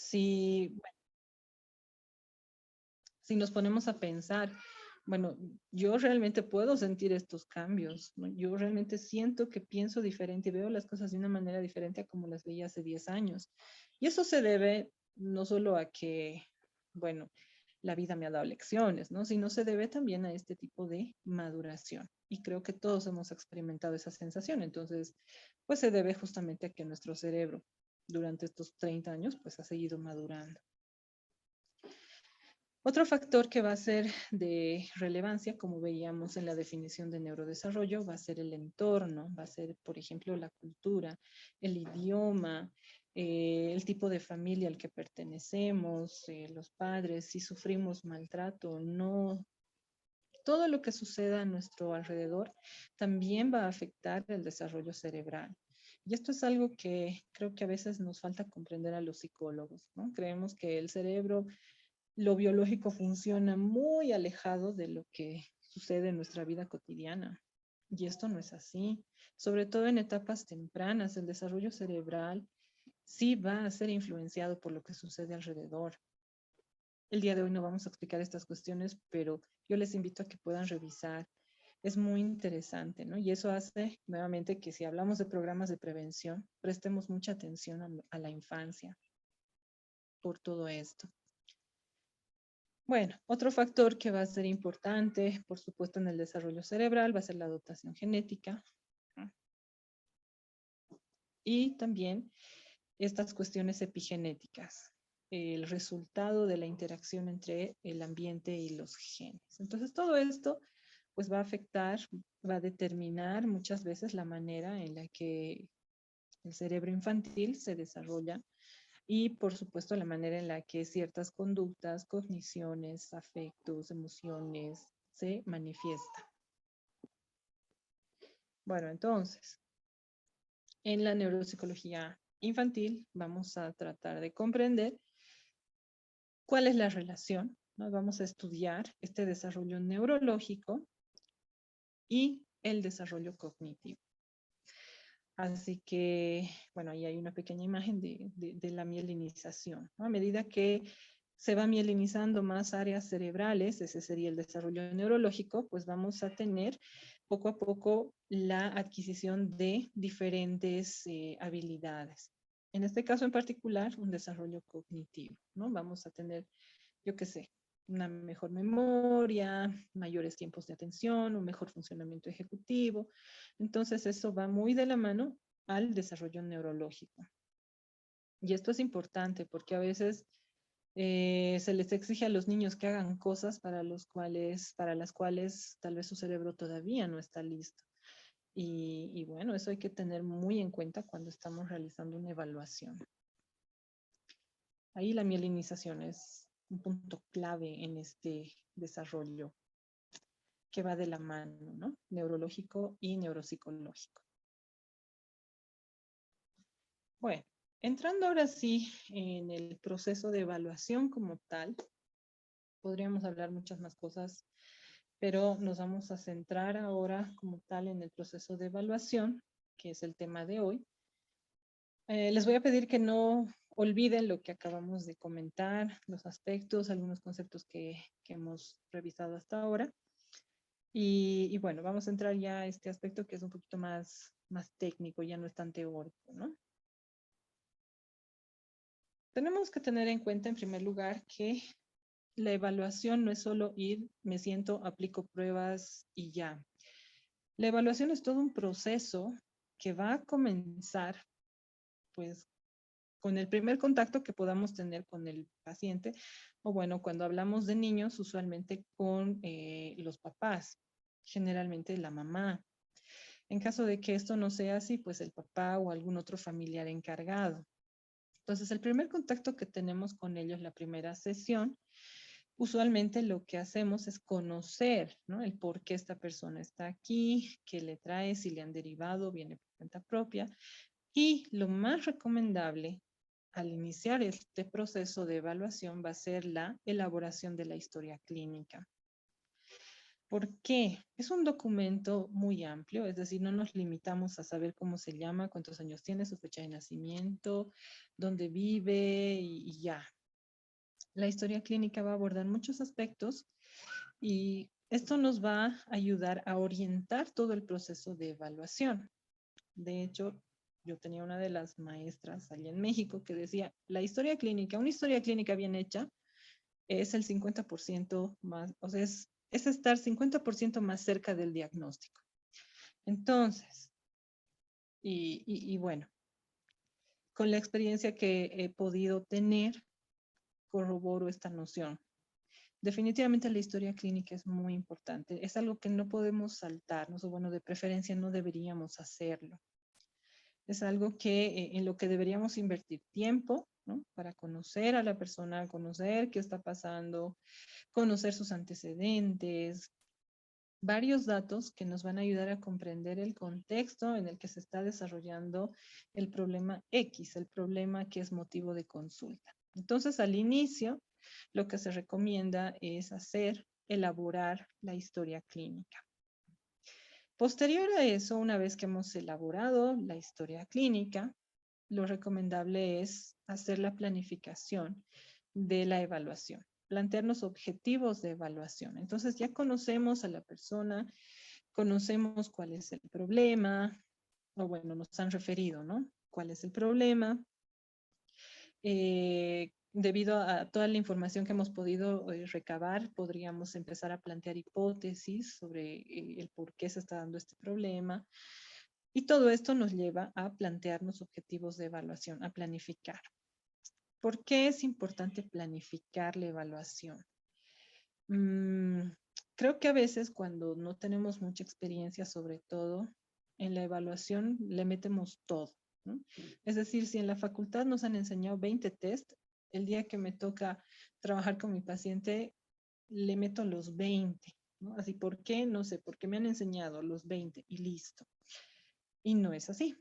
Si, si nos ponemos a pensar, bueno, yo realmente puedo sentir estos cambios, ¿no? Yo realmente siento que pienso diferente y veo las cosas de una manera diferente a como las veía hace 10 años. Y eso se debe no solo a que, bueno, la vida me ha dado lecciones, ¿no? Sino se debe también a este tipo de maduración. Y creo que todos hemos experimentado esa sensación. Entonces, pues se debe justamente a que nuestro cerebro durante estos 30 años, pues ha seguido madurando. Otro factor que va a ser de relevancia, como veíamos en la definición de neurodesarrollo, va a ser el entorno, va a ser, por ejemplo, la cultura, el idioma, el tipo de familia al que pertenecemos, los padres, si sufrimos maltrato o no. Todo lo que suceda a nuestro alrededor también va a afectar el desarrollo cerebral. Y esto es algo que creo que a veces nos falta comprender a los psicólogos, ¿no? Creemos que el cerebro, lo biológico funciona muy alejado de lo que sucede en nuestra vida cotidiana. Y esto no es así. Sobre todo en etapas tempranas, el desarrollo cerebral sí va a ser influenciado por lo que sucede alrededor. El día de hoy no vamos a explicar estas cuestiones, pero yo les invito a que puedan revisar. Es muy interesante, ¿no? Y eso hace nuevamente que si hablamos de programas de prevención, prestemos mucha atención a la infancia por todo esto. Bueno, otro factor que va a ser importante, por supuesto, en el desarrollo cerebral va a ser la dotación genética, ¿no? Y también estas cuestiones epigenéticas, el resultado de la interacción entre el ambiente y los genes. Entonces, todo esto pues va a afectar, va a determinar muchas veces la manera en la que el cerebro infantil se desarrolla y, por supuesto, la manera en la que ciertas conductas, cogniciones, afectos, emociones se manifiestan. Bueno, entonces, en la neuropsicología infantil vamos a tratar de comprender cuál es la relación, ¿no? Vamos a estudiar este desarrollo neurológico y el desarrollo cognitivo. Así que, bueno, ahí hay una pequeña imagen de la mielinización, ¿no? A medida que se va mielinizando más áreas cerebrales, ese sería el desarrollo neurológico, pues vamos a tener poco a poco la adquisición de diferentes habilidades. En este caso en particular, un desarrollo cognitivo, ¿no? Vamos a tener, yo qué sé, una mejor memoria, mayores tiempos de atención, un mejor funcionamiento ejecutivo. Entonces, eso va muy de la mano al desarrollo neurológico. Y esto es importante porque a veces se les exige a los niños que hagan cosas para las cuales tal vez su cerebro todavía no está listo. Y bueno, eso hay que tener muy en cuenta cuando estamos realizando una evaluación. Ahí la mielinización es un punto clave en este desarrollo que va de la mano, ¿no? Neurológico y neuropsicológico. Bueno, entrando ahora sí en el proceso de evaluación como tal, podríamos hablar muchas más cosas, pero nos vamos a centrar ahora como tal en el proceso de evaluación, que es el tema de hoy. Les voy a pedir que no olviden lo que acabamos de comentar, los aspectos, algunos conceptos que hemos revisado hasta ahora. Y bueno, vamos a entrar ya a este aspecto que es un poquito más técnico, ya no es tan teórico, ¿no? Tenemos que tener en cuenta, en primer lugar, que la evaluación no es solo ir, me siento, aplico pruebas y ya. La evaluación es todo un proceso que va a comenzar, pues, con el primer contacto que podamos tener con el paciente, o bueno, cuando hablamos de niños, usualmente con los papás, generalmente la mamá. En caso de que esto no sea así, pues el papá o algún otro familiar encargado. Entonces, el primer contacto que tenemos con ellos, la primera sesión, usualmente lo que hacemos es conocer, ¿no? El por qué esta persona está aquí, qué le trae, si le han derivado, viene por cuenta propia. Y lo más recomendable al iniciar este proceso de evaluación va a ser la elaboración de la historia clínica. ¿Por qué? Es un documento muy amplio, es decir, no nos limitamos a saber cómo se llama, cuántos años tiene, su fecha de nacimiento, dónde vive y ya. La historia clínica va a abordar muchos aspectos y esto nos va a ayudar a orientar todo el proceso de evaluación. De hecho, yo tenía una de las maestras allá en México que decía, la historia clínica, una historia clínica bien hecha es el 50% más, o sea, es estar 50% más cerca del diagnóstico. Entonces, y bueno, con la experiencia que he podido tener, corroboro esta noción. Definitivamente la historia clínica es muy importante. Es algo que no podemos saltarnos, o bueno, de preferencia no deberíamos hacerlo. Es algo que en lo que deberíamos invertir tiempo, ¿no? Para conocer a la persona, conocer qué está pasando, conocer sus antecedentes, varios datos que nos van a ayudar a comprender el contexto en el que se está desarrollando el problema X, el problema que es motivo de consulta. Entonces, al inicio, lo que se recomienda es elaborar la historia clínica. Posterior a eso, una vez que hemos elaborado la historia clínica, lo recomendable es hacer la planificación de la evaluación, plantearnos objetivos de evaluación. Entonces ya conocemos a la persona, conocemos cuál es el problema, o bueno, nos han referido, ¿no? ¿Cuál es el problema? Debido a toda la información que hemos podido recabar, podríamos empezar a plantear hipótesis sobre el por qué se está dando este problema. Y todo esto nos lleva a plantearnos objetivos de evaluación, a planificar. ¿Por qué es importante planificar la evaluación? Creo que a veces cuando no tenemos mucha experiencia, sobre todo en la evaluación, le metemos todo, ¿no? Es decir, si en la facultad nos han enseñado 20 test, el día que me toca trabajar con mi paciente, le meto los 20, ¿no? Así, ¿por qué? No sé, porque me han enseñado los 20 y listo. Y no es así,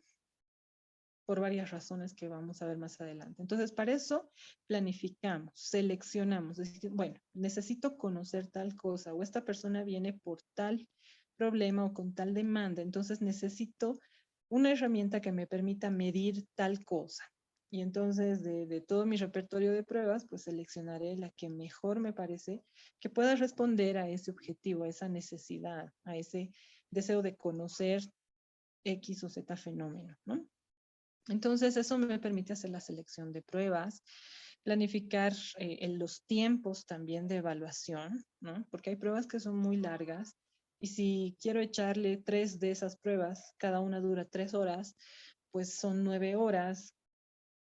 por varias razones que vamos a ver más adelante. Entonces, para eso planificamos, seleccionamos, es decir, bueno, necesito conocer tal cosa o esta persona viene por tal problema o con tal demanda, entonces necesito una herramienta que me permita medir tal cosa. Y entonces de todo mi repertorio de pruebas, pues seleccionaré la que mejor me parece que pueda responder a ese objetivo, a esa necesidad, a ese deseo de conocer X o Z fenómeno, ¿no? Entonces, eso me permite hacer la selección de pruebas, planificar en los tiempos también de evaluación, ¿no? Porque hay pruebas que son muy largas y si quiero echarle 3 de esas pruebas, cada una dura 3 horas, pues son 9 horas,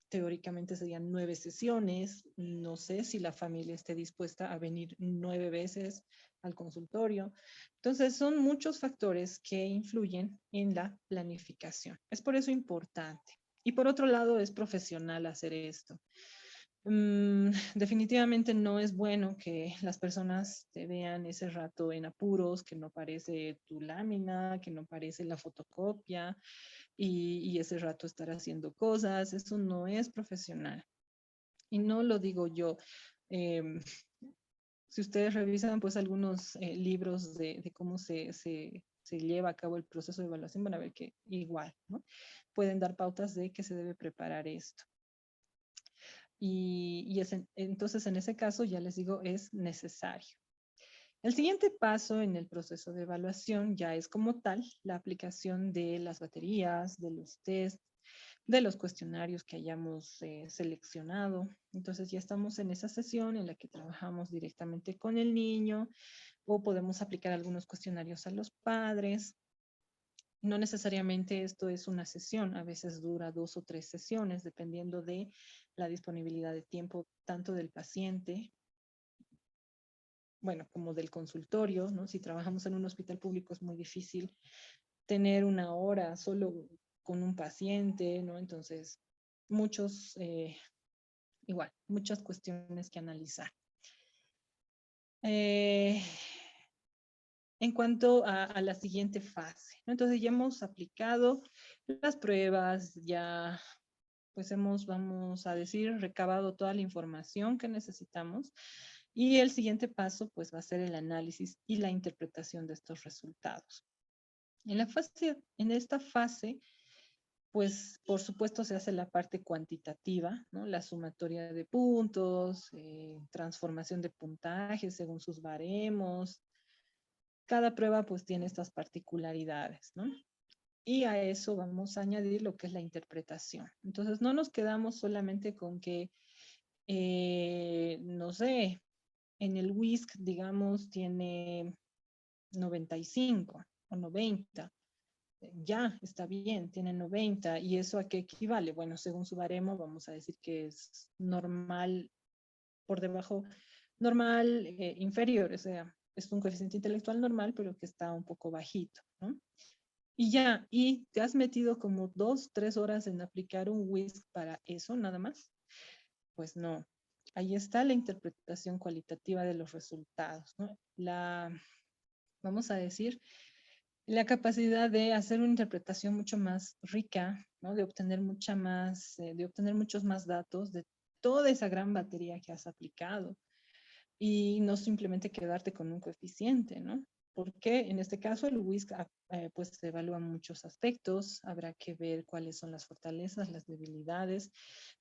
teóricamente serían 9 sesiones, no sé si la familia esté dispuesta a venir 9 veces al consultorio. Entonces, son muchos factores que influyen en la planificación. Es por eso importante. Y por otro lado, es profesional hacer esto. Definitivamente no es bueno que las personas te vean ese rato en apuros, que no parece tu lámina, que no parece la fotocopia y ese rato estar haciendo cosas. Eso no es profesional. Y no lo digo yo. Em, si ustedes revisan pues algunos libros de cómo se lleva a cabo el proceso de evaluación, van a ver que igual, ¿no? Pueden dar pautas de que se debe preparar esto. Entonces, en ese caso, ya les digo, es necesario. El siguiente paso en el proceso de evaluación ya es como tal la aplicación de las baterías, de los test, de los cuestionarios que hayamos seleccionado. Entonces ya estamos en esa sesión en la que trabajamos directamente con el niño o podemos aplicar algunos cuestionarios a los padres. No necesariamente esto es una sesión, a veces dura 2 o 3 sesiones, dependiendo de la disponibilidad de tiempo tanto del paciente, bueno, como del consultorio, ¿no? Si trabajamos en un hospital público es muy difícil tener una hora solo con un paciente, ¿no? Entonces, muchas cuestiones que analizar. En cuanto a la siguiente fase, ¿no? Entonces ya hemos aplicado las pruebas, ya pues vamos a decir, recabado toda la información que necesitamos. Y el siguiente paso, pues, va a ser el análisis y la interpretación de estos resultados. En esta fase, pues, por supuesto, se hace la parte cuantitativa, ¿no? La sumatoria de puntos, transformación de puntajes según sus baremos. Cada prueba, pues, tiene estas particularidades, ¿no? Y a eso vamos a añadir lo que es la interpretación. Entonces, no nos quedamos solamente con que, no sé, en el WISC, digamos, tiene 95 o 90. Ya, está bien, tiene 90. ¿Y eso a qué equivale? Bueno, según su baremo, vamos a decir que es normal, por debajo, normal, inferior, o sea, es un coeficiente intelectual normal, pero que está un poco bajito, ¿no? Y ya, y te has metido como 2, 3 horas en aplicar un WISC para eso, nada más. Pues no. Ahí está la interpretación cualitativa de los resultados, ¿no? Vamos a decir, la capacidad de hacer una interpretación mucho más rica, ¿no? De obtener de obtener muchos más datos de toda esa gran batería que has aplicado y no simplemente quedarte con un coeficiente, ¿no? Porque en este caso el WISC pues se evalúa muchos aspectos, habrá que ver cuáles son las fortalezas, las debilidades,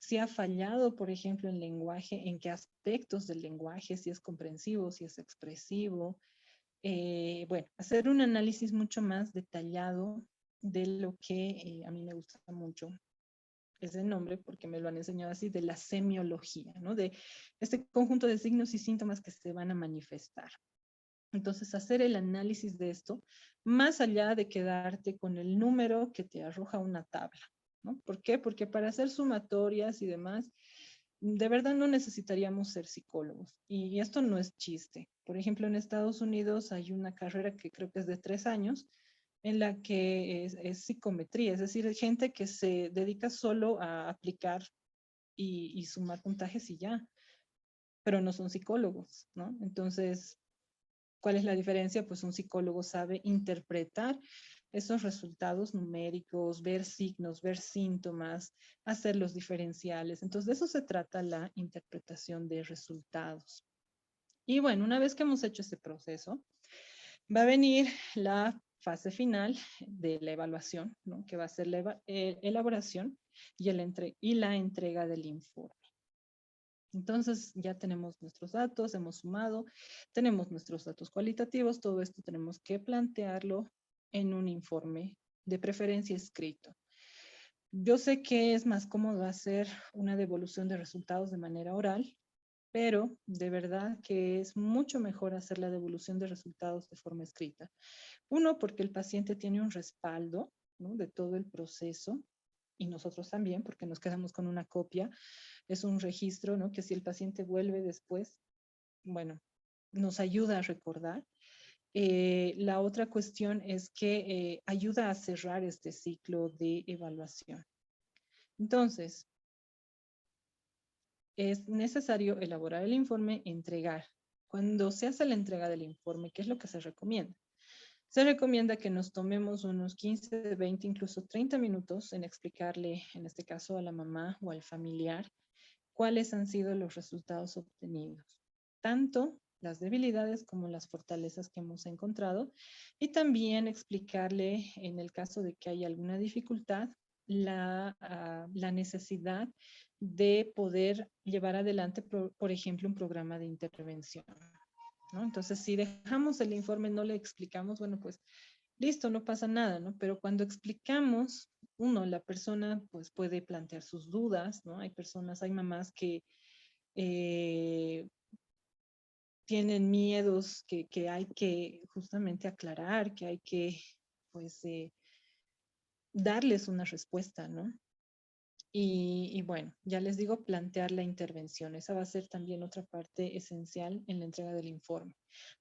si ha fallado, por ejemplo, en lenguaje, en qué aspectos del lenguaje, si es comprensivo, si es expresivo. Bueno, hacer un análisis mucho más detallado de lo que a mí me gusta mucho ese nombre, porque me lo han enseñado así, de la semiología, ¿no? De este conjunto de signos y síntomas que se van a manifestar. Entonces, hacer el análisis de esto, más allá de quedarte con el número que te arroja una tabla, ¿no? ¿Por qué? Porque para hacer sumatorias y demás, de verdad no necesitaríamos ser psicólogos. Y esto no es chiste. Por ejemplo, en Estados Unidos hay una carrera que creo que es de 3 años, en la que es psicometría, es decir, hay gente que se dedica solo a aplicar y sumar puntajes y ya, pero no son psicólogos, ¿no? Entonces, ¿cuál es la diferencia? Pues un psicólogo sabe interpretar esos resultados numéricos, ver signos, ver síntomas, hacer los diferenciales. Entonces, de eso se trata la interpretación de resultados. Y bueno, una vez que hemos hecho ese proceso, va a venir la fase final de la evaluación, ¿no? Que va a ser la elaboración y la entrega del informe. Entonces ya tenemos nuestros datos, hemos sumado, tenemos nuestros datos cualitativos, todo esto tenemos que plantearlo en un informe, de preferencia escrito. Yo sé que es más cómodo hacer una devolución de resultados de manera oral, pero de verdad que es mucho mejor hacer la devolución de resultados de forma escrita. Uno, porque el paciente tiene un respaldo, ¿no? De todo el proceso y nosotros también, porque nos quedamos con una copia. Es un registro, ¿no? Que si el paciente vuelve después, bueno, nos ayuda a recordar. La otra cuestión es que ayuda a cerrar este ciclo de evaluación. Entonces, es necesario elaborar el informe, entregar. Cuando se hace la entrega del informe, ¿qué es lo que se recomienda? Se recomienda que nos tomemos unos 15, 20, incluso 30 minutos en explicarle, en este caso a la mamá o al familiar, cuáles han sido los resultados obtenidos, tanto las debilidades como las fortalezas que hemos encontrado, y también explicarle, en el caso de que haya alguna dificultad, la necesidad de poder llevar adelante, por ejemplo, un programa de intervención, ¿no? Entonces, si dejamos el informe, no le explicamos, bueno, pues listo, no pasa nada, ¿no? Pero cuando explicamos, la persona pues puede plantear sus dudas, ¿no? Hay mamás que eh, tienen miedos que hay que justamente aclarar, que hay que pues darles una respuesta, ¿no? Y bueno, ya les digo, plantear la intervención. Esa va a ser también otra parte esencial en la entrega del informe.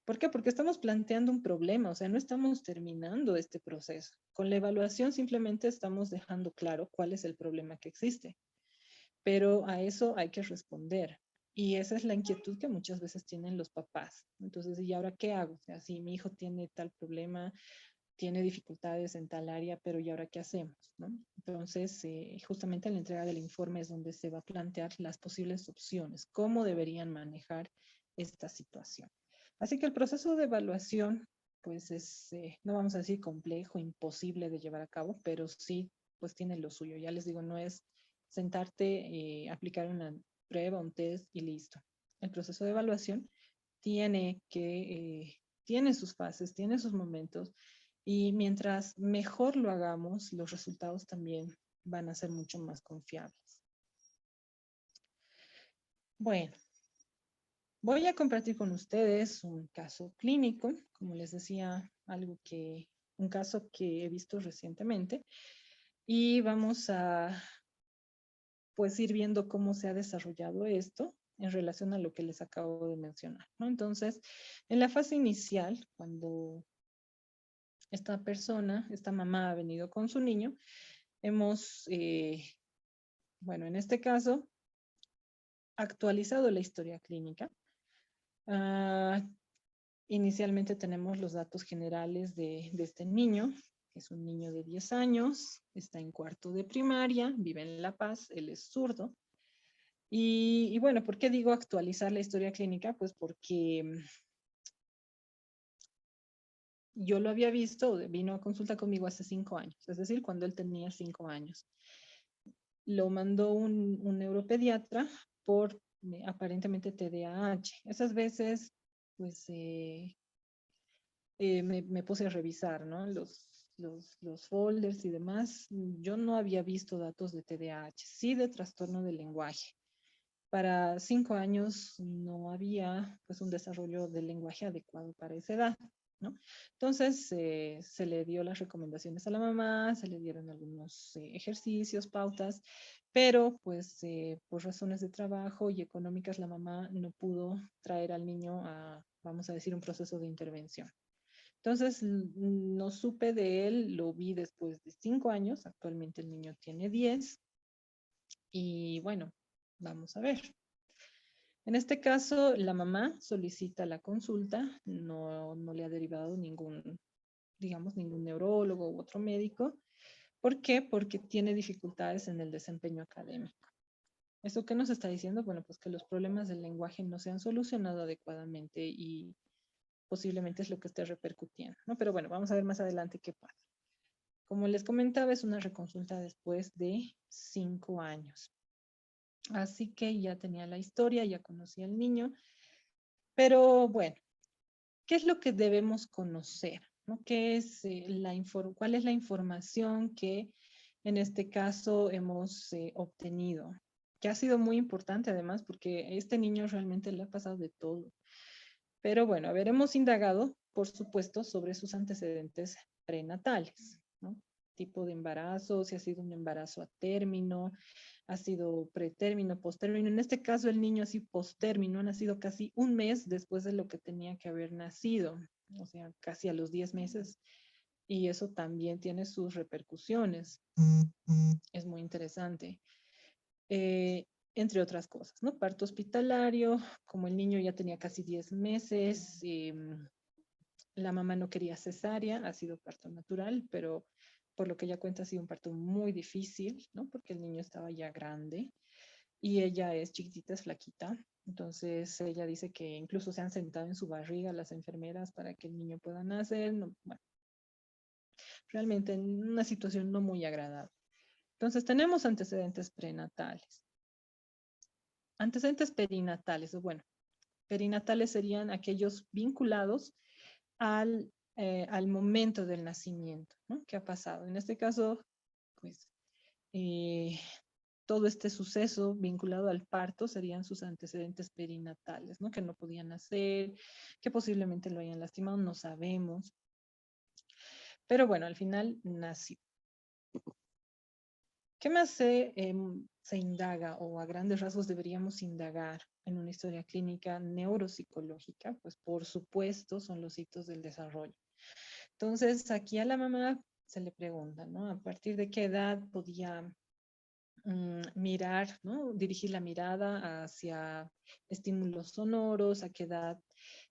¿Por qué? Porque estamos planteando un problema, o sea, no estamos terminando este proceso. Con la evaluación simplemente estamos dejando claro cuál es el problema que existe, pero a eso hay que responder. Y esa es la inquietud que muchas veces tienen los papás. Entonces, ¿y ahora qué hago? O sea, si mi hijo tiene tal problema, tiene dificultades en tal área, pero ¿y ahora qué hacemos? ¿No? Entonces, justamente en la entrega del informe es donde se va a plantear las posibles opciones, cómo deberían manejar esta situación. Así que el proceso de evaluación, pues es, no vamos a decir complejo, imposible de llevar a cabo, pero sí, pues tiene lo suyo. Ya les digo, no es sentarte, aplicar una prueba, un test y listo. El proceso de evaluación tiene sus fases, tiene sus momentos, y mientras mejor lo hagamos, los resultados también van a ser mucho más confiables. Bueno, voy a compartir con ustedes un caso clínico, como les decía, un caso que he visto recientemente, y vamos a pues ir viendo cómo se ha desarrollado esto en relación a lo que les acabo de mencionar, ¿no? Entonces, en la fase inicial, cuando esta mamá ha venido con su niño, hemos, bueno, en este caso, actualizado la historia clínica. Inicialmente tenemos los datos generales de este niño, que es un niño de 10 años, está en cuarto de primaria, vive en La Paz, él es zurdo. Y bueno, ¿por qué digo actualizar la historia clínica? Pues porque yo lo había visto, vino a consulta conmigo hace 5 años, es decir, cuando él tenía 5 años. Lo mandó un neuropediatra por aparentemente TDAH. Esas veces, pues, me puse a revisar, ¿no? Los folders y demás. Yo no había visto datos de TDAH, sí de trastorno del lenguaje. Para 5 años no había, pues, un desarrollo del lenguaje adecuado para esa edad, ¿no? Entonces, se le dio las recomendaciones a la mamá, se le dieron algunos ejercicios, pautas, pero pues por razones de trabajo y económicas la mamá no pudo traer al niño a, vamos a decir, un proceso de intervención. Entonces, no supe de él, lo vi después de 5 años, actualmente el niño tiene 10 y bueno, vamos a ver. En este caso, la mamá solicita la consulta, no le ha derivado ningún, digamos, ningún neurólogo u otro médico. ¿Por qué? Porque tiene dificultades en el desempeño académico. ¿Esto qué nos está diciendo? Bueno, pues que los problemas del lenguaje no se han solucionado adecuadamente y posiblemente es lo que esté repercutiendo, ¿no? Pero bueno, vamos a ver más adelante qué pasa. Como les comentaba, es una reconsulta después de 5 años. Así que ya tenía la historia, ya conocía al niño. Pero bueno, ¿qué es lo que debemos conocer? ¿No? ¿Cuál es la información que en este caso hemos obtenido? Que ha sido muy importante además porque a este niño realmente le ha pasado de todo. Pero bueno, a ver, hemos indagado, por supuesto, sobre sus antecedentes prenatales, ¿no? Tipo de embarazo, si ha sido un embarazo a término, ha sido pretérmino, postérmino. En este caso, el niño así postérmino ha nacido casi un mes después de lo que tenía que haber nacido, o sea, casi a los 10 meses. Y eso también tiene sus repercusiones. Es muy interesante. Entre otras cosas, ¿no? Parto hospitalario, como el niño ya tenía casi 10 meses, la mamá no quería cesárea, ha sido parto natural, pero por lo que ella cuenta ha sido un parto muy difícil, ¿no? Porque el niño estaba ya grande y ella es chiquitita, es flaquita. Entonces ella dice que incluso se han sentado en su barriga las enfermeras para que el niño pueda nacer. No, bueno, realmente en una situación no muy agradable. Entonces tenemos antecedentes prenatales. Antecedentes perinatales, o bueno, perinatales serían aquellos vinculados al momento del nacimiento, ¿no? ¿Qué ha pasado? En este caso, pues, todo este suceso vinculado al parto serían sus antecedentes perinatales, ¿no? Que no podían nacer, que posiblemente lo hayan lastimado, no sabemos. Pero bueno, al final nació. ¿Qué más se indaga o a grandes rasgos deberíamos indagar en una historia clínica neuropsicológica? Pues por supuesto son los hitos del desarrollo. Entonces aquí a la mamá se le pregunta, ¿no? ¿A partir de qué edad podía mirar, ¿no? Dirigir la mirada hacia estímulos sonoros, a qué edad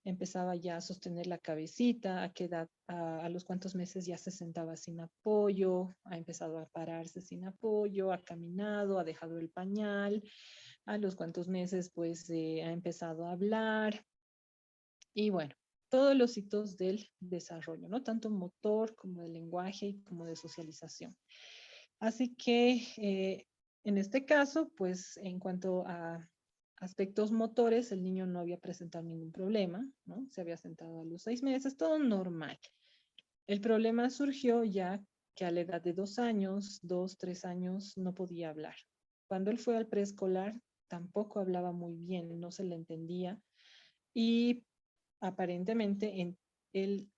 empezaba ya a sostener la cabecita, a qué edad, a los cuantos meses ya se sentaba sin apoyo, ha empezado a pararse sin apoyo, ha caminado, ha dejado el pañal, a los cuantos meses pues ha empezado a hablar, Y bueno, todos los hitos del desarrollo, ¿no? Tanto motor como de lenguaje y como de socialización. Así que en este caso, pues en cuanto a aspectos motores, el niño no había presentado ningún problema, ¿no? Se había sentado a los 6 meses, todo normal. El problema surgió ya que a la edad de 2 años, 3 años, no podía hablar. Cuando él fue al preescolar, tampoco hablaba muy bien, no se le entendía y aparentemente él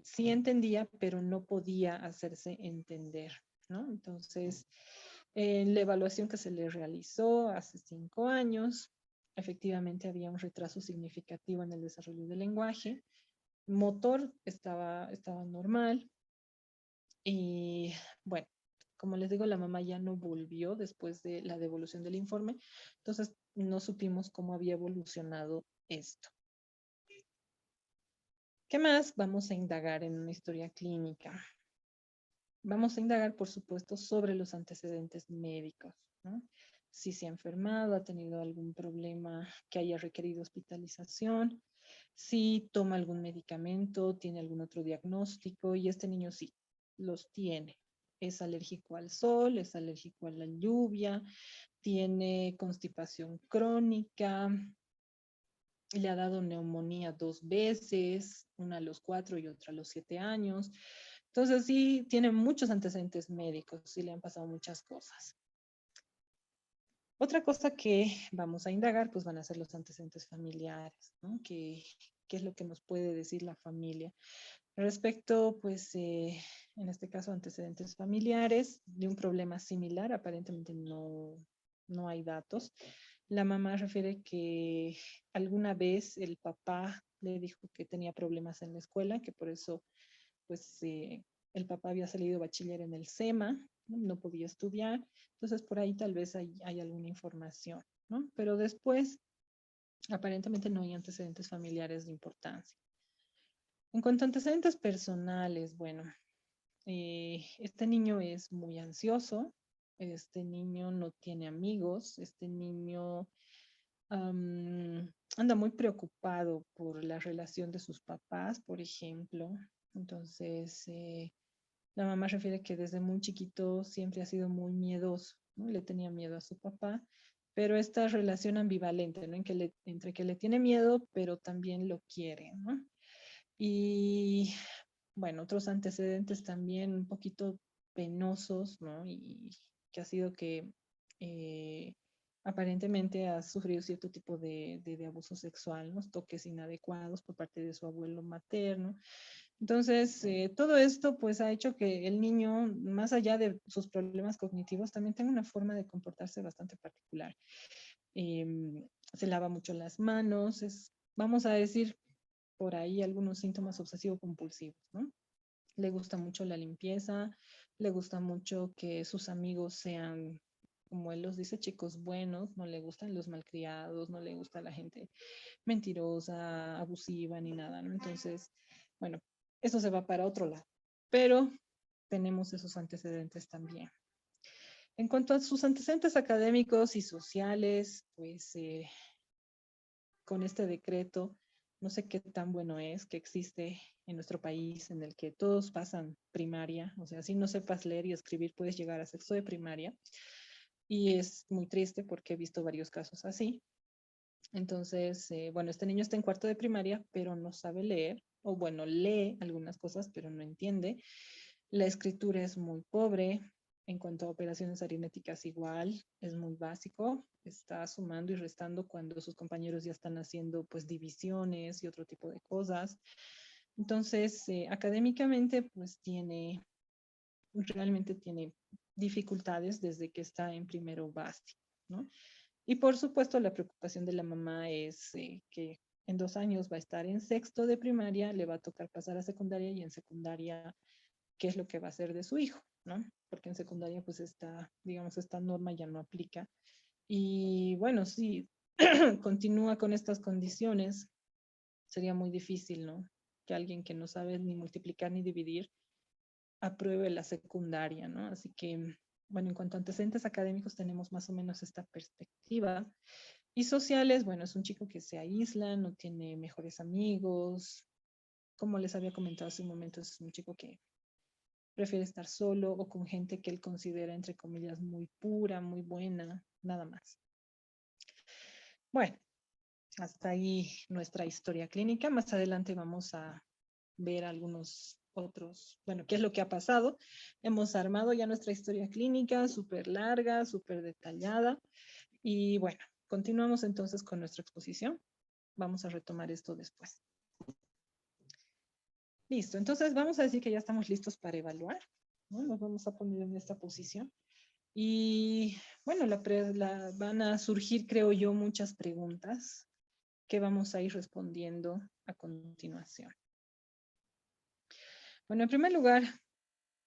sí entendía, pero no podía hacerse entender, ¿no? Entonces, en la evaluación que se le realizó hace 5 años, efectivamente había un retraso significativo en el desarrollo del lenguaje. Motor estaba normal. Y bueno, como les digo, la mamá ya no volvió después de la devolución del informe. Entonces, no supimos cómo había evolucionado esto. ¿Qué más? Vamos a indagar en una historia clínica. Vamos a indagar, por supuesto, sobre los antecedentes médicos, ¿no? Si se ha enfermado, ha tenido algún problema que haya requerido hospitalización, si toma algún medicamento, tiene algún otro diagnóstico, y este niño sí, los tiene. Es alérgico al sol, es alérgico a la lluvia, tiene constipación crónica, le ha dado neumonía 2 veces, una a los 4 y otra a los 7 años. Entonces sí, tiene muchos antecedentes médicos, sí le han pasado muchas cosas. Otra cosa que vamos a indagar, pues van a ser los antecedentes familiares, ¿no? ¿Qué es lo que nos puede decir la familia? Respecto, pues, en este caso, antecedentes familiares de un problema similar, aparentemente no hay datos. La mamá refiere que alguna vez el papá le dijo que tenía problemas en la escuela, que por eso, pues, el papá había salido bachiller en el SEMA, no podía estudiar. Entonces, por ahí tal vez hay alguna información, ¿no? Pero después, aparentemente no hay antecedentes familiares de importancia. En cuanto a antecedentes personales, bueno, este niño es muy ansioso, este niño no tiene amigos, este niño anda muy preocupado por la relación de sus papás, por ejemplo. Entonces, la mamá refiere que desde muy chiquito siempre ha sido muy miedoso, ¿no? Le tenía miedo a su papá, pero esta relación ambivalente, ¿no? Entre que le tiene miedo, pero también lo quiere, ¿no? Y bueno, otros antecedentes también un poquito penosos, ¿no? Y que ha sido que eh, aparentemente ha sufrido cierto tipo de abuso sexual, ¿no? Toques inadecuados por parte de su abuelo materno. Entonces, todo esto pues ha hecho que el niño, más allá de sus problemas cognitivos, también tenga una forma de comportarse bastante particular. Se lava mucho las manos, vamos a decir, por ahí algunos síntomas obsesivo-compulsivos, ¿no? Le gusta mucho la limpieza, le gusta mucho que sus amigos sean, como él los dice, chicos buenos, no le gustan los malcriados, no le gusta la gente mentirosa, abusiva ni nada, ¿no? Entonces, bueno, eso se va para otro lado, pero tenemos esos antecedentes también. En cuanto a sus antecedentes académicos y sociales, pues con este decreto, no sé qué tan bueno es que existe en nuestro país en el que todos pasan primaria, o sea, si no sepas leer y escribir, puedes llegar a sexto de primaria. Y es muy triste porque he visto varios casos así. Entonces, bueno, este niño está en cuarto de primaria, pero no sabe leer, o bueno, lee algunas cosas, pero no entiende. La escritura es muy pobre. En cuanto a operaciones aritméticas, igual, es muy básico. Está sumando y restando cuando sus compañeros ya están haciendo pues divisiones y otro tipo de cosas. Entonces, académicamente, pues realmente tiene dificultades desde que está en primero básico, ¿no? Y por supuesto, la preocupación de la mamá es que en 2 años va a estar en sexto de primaria, le va a tocar pasar a secundaria y en secundaria, ¿qué es lo que va a hacer de su hijo? ¿No? Porque en secundaria, pues digamos, esta norma ya no aplica. Y bueno, si continúa con estas condiciones, sería muy difícil, ¿no? Que alguien que no sabe ni multiplicar ni dividir apruebe la secundaria, ¿no? Así que, bueno, en cuanto a antecedentes académicos, tenemos más o menos esta perspectiva. Y sociales, bueno, es un chico que se aísla, no tiene mejores amigos. Como les había comentado hace un momento, es un chico que prefiere estar solo o con gente que él considera, entre comillas, muy pura, muy buena, nada más. Bueno, hasta ahí nuestra historia clínica. Más adelante vamos a ver algunos otros, bueno, qué es lo que ha pasado. Hemos armado ya nuestra historia clínica, súper larga, súper detallada. Y bueno, continuamos entonces con nuestra exposición. Vamos a retomar esto después. Listo, entonces vamos a decir que ya estamos listos para evaluar, ¿no? Nos vamos a poner en esta posición. Y bueno, van a surgir, creo yo, muchas preguntas que vamos a ir respondiendo a continuación. Bueno, en primer lugar,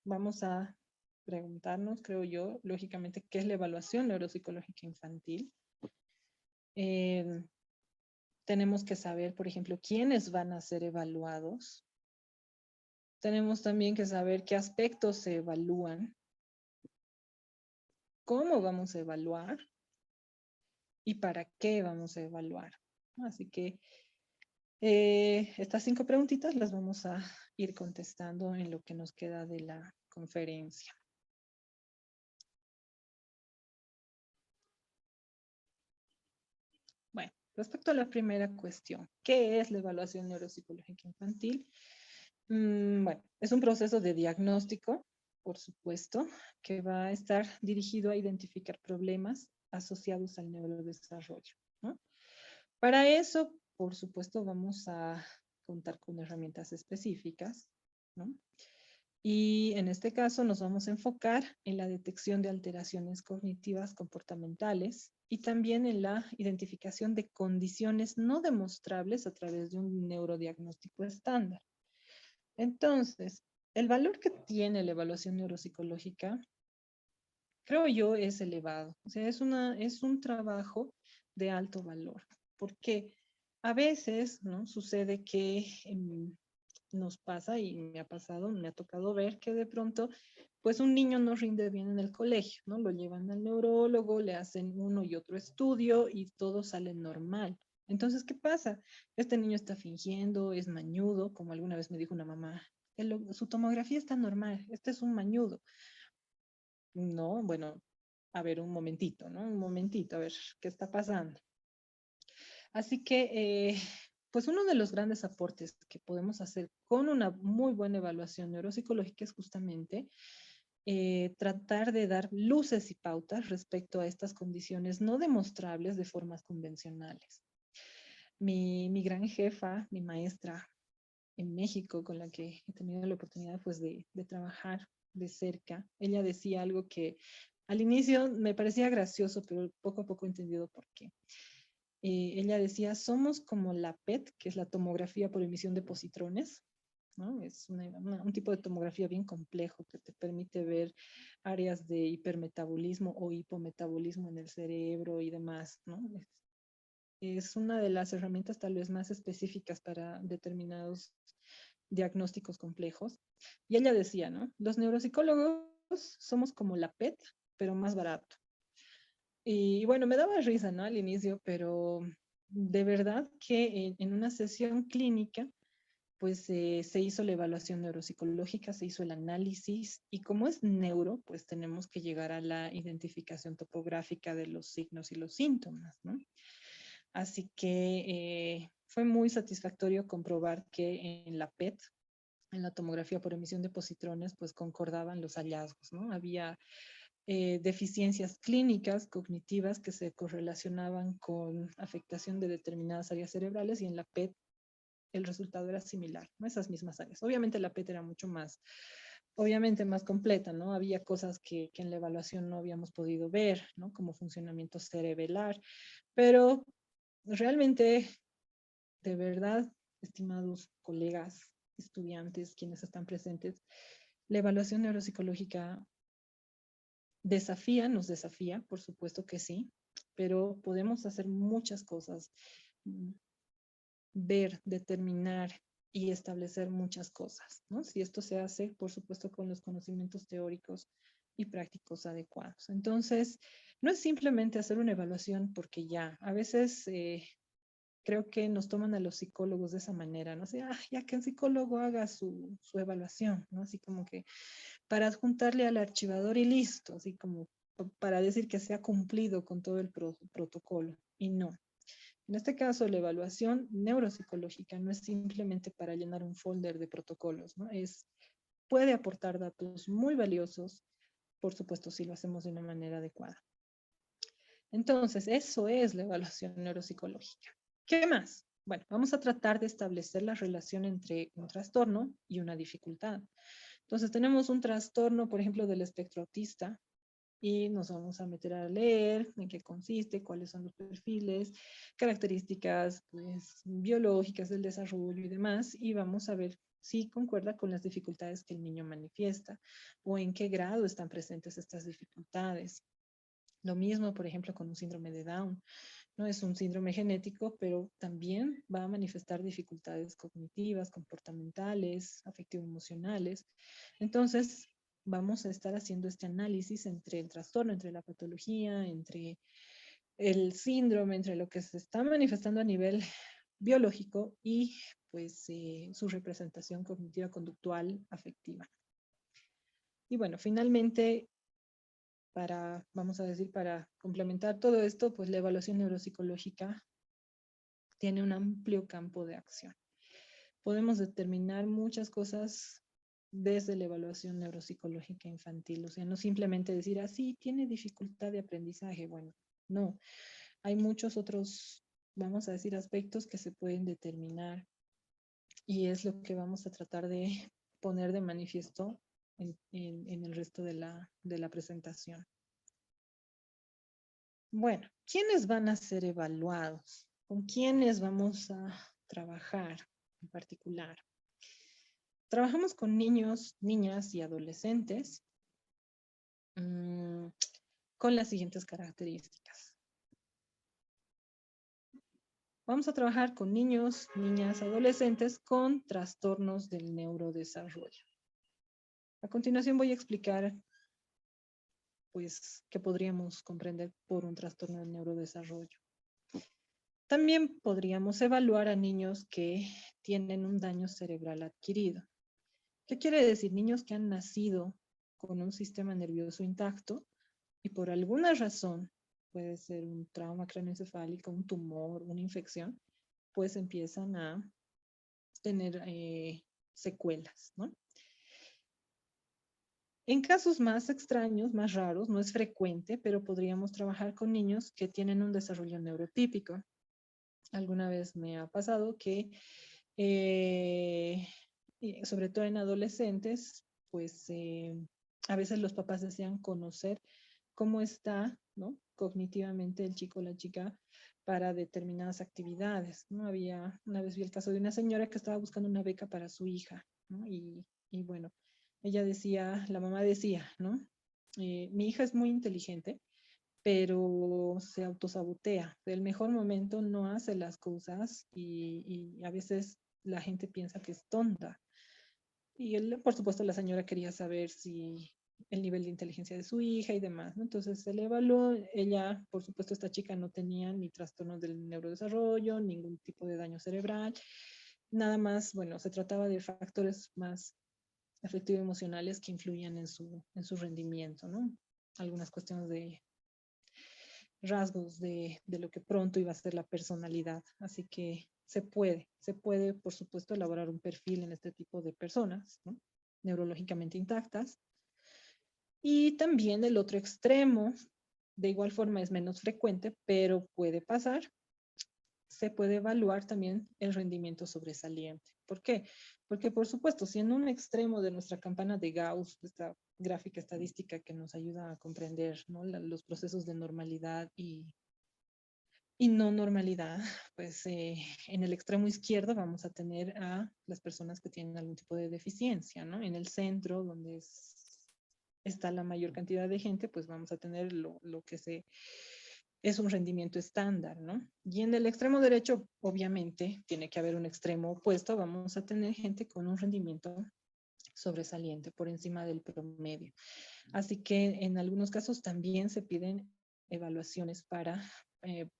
vamos a preguntarnos, creo yo, lógicamente, ¿qué es la evaluación neuropsicológica infantil? Tenemos que saber, por ejemplo, quiénes van a ser evaluados. Tenemos también que saber qué aspectos se evalúan, cómo vamos a evaluar y para qué vamos a evaluar. Así que estas 5 preguntitas las vamos a ir contestando en lo que nos queda de la conferencia. Bueno, respecto a la primera cuestión, ¿qué es la evaluación neuropsicológica infantil? Bueno, es un proceso de diagnóstico, por supuesto, que va a estar dirigido a identificar problemas asociados al neurodesarrollo, ¿no? Para eso, por supuesto, vamos a contar con herramientas específicas, ¿no? Y en este caso nos vamos a enfocar en la detección de alteraciones cognitivas comportamentales y también en la identificación de condiciones no demostrables a través de un neurodiagnóstico estándar. Entonces, el valor que tiene la evaluación neuropsicológica, creo yo, es elevado. O sea, es un trabajo de alto valor, porque a veces, ¿no? Sucede que nos pasa y me ha pasado, me ha tocado ver que de pronto, pues un niño no rinde bien en el colegio, ¿no? Lo llevan al neurólogo, le hacen uno y otro estudio y todo sale normal. Entonces, ¿qué pasa? Este niño está fingiendo, es mañudo, como alguna vez me dijo una mamá, su tomografía está normal, este es un mañudo. No, bueno, a ver, un momentito, ¿no? Un momentito, a ver, ¿qué está pasando? Así que, pues uno de los grandes aportes que podemos hacer con una muy buena evaluación neuropsicológica es justamente tratar de dar luces y pautas respecto a estas condiciones no demostrables de formas convencionales. Mi gran jefa, mi maestra en México, con la que he tenido la oportunidad pues de trabajar de cerca, ella decía algo que al inicio me parecía gracioso, pero poco a poco he entendido por qué. Ella decía, somos como la PET, que es la tomografía por emisión de positrones, ¿no? Es un tipo de tomografía bien complejo que te permite ver áreas de hipermetabolismo o hipometabolismo en el cerebro y demás, ¿no? Es una de las herramientas tal vez más específicas para determinados diagnósticos complejos. Y ella decía, ¿no? Los neuropsicólogos somos como la PET, pero más barato. Y bueno, me daba risa, ¿no? Al inicio, pero de verdad que en una sesión clínica, pues se hizo la evaluación neuropsicológica, se hizo el análisis y como es neuro, pues tenemos que llegar a la identificación topográfica de los signos y los síntomas, ¿no? Así que fue muy satisfactorio comprobar que en la PET, en la tomografía por emisión de positrones, pues concordaban los hallazgos, ¿no? Había deficiencias clínicas, cognitivas, que se correlacionaban con afectación de determinadas áreas cerebrales y en la PET el resultado era similar, ¿no? Esas mismas áreas. Obviamente la PET era mucho más, obviamente más completa, ¿no? Había cosas que en la evaluación no habíamos podido ver, ¿no? Como funcionamiento cerebelar, pero realmente, de verdad, estimados colegas, estudiantes, quienes están presentes, la evaluación neuropsicológica desafía, nos desafía, por supuesto que sí, pero podemos hacer muchas cosas, ver, determinar y establecer muchas cosas, ¿no? Si esto se hace, por supuesto, con los conocimientos teóricos y prácticos adecuados. Entonces, No es simplemente hacer una evaluación porque ya, a veces creo que nos toman a los psicólogos de esa manera, ¿no? Así, ya que un psicólogo haga su evaluación, ¿no? Así como que para adjuntarle al archivador y listo, así como para decir que se ha cumplido con todo el protocolo. Y no. En este caso, la evaluación neuropsicológica no es simplemente para llenar un folder de protocolos, ¿no? Puede aportar datos muy valiosos, por supuesto, si lo hacemos de una manera adecuada. Entonces, eso es la evaluación neuropsicológica. ¿Qué más? Bueno, vamos a tratar de establecer la relación entre un trastorno y una dificultad. Entonces, tenemos un trastorno, por ejemplo, del espectro autista, y nos vamos a meter a leer en qué consiste, cuáles son los perfiles, características pues, biológicas del desarrollo y demás, y vamos a ver si concuerda con las dificultades que el niño manifiesta o en qué grado están presentes estas dificultades. Lo mismo, por ejemplo, con un síndrome de Down. No es un síndrome genético, pero también va a manifestar dificultades cognitivas, comportamentales, afectivo-emocionales. Entonces, vamos a estar haciendo este análisis entre el trastorno, entre la patología, entre el síndrome, entre lo que se está manifestando a nivel biológico y pues su representación cognitiva, conductual, afectiva. Y bueno, finalmente, vamos a decir, para complementar todo esto, pues la evaluación neuropsicológica tiene un amplio campo de acción. Podemos determinar muchas cosas desde la evaluación neuropsicológica infantil, o sea, no simplemente decir, sí, tiene dificultad de aprendizaje, bueno, no, hay muchos otros, vamos a decir, aspectos que se pueden determinar y es lo que vamos a tratar de poner de manifiesto en el resto de la presentación. Bueno, ¿quiénes van a ser evaluados? ¿Con quiénes vamos a trabajar en particular? Trabajamos con niños, niñas y adolescentes con las siguientes características. Vamos a trabajar con niños, niñas, adolescentes con trastornos del neurodesarrollo. A continuación voy a explicar pues, qué podríamos comprender por un trastorno del neurodesarrollo. También podríamos evaluar a niños que tienen un daño cerebral adquirido. ¿Qué quiere decir? Niños que han nacido con un sistema nervioso intacto y por alguna razón, puede ser un trauma craneoencefálico, un tumor, una infección, pues empiezan a tener secuelas, ¿no? En casos más extraños, más raros, no es frecuente, pero podríamos trabajar con niños que tienen un desarrollo neurotípico. Alguna vez me ha pasado que, sobre todo en adolescentes, pues a veces los papás desean conocer cómo está, ¿no? Cognitivamente el chico o la chica para determinadas actividades, ¿no? Una vez vi el caso de una señora que estaba buscando una beca para su hija, ¿no? Y bueno, ella decía, la mamá decía, ¿no? Mi hija es muy inteligente, pero se autosabotea. El mejor momento no hace las cosas y a veces la gente piensa que es tonta. Y él, por supuesto, la señora quería saber si el nivel de inteligencia de su hija y demás, ¿no? Entonces se le evaluó, ella, por supuesto, esta chica no tenía ni trastornos del neurodesarrollo, ningún tipo de daño cerebral, nada más, bueno, se trataba de factores más afectivos emocionales que influían en su rendimiento, ¿no? Algunas cuestiones de rasgos de lo que pronto iba a ser la personalidad. Así que se puede, por supuesto, elaborar un perfil en este tipo de personas, ¿no? Neurológicamente intactas. Y también el otro extremo, de igual forma es menos frecuente, pero puede pasar, se puede evaluar también el rendimiento sobresaliente. ¿Por qué? Porque, por supuesto, si en un extremo de nuestra campana de Gauss, esta gráfica estadística que nos ayuda a comprender, ¿no? Los procesos de normalidad y no normalidad, pues en el extremo izquierdo vamos a tener a las personas que tienen algún tipo de deficiencia, ¿no? En el centro, donde está la mayor cantidad de gente, pues vamos a tener lo que es un rendimiento estándar, ¿no? Y en el extremo derecho, obviamente, tiene que haber un extremo opuesto, vamos a tener gente con un rendimiento sobresaliente por encima del promedio. Así que en algunos casos también se piden evaluaciones para,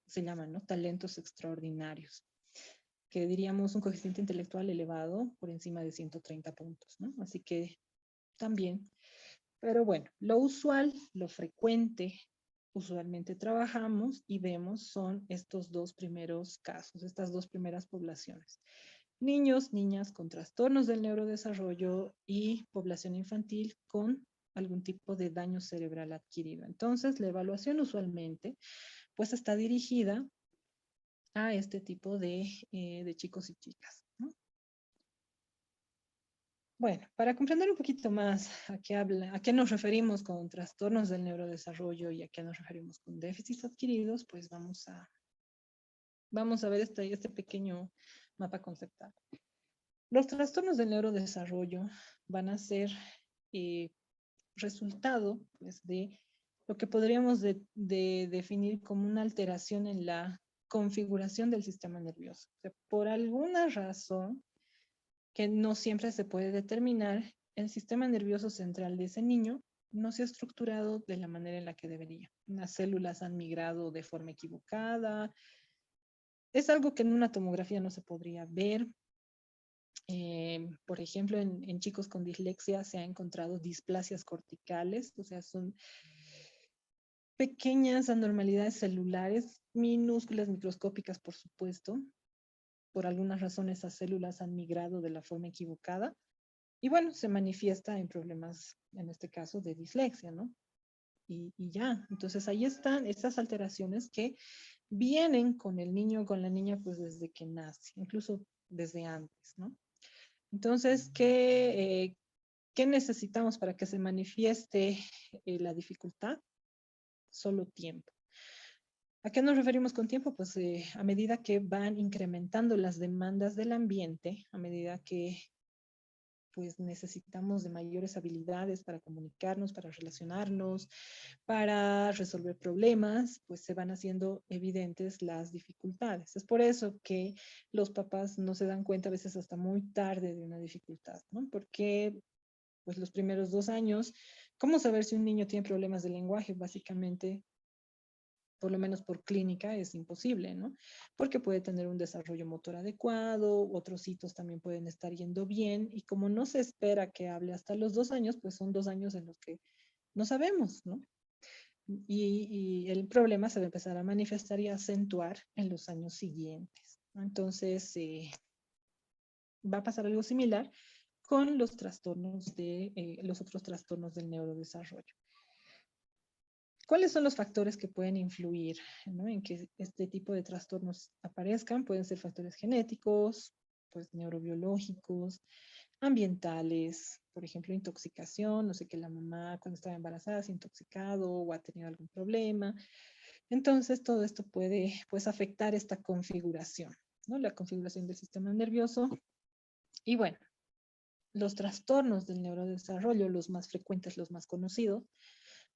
se llaman, ¿no? Talentos extraordinarios, que diríamos un coeficiente intelectual elevado por encima de 130 puntos, ¿no? Así que también, pero bueno, lo usual, lo frecuente, usualmente trabajamos y vemos son estos dos primeros casos, estas dos primeras poblaciones. Niños, niñas con trastornos del neurodesarrollo y población infantil con algún tipo de daño cerebral adquirido. Entonces, la evaluación usualmente pues está dirigida a este tipo de chicos y chicas, ¿no? Bueno, para comprender un poquito más a qué nos referimos con trastornos del neurodesarrollo y a qué nos referimos con déficits adquiridos, pues vamos a ver este pequeño mapa conceptual. Los trastornos del neurodesarrollo van a ser eh, resultado pues, de lo que podríamos de definir como una alteración en la configuración del sistema nervioso. O sea, por alguna razón que no siempre se puede determinar, el sistema nervioso central de ese niño no se ha estructurado de la manera en la que debería. Las células han migrado de forma equivocada. Es algo que en una tomografía no se podría ver. Por ejemplo, en chicos con dislexia se han encontrado displasias corticales, o sea, son pequeñas anormalidades celulares, minúsculas, microscópicas, por supuesto. Por algunas razones esas células han migrado de la forma equivocada y bueno, se manifiesta en problemas, en este caso, de dislexia, ¿no? Y ya, entonces ahí están estas alteraciones que vienen con el niño o con la niña pues desde que nace, incluso desde antes, ¿no? Entonces, ¿qué necesitamos para que se manifieste la dificultad? Solo tiempo. ¿A qué nos referimos con tiempo? Pues a medida que van incrementando las demandas del ambiente, a medida que pues necesitamos de mayores habilidades para comunicarnos, para relacionarnos, para resolver problemas, pues se van haciendo evidentes las dificultades. Es por eso que los papás no se dan cuenta a veces hasta muy tarde de una dificultad, ¿no? Porque pues los primeros 2 años, ¿cómo saber si un niño tiene problemas de lenguaje? Básicamente, por lo menos por clínica, es imposible, ¿no? Porque puede tener un desarrollo motor adecuado, otros hitos también pueden estar yendo bien, y como no se espera que hable hasta los 2 años, pues son 2 años en los que no sabemos, ¿no? Y el problema se va a empezar a manifestar y a acentuar en los años siguientes, ¿no? Entonces, va a pasar algo similar con los trastornos los otros trastornos del neurodesarrollo. ¿Cuáles son los factores que pueden influir, ¿no?, en que este tipo de trastornos aparezcan? Pueden ser factores genéticos, pues neurobiológicos, ambientales, por ejemplo, intoxicación, no sé, que la mamá cuando estaba embarazada se ha intoxicado o ha tenido algún problema. Entonces, todo esto puede, pues, afectar esta configuración, ¿no? La configuración del sistema nervioso. Y bueno, los trastornos del neurodesarrollo, los más frecuentes, los más conocidos,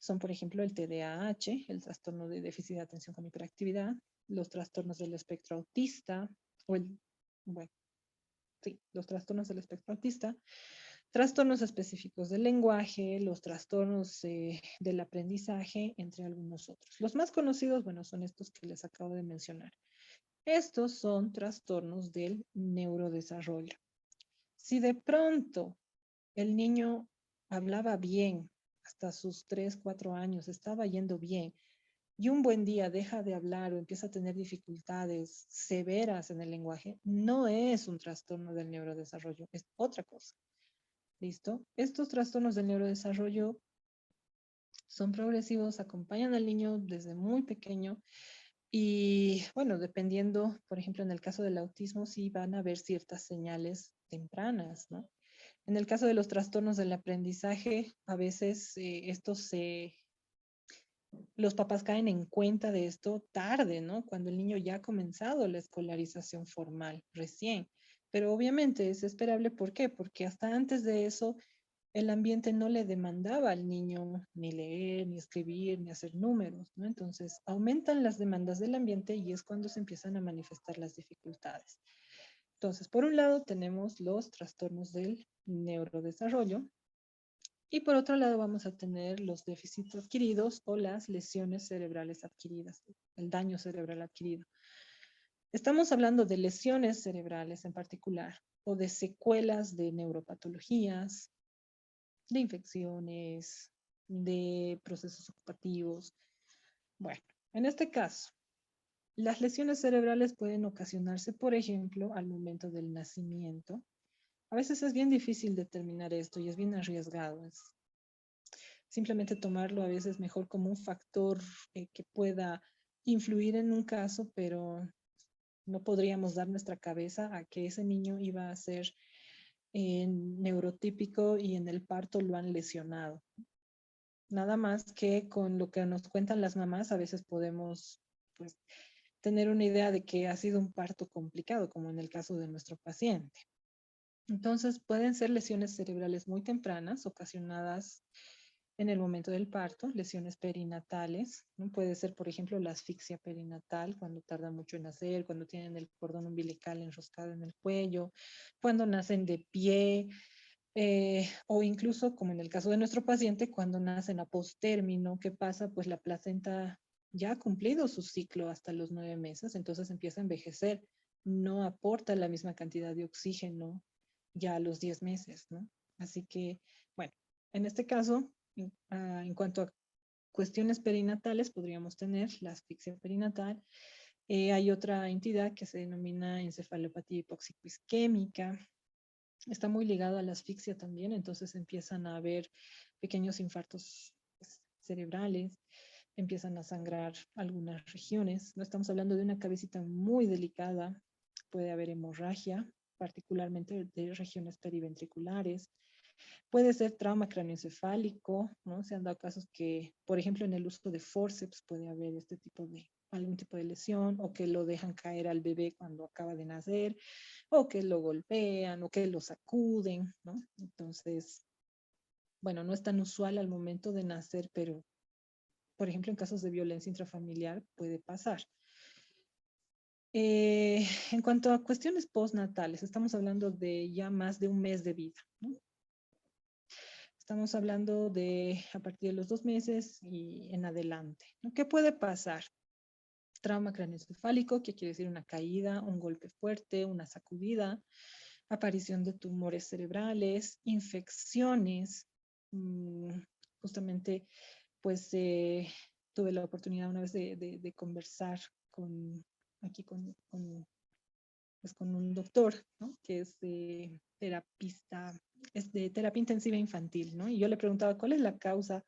son, por ejemplo, el TDAH, el trastorno de déficit de atención con hiperactividad, los trastornos del espectro autista, bueno, sí, los trastornos del espectro autista, trastornos específicos del lenguaje, los trastornos del aprendizaje, entre algunos otros. Los más conocidos, bueno, son estos que les acabo de mencionar. Estos son trastornos del neurodesarrollo. Si de pronto el niño hablaba bien hasta sus 3, 4 años, estaba yendo bien, y un buen día deja de hablar o empieza a tener dificultades severas en el lenguaje, no es un trastorno del neurodesarrollo, es otra cosa. ¿Listo? Estos trastornos del neurodesarrollo son progresivos, acompañan al niño desde muy pequeño y, bueno, dependiendo, por ejemplo, en el caso del autismo, sí van a haber ciertas señales tempranas, ¿no? En el caso de los trastornos del aprendizaje, a veces los papás caen en cuenta de esto tarde, ¿no? Cuando el niño ya ha comenzado la escolarización formal, recién. Pero obviamente es esperable, ¿por qué? Porque hasta antes de eso el ambiente no le demandaba al niño ni leer, ni escribir, ni hacer números, ¿no? Entonces aumentan las demandas del ambiente y es cuando se empiezan a manifestar las dificultades. Entonces, por un lado tenemos los trastornos del neurodesarrollo Y por otro lado vamos a tener los déficits adquiridos o las lesiones cerebrales adquiridas, el daño cerebral adquirido. Estamos hablando de lesiones cerebrales en particular o de secuelas de neuropatologías, de infecciones, de procesos ocupativos. Bueno, en este caso, las lesiones cerebrales pueden ocasionarse, por ejemplo, al momento del nacimiento. A veces es bien difícil determinar esto y es bien arriesgado. Es simplemente tomarlo a veces mejor como un factor que pueda influir en un caso, pero no podríamos dar nuestra cabeza a que ese niño iba a ser neurotípico y en el parto lo han lesionado. Nada más que con lo que nos cuentan las mamás, a veces podemos pues, tener una idea de que ha sido un parto complicado, como en el caso de nuestro paciente. Entonces, pueden ser lesiones cerebrales muy tempranas, ocasionadas en el momento del parto, lesiones perinatales, ¿no? Puede ser, por ejemplo, la asfixia perinatal, cuando tarda mucho en nacer, cuando tienen el cordón umbilical enroscado en el cuello, cuando nacen de pie, o incluso, como en el caso de nuestro paciente, cuando nacen a postérmino. ¿Qué pasa? Pues la placenta ya ha cumplido su ciclo hasta los 9 meses, entonces empieza a envejecer, no aporta la misma cantidad de oxígeno ya a los 10 meses, ¿no? Así que, bueno, en este caso, en cuanto a cuestiones perinatales, podríamos tener la asfixia perinatal. Hay otra entidad que se denomina encefalopatía hipóxico isquémica. Está muy ligado a la asfixia también, entonces empiezan a haber pequeños infartos cerebrales, empiezan a sangrar algunas regiones. No estamos hablando de una cabecita muy delicada, puede haber hemorragia, particularmente de regiones periventriculares. Puede ser trauma craneoencefálico, ¿no? Se han dado casos que, por ejemplo, en el uso de forceps puede haber este tipo de, algún tipo de lesión, o que lo dejan caer al bebé cuando acaba de nacer, o que lo golpean, o que lo sacuden, ¿no? Entonces, bueno, no es tan usual al momento de nacer, pero, por ejemplo, en casos de violencia intrafamiliar puede pasar. En cuanto a cuestiones postnatales, estamos hablando de ya más de un mes de vida, ¿no? Estamos hablando de a partir de los 2 meses y en adelante, ¿no? ¿Qué puede pasar? Trauma craneoencefálico, que quiere decir una caída, un golpe fuerte, una sacudida, aparición de tumores cerebrales, infecciones. Justamente, pues tuve la oportunidad una vez de conversar aquí pues, con un doctor, ¿no? Que es terapista, es de terapia intensiva infantil, ¿no? Y yo le preguntaba, ¿cuál es la causa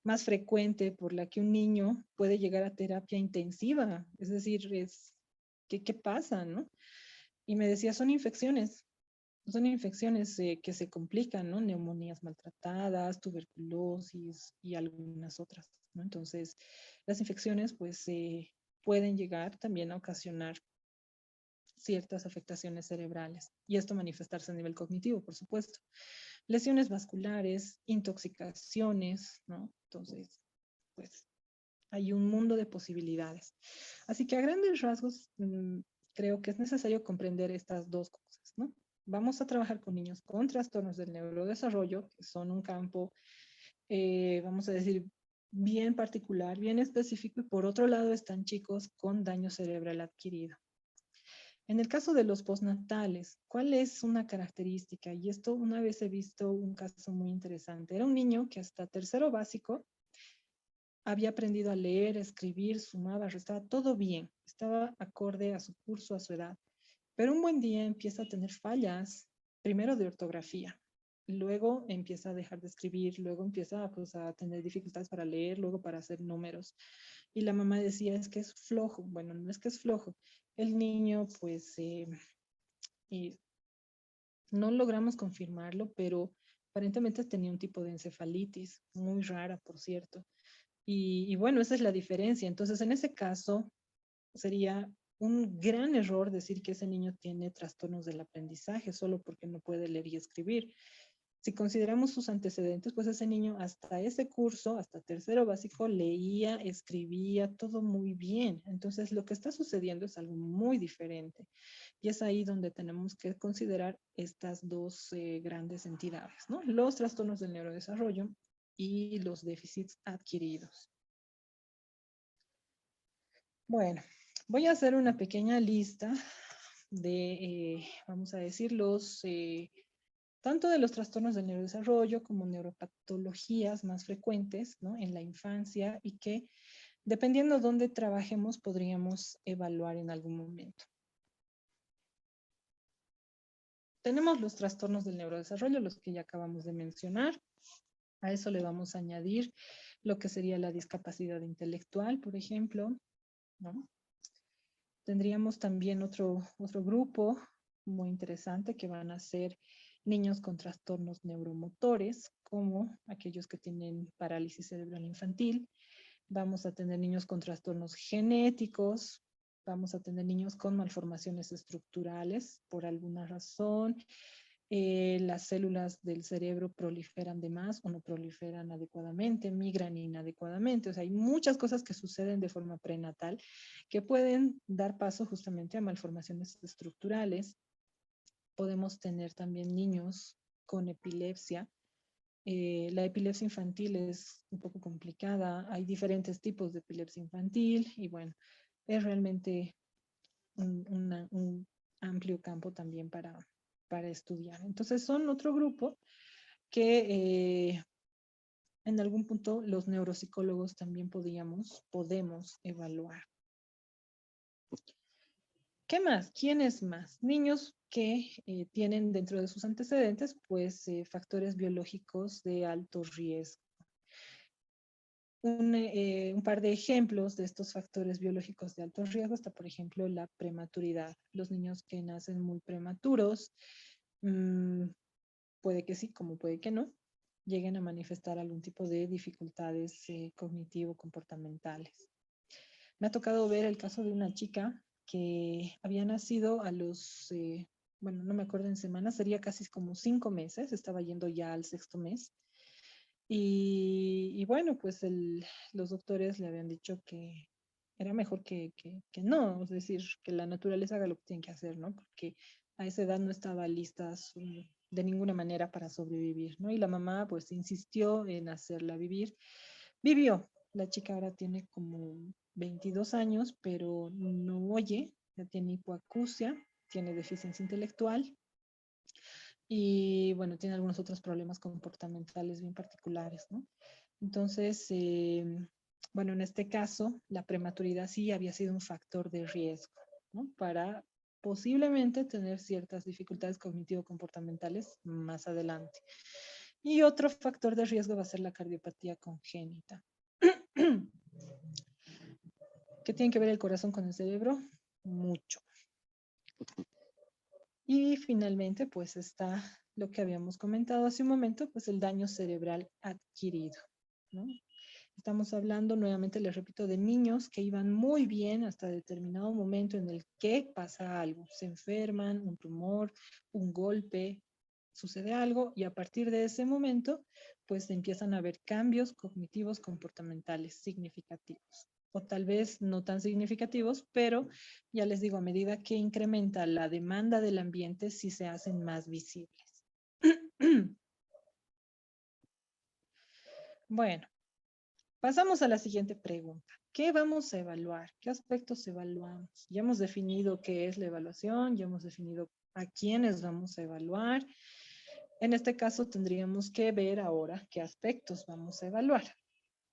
más frecuente por la que un niño puede llegar a terapia intensiva? Es decir, ¿qué pasa, no? Y me decía, son infecciones que se complican, ¿no? Neumonías maltratadas, tuberculosis y algunas otras, ¿no? Entonces, las infecciones, pues, pueden llegar también a ocasionar ciertas afectaciones cerebrales y esto manifestarse a nivel cognitivo, por supuesto. Lesiones vasculares, intoxicaciones, ¿no? Entonces, pues hay un mundo de posibilidades. Así que a grandes rasgos, creo que es necesario comprender estas dos cosas, ¿no? Vamos a trabajar con niños con trastornos del neurodesarrollo, que son un campo, vamos a decir, bien particular, bien específico, y por otro lado están chicos con daño cerebral adquirido. En el caso de los postnatales, ¿cuál es una característica? Y esto una vez he visto un caso muy interesante. Era un niño que hasta tercero básico había aprendido a leer, a escribir, sumaba, restaba, todo bien. Estaba acorde a su curso, a su edad. Pero un buen día empieza a tener fallas, primero de ortografía, luego empieza a dejar de escribir, luego empieza pues, a tener dificultades para leer, luego para hacer números. Y la mamá decía, es que es flojo. Bueno, no es que es flojo. El niño, pues, y no logramos confirmarlo, pero aparentemente tenía un tipo de encefalitis, muy rara, por cierto. Y bueno, esa es la diferencia. Entonces, en ese caso, sería un gran error decir que ese niño tiene trastornos del aprendizaje solo porque no puede leer y escribir. Si consideramos sus antecedentes, pues ese niño hasta ese curso, hasta tercero básico, leía, escribía, todo muy bien. Entonces, lo que está sucediendo es algo muy diferente. Y es ahí donde tenemos que considerar estas dos grandes entidades, ¿no? Los trastornos del neurodesarrollo y los déficits adquiridos. Bueno, voy a hacer una pequeña lista de, vamos a decir, tanto de los trastornos del neurodesarrollo como neuropatologías más frecuentes, ¿no? En la infancia y que, dependiendo de dónde trabajemos, podríamos evaluar en algún momento. Tenemos los trastornos del neurodesarrollo, los que ya acabamos de mencionar. A eso le vamos a añadir lo que sería la discapacidad intelectual, por ejemplo, ¿no? Tendríamos también otro grupo muy interesante que van a ser niños con trastornos neuromotores, como aquellos que tienen parálisis cerebral infantil. Vamos a tener niños con trastornos genéticos, vamos a tener niños con malformaciones estructurales por alguna razón. Las células del cerebro proliferan de más o no proliferan adecuadamente, migran inadecuadamente. O sea, hay muchas cosas que suceden de forma prenatal que pueden dar paso justamente a malformaciones estructurales. Podemos tener también niños con epilepsia. La epilepsia infantil es un poco complicada. Hay diferentes tipos de epilepsia infantil y bueno, es realmente un amplio campo también para estudiar. Entonces son otro grupo que en algún punto los neuropsicólogos también podemos evaluar. ¿Qué más? ¿Quiénes más? Niños que tienen dentro de sus antecedentes, pues, factores biológicos de alto riesgo. Un par de ejemplos de estos factores biológicos de alto riesgo está, por ejemplo, la prematuridad. Los niños que nacen muy prematuros, puede que sí, como puede que no, lleguen a manifestar algún tipo de dificultades cognitivo-comportamentales. Me ha tocado ver el caso de una chica que había nacido a los, bueno, no me acuerdo en semanas, sería casi como 5 meses, estaba yendo ya al 6º mes. Y bueno, pues los doctores le habían dicho que era mejor que no, es decir, que la naturaleza haga lo que tiene que hacer, ¿no? Porque a esa edad no estaba lista de ninguna manera para sobrevivir, ¿no? Y la mamá pues insistió en hacerla vivir. Vivió. La chica ahora tiene como 22 años, pero no oye, ya tiene hipoacusia, tiene deficiencia intelectual y bueno, tiene algunos otros problemas comportamentales bien particulares, ¿no? Entonces, bueno, en este caso, la prematuridad sí había sido un factor de riesgo, ¿no? Para posiblemente tener ciertas dificultades cognitivo-comportamentales más adelante. Y otro factor de riesgo va a ser la cardiopatía congénita. ¿Qué tiene que ver el corazón con el cerebro? Mucho. Y finalmente, pues está lo que habíamos comentado hace un momento, pues el daño cerebral adquirido, ¿no? Estamos hablando, nuevamente les repito, de niños que iban muy bien hasta determinado momento en el que pasa algo. Se enferman, un tumor, un golpe, sucede algo y a partir de ese momento, pues empiezan a haber cambios cognitivos comportamentales significativos. O tal vez no tan significativos, pero ya les digo, a medida que incrementa la demanda del ambiente, sí se hacen más visibles. Bueno, pasamos a la siguiente pregunta. ¿Qué vamos a evaluar? ¿Qué aspectos evaluamos? Ya hemos definido qué es la evaluación, ya hemos definido a quiénes vamos a evaluar. En este caso tendríamos que ver ahora qué aspectos vamos a evaluar.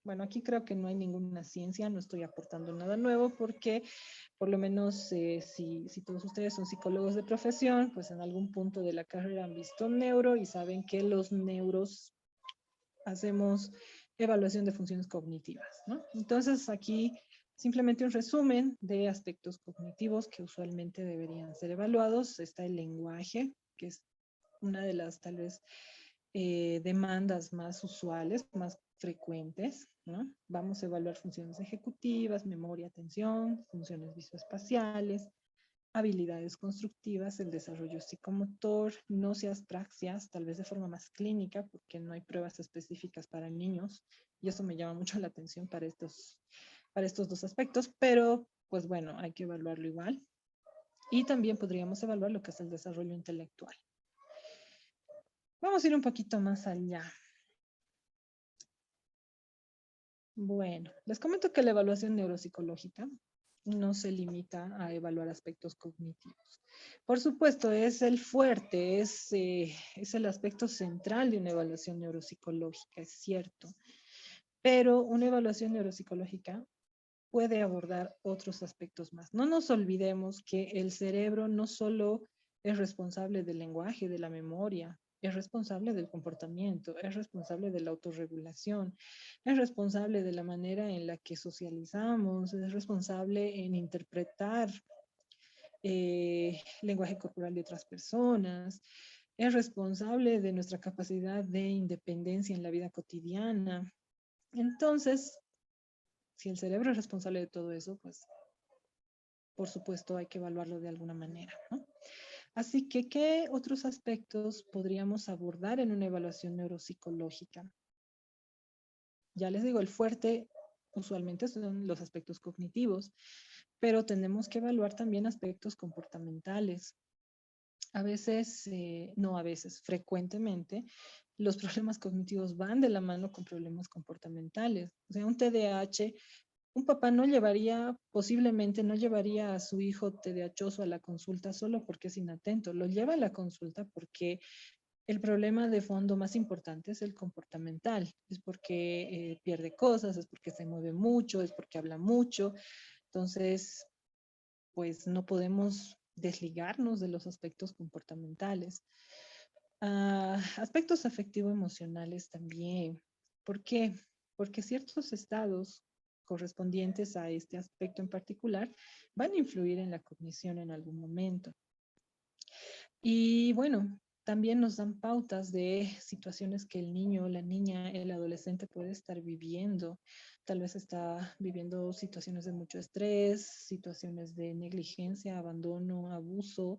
Bueno, aquí creo que no hay ninguna ciencia, no estoy aportando nada nuevo porque por lo menos si todos ustedes son psicólogos de profesión, pues en algún punto de la carrera han visto neuro y saben que los neuros hacemos evaluación de funciones cognitivas, ¿no? Entonces aquí simplemente un resumen de aspectos cognitivos que usualmente deberían ser evaluados. Está el lenguaje, que es una de las tal vez demandas más usuales, más frecuentes, ¿no? Vamos a evaluar funciones ejecutivas, memoria, atención, funciones visoespaciales, habilidades constructivas, el desarrollo psicomotor, gnosis, praxias, tal vez de forma más clínica, porque no hay pruebas específicas para niños, y eso me llama mucho la atención para estos dos aspectos, pero pues bueno, hay que evaluarlo igual. Y también podríamos evaluar lo que es el desarrollo intelectual. Vamos a ir un poquito más allá. Bueno, les comento que la evaluación neuropsicológica no se limita a evaluar aspectos cognitivos. Por supuesto, es el fuerte, es el aspecto central de una evaluación neuropsicológica, es cierto. Pero una evaluación neuropsicológica puede abordar otros aspectos más. No nos olvidemos que el cerebro no solo es responsable del lenguaje, de la memoria, es responsable del comportamiento, es responsable de la autorregulación, es responsable de la manera en la que socializamos, es responsable en interpretar lenguaje corporal de otras personas, es responsable de nuestra capacidad de independencia en la vida cotidiana. Entonces, si el cerebro es responsable de todo eso, pues por supuesto hay que evaluarlo de alguna manera, ¿no? Así que, ¿qué otros aspectos podríamos abordar en una evaluación neuropsicológica? Ya les digo, el fuerte usualmente son los aspectos cognitivos, pero tenemos que evaluar también aspectos comportamentales. A veces, no a veces, frecuentemente, los problemas cognitivos van de la mano con problemas comportamentales. O sea, un TDAH, un papá no llevaría, posiblemente no llevaría a su hijo TDAHoso a la consulta solo porque es inatento, lo lleva a la consulta porque el problema de fondo más importante es el comportamental, es porque pierde cosas, es porque se mueve mucho, es porque habla mucho, entonces pues no podemos desligarnos de los aspectos comportamentales. Aspectos afectivo-emocionales también. ¿Por qué? Porque ciertos estados correspondientes a este aspecto en particular van a influir en la cognición en algún momento. Y bueno, también nos dan pautas de situaciones que el niño, la niña, el adolescente puede estar viviendo. Tal vez está viviendo situaciones de mucho estrés, situaciones de negligencia, abandono, abuso,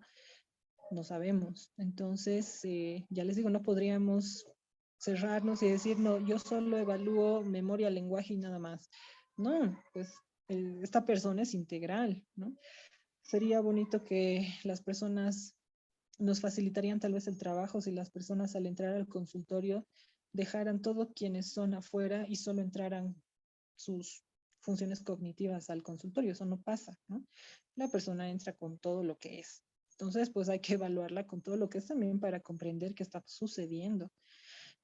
no sabemos. Entonces, ya les digo, no podríamos cerrarnos y decir, no, yo solo evalúo memoria, lenguaje y nada más. No, pues esta persona es integral, ¿no? Sería bonito que las personas nos facilitarían tal vez el trabajo si las personas al entrar al consultorio dejaran todo quienes son afuera y solo entraran sus funciones cognitivas al consultorio. Eso no pasa, ¿no? La persona entra con todo lo que es. Entonces, pues hay que evaluarla con todo lo que es también para comprender qué está sucediendo.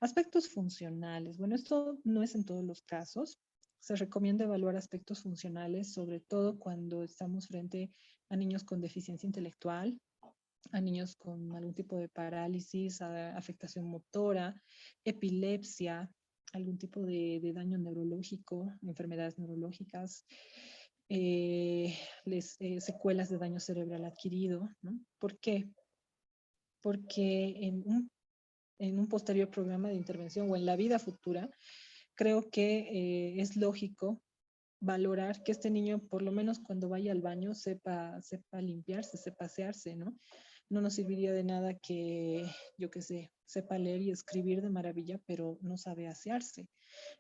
Aspectos funcionales. Bueno, esto no es en todos los casos. Se recomienda evaluar aspectos funcionales, sobre todo cuando estamos frente a niños con deficiencia intelectual, a niños con algún tipo de parálisis, afectación motora, epilepsia, algún tipo de daño neurológico, enfermedades neurológicas, secuelas de daño cerebral adquirido, ¿no? ¿Por qué? Porque en un posterior programa de intervención o en la vida futura, creo que es lógico valorar que este niño, por lo menos cuando vaya al baño, sepa limpiarse, sepa asearse, ¿no? No nos serviría de nada que, yo qué sé, sepa leer y escribir de maravilla, pero no sabe asearse.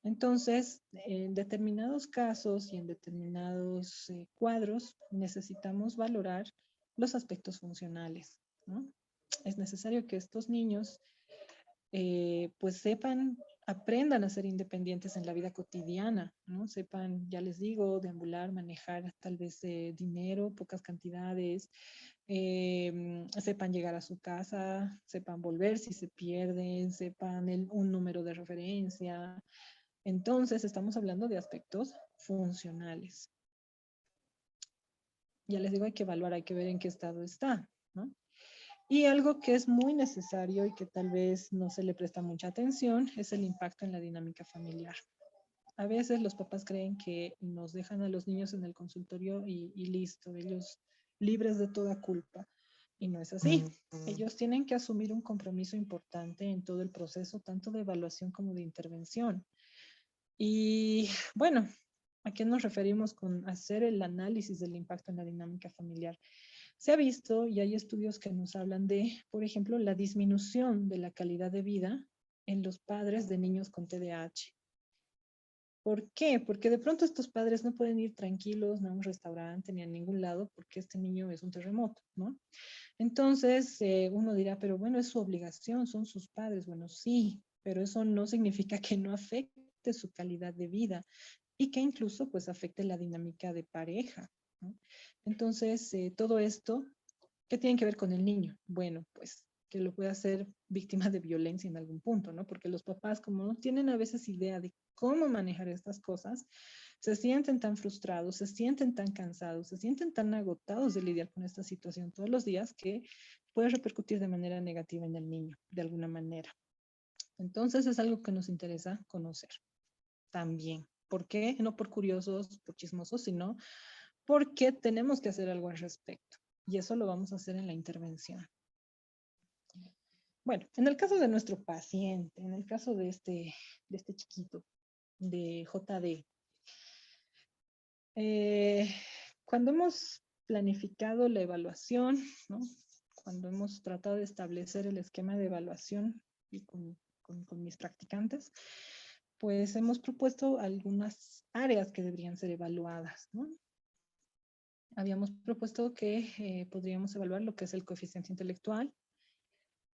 Entonces, en determinados casos y en determinados cuadros, necesitamos valorar los aspectos funcionales, ¿no? Es necesario que estos niños pues sepan, aprendan a ser independientes en la vida cotidiana, ¿no? Sepan, ya les digo, deambular, manejar tal vez dinero, pocas cantidades, sepan llegar a su casa, sepan volver si se pierden, sepan un número de referencia. Entonces, estamos hablando de aspectos funcionales. Ya les digo, hay que evaluar, hay que ver en qué estado está, ¿no? Y algo que es muy necesario y que tal vez no se le presta mucha atención es el impacto en la dinámica familiar. A veces los papás creen que nos dejan a los niños en el consultorio y listo, ellos libres de toda culpa. Y no es así. Ellos tienen que asumir un compromiso importante en todo el proceso, tanto de evaluación como de intervención. Y bueno, ¿a qué nos referimos con hacer el análisis del impacto en la dinámica familiar? Se ha visto y hay estudios que nos hablan de, por ejemplo, la disminución de la calidad de vida en los padres de niños con TDAH. ¿Por qué? Porque de pronto estos padres no pueden ir tranquilos ni a un restaurante ni a ningún lado porque este niño es un terremoto, ¿no? Entonces, uno dirá, pero bueno, es su obligación, son sus padres. Bueno, sí, pero eso no significa que no afecte su calidad de vida y que incluso pues afecte la dinámica de pareja, ¿no? Entonces, todo esto, ¿qué tiene que ver con el niño? Bueno, pues que lo pueda ser víctima de violencia en algún punto, ¿no? Porque los papás, como no tienen a veces idea de cómo manejar estas cosas, se sienten tan frustrados, se sienten tan cansados, se sienten tan agotados de lidiar con esta situación todos los días que puede repercutir de manera negativa en el niño, de alguna manera. Entonces es algo que nos interesa conocer también. ¿Por qué? No por curiosos, por chismosos, sino porque tenemos que hacer algo al respecto. Y eso lo vamos a hacer en la intervención. Bueno, en el caso de nuestro paciente, en el caso de este chiquito, de JD, eh, cuando hemos planificado la evaluación, ¿no? Cuando hemos tratado de establecer el esquema de evaluación y con mis practicantes, pues hemos propuesto algunas áreas que deberían ser evaluadas, ¿no? Habíamos propuesto que podríamos evaluar lo que es el coeficiente intelectual,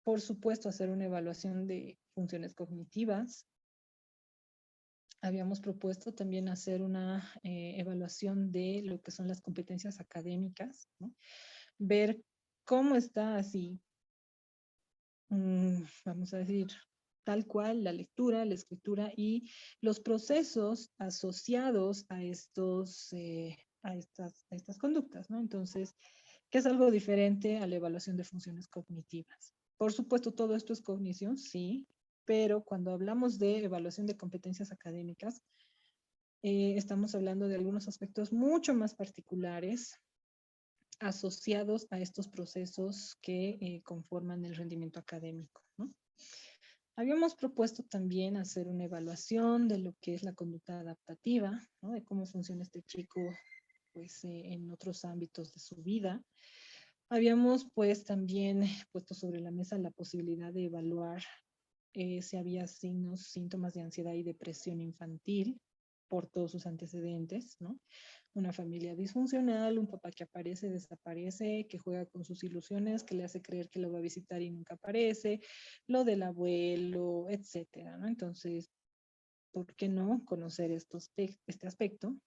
por supuesto, hacer una evaluación de funciones cognitivas. Habíamos propuesto también hacer una evaluación de lo que son las competencias académicas, ¿no? Ver cómo está así, vamos a decir, tal cual la lectura, la escritura y los procesos asociados a a estas conductas, ¿no? Entonces, que es algo diferente a la evaluación de funciones cognitivas. Por supuesto, todo esto es cognición, sí, pero cuando hablamos de evaluación de competencias académicas, estamos hablando de algunos aspectos mucho más particulares asociados a estos procesos que conforman el rendimiento académico, ¿no? Habíamos propuesto también hacer una evaluación de lo que es la conducta adaptativa, ¿no? De cómo funciona este chico pues, en otros ámbitos de su vida. Habíamos pues también puesto sobre la mesa la posibilidad de evaluar si había signos, síntomas de ansiedad y depresión infantil por todos sus antecedentes, ¿no? Una familia disfuncional, un papá que aparece, desaparece, que juega con sus ilusiones, que le hace creer que lo va a visitar y nunca aparece, lo del abuelo, etcétera, ¿no? Entonces, ¿por qué no conocer este aspecto?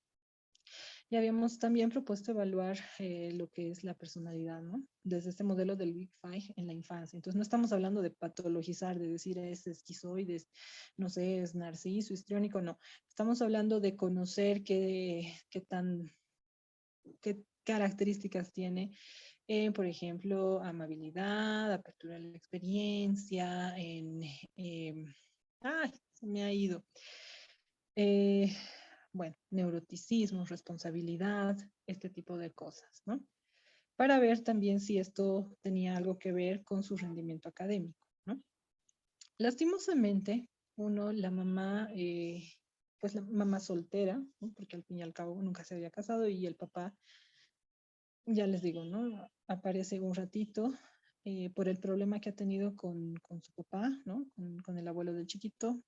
Y habíamos también propuesto evaluar lo que es la personalidad, ¿no? Desde este modelo del Big Five en la infancia. Entonces, no estamos hablando de patologizar, de decir es esquizoide, no sé, es narciso, histriónico, no. Estamos hablando de conocer qué características tiene, por ejemplo, amabilidad, apertura a la experiencia, ay, se me ha ido. Eh, bueno, neuroticismo, responsabilidad, este tipo de cosas, ¿no? Para ver también si esto tenía algo que ver con su rendimiento académico, ¿no? Lastimosamente, la mamá, pues la mamá soltera, ¿no? Porque al fin y al cabo nunca se había casado y el papá, ya les digo, ¿no? Aparece un ratito por el problema que ha tenido con su papá, ¿no? Con el abuelo del chiquito.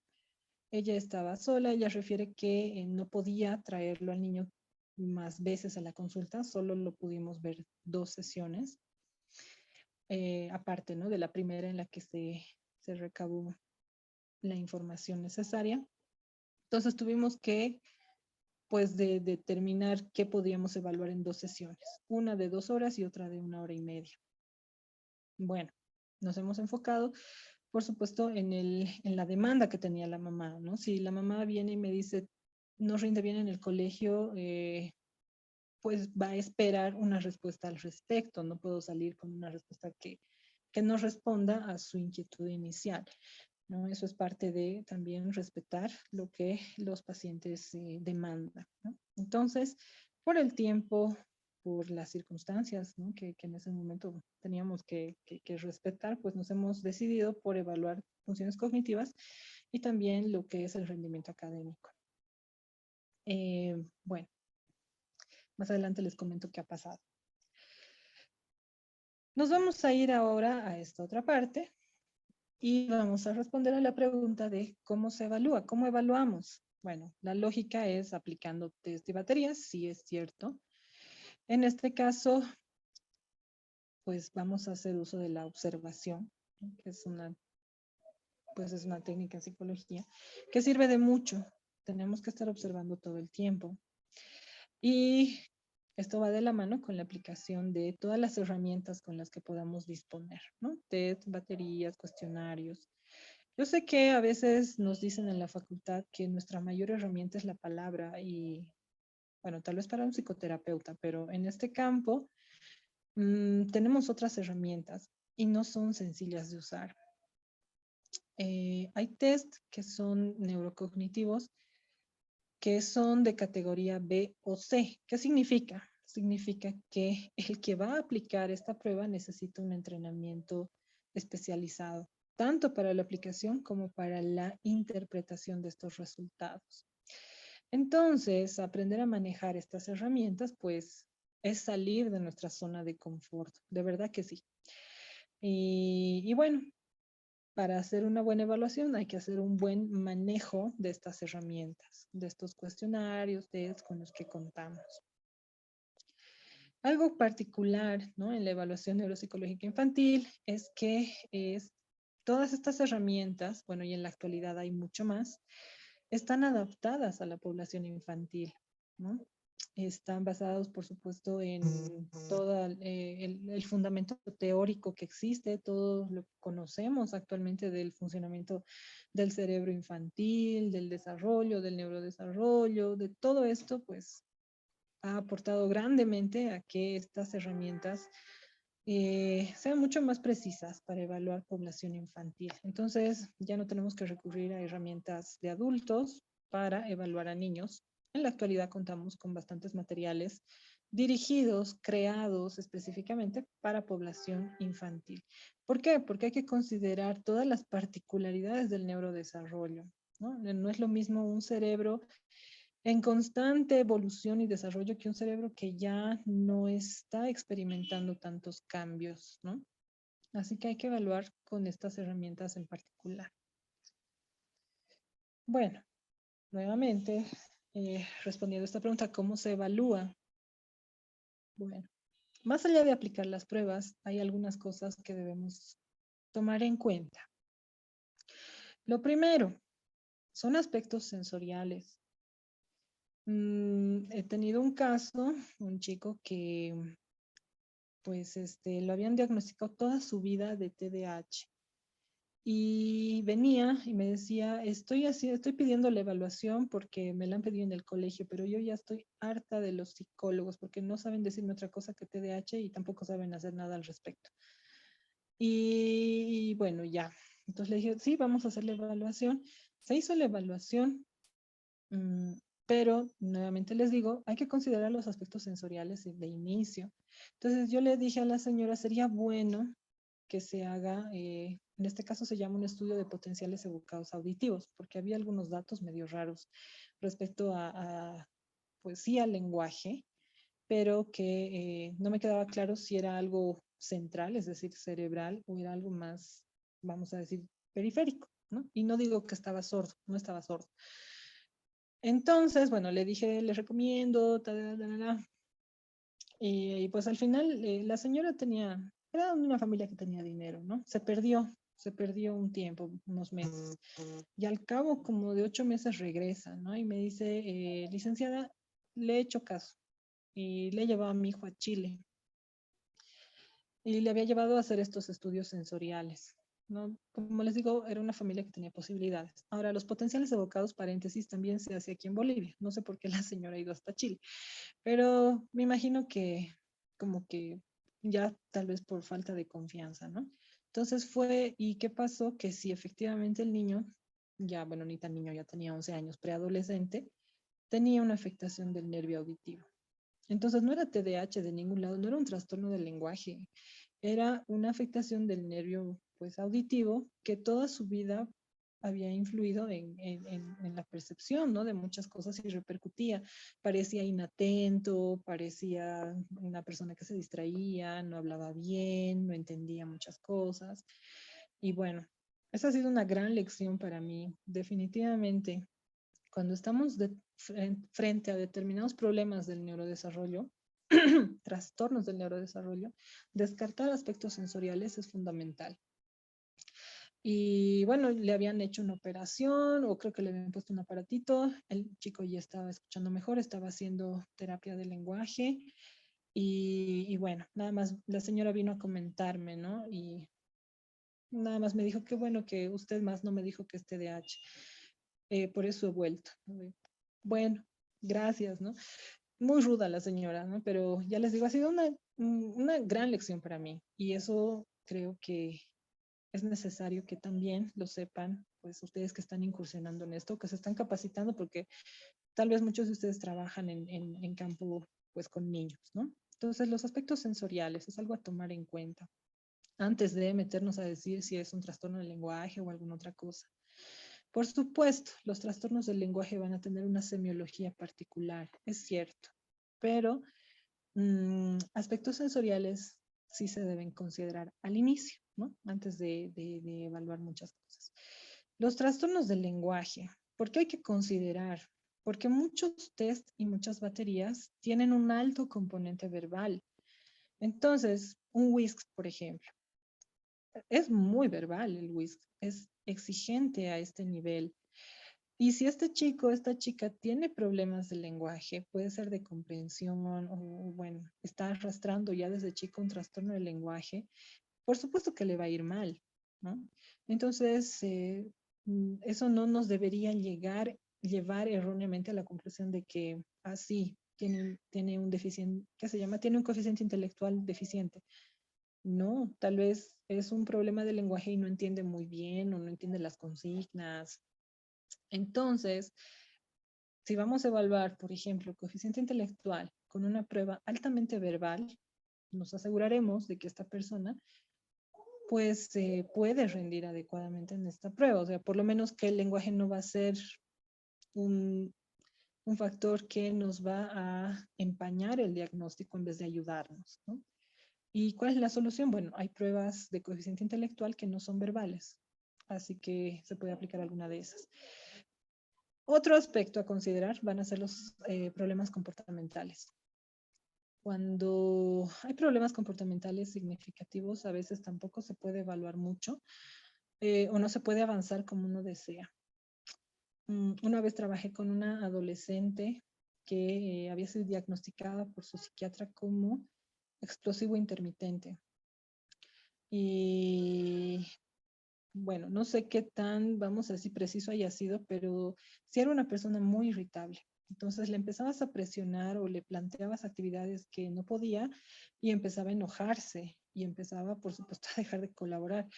Ella estaba sola, ella refiere que no podía traerlo al niño más veces a la consulta, solo lo pudimos ver 2 sesiones, aparte, ¿no? De la primera en la que se recabó la información necesaria. Entonces tuvimos que, pues, determinar qué podíamos evaluar en 2 sesiones, una de 2 horas y otra de 1 hora y media. Bueno, nos hemos enfocado, por supuesto, en la demanda que tenía la mamá, ¿no? Si la mamá viene y me dice, no rinde bien en el colegio, pues va a esperar una respuesta al respecto. No puedo salir con una respuesta que no responda a su inquietud inicial, ¿no? Eso es parte de también respetar lo que los pacientes demandan, ¿no? Entonces, por el tiempo, por las circunstancias, ¿no? que en ese momento teníamos que respetar, pues nos hemos decidido por evaluar funciones cognitivas y también lo que es el rendimiento académico. Bueno, más adelante les comento qué ha pasado. Nos vamos a ir ahora a esta otra parte y vamos a responder a la pregunta de cómo se evalúa, cómo evaluamos. Bueno, la lógica es aplicando test de baterías, sí es cierto. En este caso, pues vamos a hacer uso de la observación, ¿no? Que es pues es una técnica en psicología que sirve de mucho. Tenemos que estar observando todo el tiempo. Y esto va de la mano con la aplicación de todas las herramientas con las que podamos disponer, ¿no? Test, baterías, cuestionarios. Yo sé que a veces nos dicen en la facultad que nuestra mayor herramienta es la palabra y, bueno, tal vez para un psicoterapeuta, pero en este campo tenemos otras herramientas y no son sencillas de usar. Hay test que son neurocognitivos que son de categoría B o C. ¿Qué significa? Significa que el que va a aplicar esta prueba necesita un entrenamiento especializado, tanto para la aplicación como para la interpretación de estos resultados. Entonces, aprender a manejar estas herramientas, pues, es salir de nuestra zona de confort. De verdad que sí. Y bueno, para hacer una buena evaluación hay que hacer un buen manejo de estas herramientas, de estos cuestionarios, test con los que contamos. Algo particular, ¿no? En la evaluación neuropsicológica infantil es que todas estas herramientas, bueno, y en la actualidad hay mucho más, están adaptadas a la población infantil, ¿no? Están basados, por supuesto, en todo el fundamento teórico que existe, todo lo que conocemos actualmente del funcionamiento del cerebro infantil, del desarrollo, del neurodesarrollo, de todo esto, pues ha aportado grandemente a que estas herramientas sean mucho más precisas para evaluar población infantil. Entonces, ya no tenemos que recurrir a herramientas de adultos para evaluar a niños. En la actualidad contamos con bastantes materiales dirigidos, creados específicamente para población infantil. ¿Por qué? Porque hay que considerar todas las particularidades del neurodesarrollo, ¿no? No es lo mismo un cerebro en constante evolución y desarrollo que un cerebro que ya no está experimentando tantos cambios, ¿no? Así que hay que evaluar con estas herramientas en particular. Bueno, nuevamente, respondiendo a esta pregunta, ¿cómo se evalúa? Bueno, más allá de aplicar las pruebas, hay algunas cosas que debemos tomar en cuenta. Lo primero, son aspectos sensoriales. He tenido un caso, un chico que pues lo habían diagnosticado toda su vida de TDAH. Y venía y me decía, estoy pidiendo la evaluación porque me la han pedido en el colegio, pero yo ya estoy harta de los psicólogos porque no saben decirme otra cosa que TDAH y tampoco saben hacer nada al respecto. Y bueno, ya. Entonces le dije, sí, vamos a hacer la evaluación. Se hizo la evaluación, mm, pero nuevamente les digo, hay que considerar los aspectos sensoriales de inicio. Entonces yo le dije a la señora, sería bueno que se haga, en este caso se llama un estudio de potenciales evocados auditivos, porque había algunos datos medio raros respecto pues sí, al lenguaje, pero que no me quedaba claro si era algo central, es decir, cerebral, o era algo más, vamos a decir, periférico, ¿no? Y no digo que estaba sordo, no estaba sordo. Entonces, bueno, le dije, le recomiendo, y pues al final la señora era una familia que tenía dinero, ¿no? Se perdió un tiempo, unos meses. Y al cabo como de 8 meses regresa, ¿no? Y me dice, licenciada, le he hecho caso y le he llevado a mi hijo a Chile y le había llevado a hacer estos estudios sensoriales, ¿no? Como les digo, era una familia que tenía posibilidades. Ahora, los potenciales evocados, paréntesis, también se hace aquí en Bolivia. No sé por qué la señora ha ido hasta Chile, pero me imagino que como que ya tal vez por falta de confianza, ¿no? Entonces fue, ¿y qué pasó? Que si efectivamente el niño, ya, bueno, ni tan niño, ya tenía 11 años, preadolescente, tenía una afectación del nervio auditivo. Entonces no era TDAH de ningún lado, no era un trastorno del lenguaje, era una afectación del nervio pues auditivo que toda su vida había influido en la percepción, ¿no? De muchas cosas y repercutía. Parecía inatento, parecía una persona que se distraía, no hablaba bien, no entendía muchas cosas. Y bueno, esa ha sido una gran lección para mí, definitivamente. Cuando estamos frente a determinados problemas del neurodesarrollo, trastornos del neurodesarrollo, descartar aspectos sensoriales es fundamental. Y bueno, le habían hecho una operación o creo que le habían puesto un aparatito. El chico ya estaba escuchando mejor, estaba haciendo terapia de lenguaje. Y bueno, nada más la señora vino a comentarme, ¿no? Y nada más me dijo que bueno, que usted más no me dijo que es TDAH. Por eso he vuelto. Bueno, gracias, ¿no? Muy ruda la señora, ¿no? Pero ya les digo, ha sido una gran lección para mí. Y eso creo que es necesario que también lo sepan, pues ustedes que están incursionando en esto, que se están capacitando, porque tal vez muchos de ustedes trabajan en campo, pues con niños, ¿no? Entonces, los aspectos sensoriales es algo a tomar en cuenta antes de meternos a decir si es un trastorno del lenguaje o alguna otra cosa. Por supuesto, los trastornos del lenguaje van a tener una semiología particular, es cierto, pero aspectos sensoriales sí se deben considerar al inicio, ¿no? Antes de evaluar muchas cosas. Los trastornos del lenguaje, ¿por qué hay que considerar? Porque muchos test y muchas baterías tienen un alto componente verbal. Entonces, un WISC, por ejemplo, es muy verbal el WISC, es exigente a este nivel. Y si este chico, esta chica tiene problemas de lenguaje, puede ser de comprensión o, bueno, está arrastrando ya desde chico un trastorno del lenguaje, por supuesto que le va a ir mal, ¿no? Entonces, eso no nos debería llevar erróneamente a la conclusión de que así tiene un deficiente, ¿qué se llama? Tiene un coeficiente intelectual deficiente. No, tal vez es un problema de lenguaje y no entiende muy bien o no entiende las consignas. Entonces, si vamos a evaluar, por ejemplo, coeficiente intelectual con una prueba altamente verbal, nos aseguraremos de que esta persona pues puede rendir adecuadamente en esta prueba. O sea, por lo menos que el lenguaje no va a ser un, un factor que nos va a empañar el diagnóstico en vez de ayudarnos, ¿no? ¿Y cuál es la solución? Bueno, hay pruebas de coeficiente intelectual que no son verbales, así que se puede aplicar alguna de esas. Otro aspecto a considerar van a ser los problemas comportamentales. Cuando hay problemas comportamentales significativos, a veces tampoco se puede evaluar mucho o no se puede avanzar como uno desea. Una vez trabajé con una adolescente que había sido diagnosticada por su psiquiatra como explosivo intermitente. Y bueno, no sé qué tan, vamos a decir, preciso haya sido, pero sí era una persona muy irritable. Entonces le empezabas a presionar o le planteabas actividades que no podía y empezaba a enojarse y empezaba, por supuesto, a dejar de colaborar.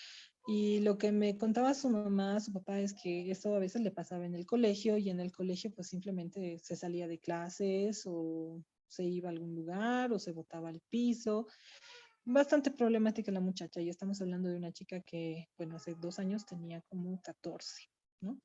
Y lo que me contaba su mamá, su papá, es que eso a veces le pasaba en el colegio y en el colegio pues simplemente se salía de clases o se iba a algún lugar o se botaba al piso. Bastante problemática la muchacha y estamos hablando de una chica que, bueno, hace 2 años tenía como 14, ¿no?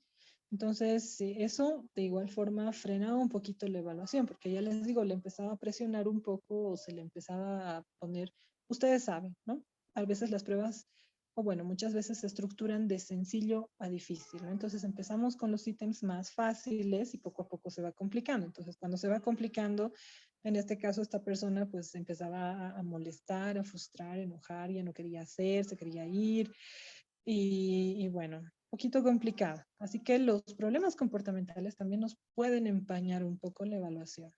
Entonces, sí, eso de igual forma frenaba un poquito la evaluación, porque ya les digo, le empezaba a presionar un poco o se le empezaba a poner, ustedes saben, ¿no? A veces las pruebas, o bueno, muchas veces se estructuran de sencillo a difícil, ¿no? Entonces empezamos con los ítems más fáciles y poco a poco se va complicando. Entonces, cuando se va complicando, en este caso, esta persona pues empezaba a molestar, a frustrar, a enojar, ya no quería hacer, se quería ir y bueno, un poquito complicado. Así que los problemas comportamentales también nos pueden empañar un poco la evaluación.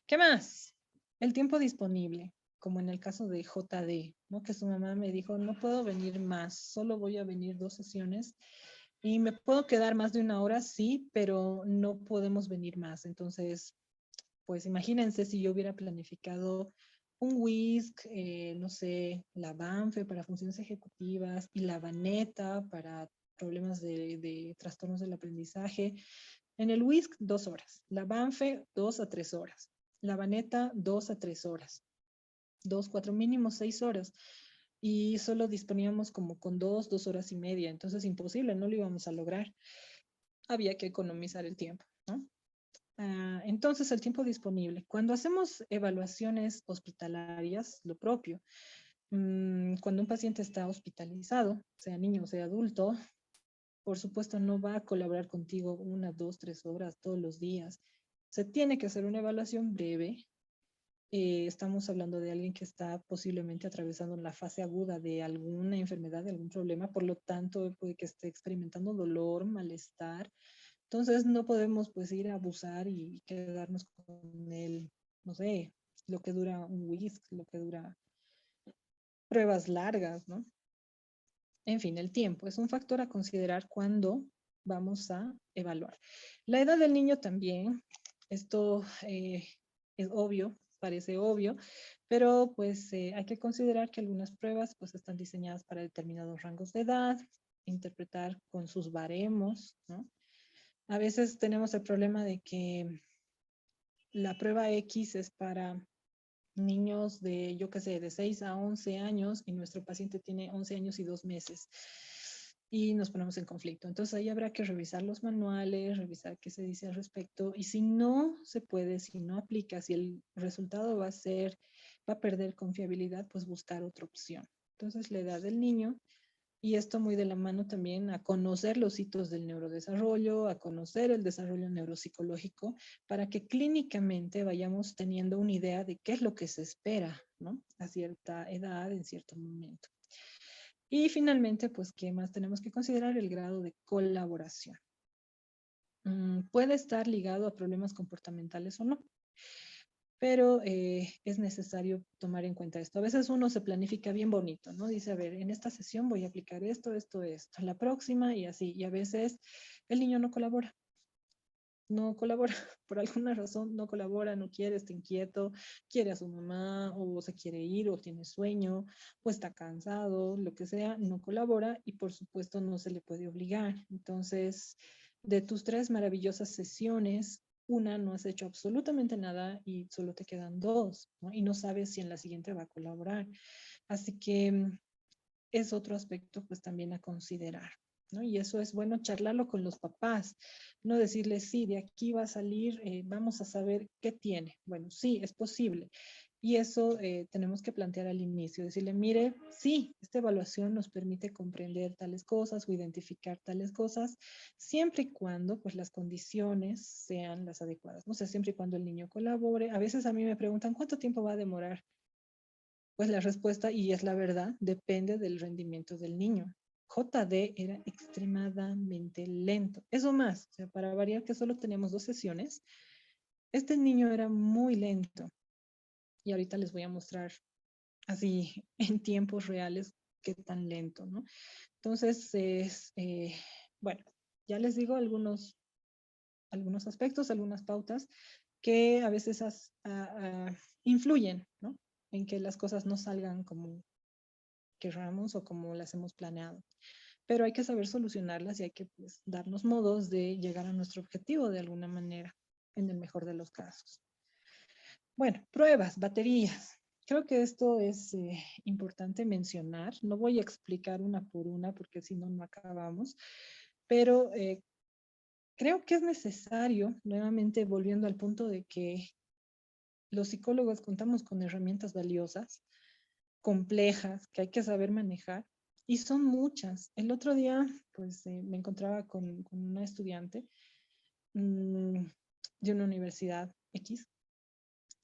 ¿Qué más? El tiempo disponible, como en el caso de JD, ¿no? Que su mamá me dijo, no puedo venir más, solo voy a venir 2 sesiones y me puedo quedar más de 1 hora, sí, pero no podemos venir más. Entonces, pues imagínense si yo hubiera planificado un WISC, no sé, la BANFE para funciones ejecutivas y la BANETA para problemas de trastornos del aprendizaje. En el WISC, 2 horas. La BANFE, 2 a 3 horas. La BANETA, 2 a 3 horas. 2, 4, mínimo 6 horas. y solo disponíamos como con 2 horas y media, entonces imposible, no lo íbamos a lograr. Había que economizar el tiempo, ¿no? Entonces, el tiempo disponible. Cuando hacemos evaluaciones hospitalarias, lo propio. Cuando un paciente está hospitalizado, sea niño o sea adulto, por supuesto no va a colaborar contigo 1, 2, 3 horas todos los días. Se tiene que hacer una evaluación breve. Estamos hablando de alguien que está posiblemente atravesando la fase aguda de alguna enfermedad, de algún problema, por lo tanto puede que esté experimentando dolor, malestar. Entonces no podemos pues ir a abusar y quedarnos con él, no sé, lo que dura un whisky, lo que dura pruebas largas, ¿no? En fin, el tiempo es un factor a considerar cuando vamos a evaluar. La edad del niño también, esto es obvio, parece obvio, pero pues hay que considerar que algunas pruebas pues están diseñadas para determinados rangos de edad, interpretar con sus baremos, ¿no? A veces tenemos el problema de que la prueba X es para niños de, yo qué sé, de 6 a 11 años y nuestro paciente tiene 11 años y 2 meses. Y nos ponemos en conflicto. Entonces ahí habrá que revisar los manuales, revisar qué se dice al respecto. Y si no se puede, si no aplica, si el resultado va a perder confiabilidad, pues buscar otra opción. Entonces la edad del niño, y esto muy de la mano también a conocer los hitos del neurodesarrollo, a conocer el desarrollo neuropsicológico, para que clínicamente vayamos teniendo una idea de qué es lo que se espera, ¿no? A cierta edad, en cierto momento. Y finalmente, pues, ¿qué más tenemos que considerar? El grado de colaboración. Puede estar ligado a problemas comportamentales o no, pero es necesario tomar en cuenta esto. A veces uno se planifica bien bonito, ¿no? Dice, a ver, en esta sesión voy a aplicar esto, esto, esto, la próxima y así. Y a veces el niño no colabora. No colabora, por alguna razón no colabora, no quiere, está inquieto, quiere a su mamá o se quiere ir o tiene sueño o está cansado, lo que sea, no colabora y por supuesto no se le puede obligar. Entonces, de tus 3 maravillosas sesiones, una no has hecho absolutamente nada y solo te quedan 2, ¿no? Y no sabes si en la siguiente va a colaborar. Así que es otro aspecto pues también a considerar, ¿no? Y eso es bueno charlarlo con los papás, no decirles, sí, de aquí va a salir, vamos a saber qué tiene. Bueno, sí, es posible. Y eso tenemos que plantear al inicio, decirle, mire, sí, esta evaluación nos permite comprender tales cosas o identificar tales cosas, siempre y cuando pues las condiciones sean las adecuadas, ¿no? O sea, siempre y cuando el niño colabore. A veces a mí me preguntan, ¿cuánto tiempo va a demorar? Pues la respuesta, y es la verdad, depende del rendimiento del niño. JD era extremadamente lento. Eso más, o sea, para variar que solo teníamos 2 sesiones, este niño era muy lento. Y ahorita les voy a mostrar así en tiempos reales qué tan lento, ¿no? Entonces, bueno, ya les digo algunos aspectos, algunas pautas que a veces influyen, ¿no? En que las cosas no salgan como querramos o como las hemos planeado. Pero hay que saber solucionarlas y hay que pues, darnos modos de llegar a nuestro objetivo de alguna manera, en el mejor de los casos. Bueno, pruebas, baterías. Creo que esto es importante mencionar. No voy a explicar una por una porque si no, no acabamos. Pero creo que es necesario, nuevamente volviendo al punto de que los psicólogos contamos con herramientas valiosas, complejas, que hay que saber manejar, y son muchas. El otro día, pues, me encontraba con una estudiante mmm, de una universidad X.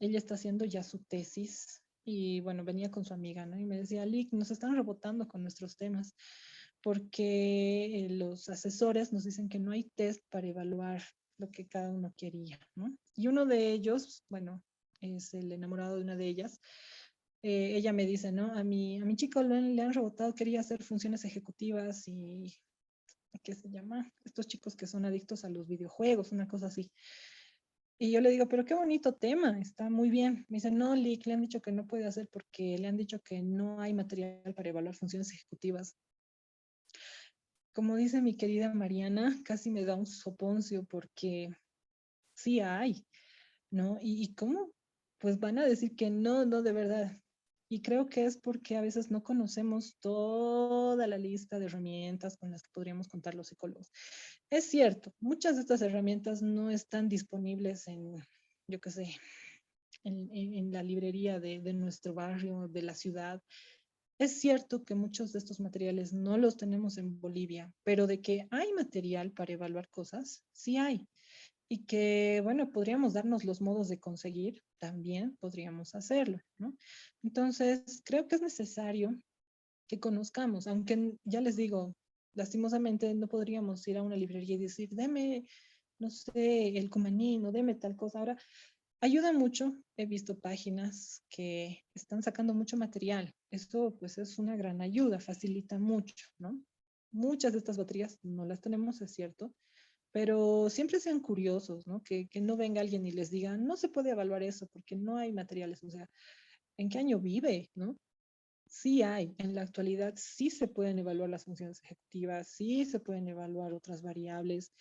Ella está haciendo ya su tesis y, bueno, venía con su amiga, ¿no? Y me decía, Lick, nos están rebotando con nuestros temas porque los asesores nos dicen que no hay test para evaluar lo que cada uno quería, ¿no? Y uno de ellos, bueno, es el enamorado de una de ellas, ella me dice, ¿no? A mi chico le han rebotado, quería hacer funciones ejecutivas y, ¿qué se llama? Estos chicos que son adictos a los videojuegos, una cosa así. Y yo le digo, pero qué bonito tema, está muy bien. Me dice, no, Lick, le han dicho que no puede hacer porque le han dicho que no hay material para evaluar funciones ejecutivas. Como dice mi querida Mariana, casi me da un soponcio porque sí hay, ¿no? ¿Y cómo? Pues van a decir que no, no, de verdad. Y creo que es porque a veces no conocemos toda la lista de herramientas con las que podríamos contar los psicólogos. Es cierto, muchas de estas herramientas no están disponibles en, yo qué sé, en la librería de nuestro barrio, de la ciudad. Es cierto que muchos de estos materiales no los tenemos en Bolivia, pero de que hay material para evaluar cosas, sí hay. Y que, bueno, podríamos darnos los modos de conseguir, también podríamos hacerlo, ¿no? Entonces, creo que es necesario que conozcamos, aunque ya les digo, lastimosamente no podríamos ir a una librería y decir, deme, no sé, el Cumanín o deme tal cosa. Ahora, ayuda mucho, he visto páginas que están sacando mucho material. Esto pues es una gran ayuda, facilita mucho, ¿no? Muchas de estas baterías no las tenemos, es cierto, pero siempre sean curiosos, ¿no? Que no venga alguien y les diga, no se puede evaluar eso porque no hay materiales. O sea, ¿en qué año vive, no? Sí hay, en la actualidad sí se pueden evaluar las funciones ejecutivas, sí se pueden evaluar otras variables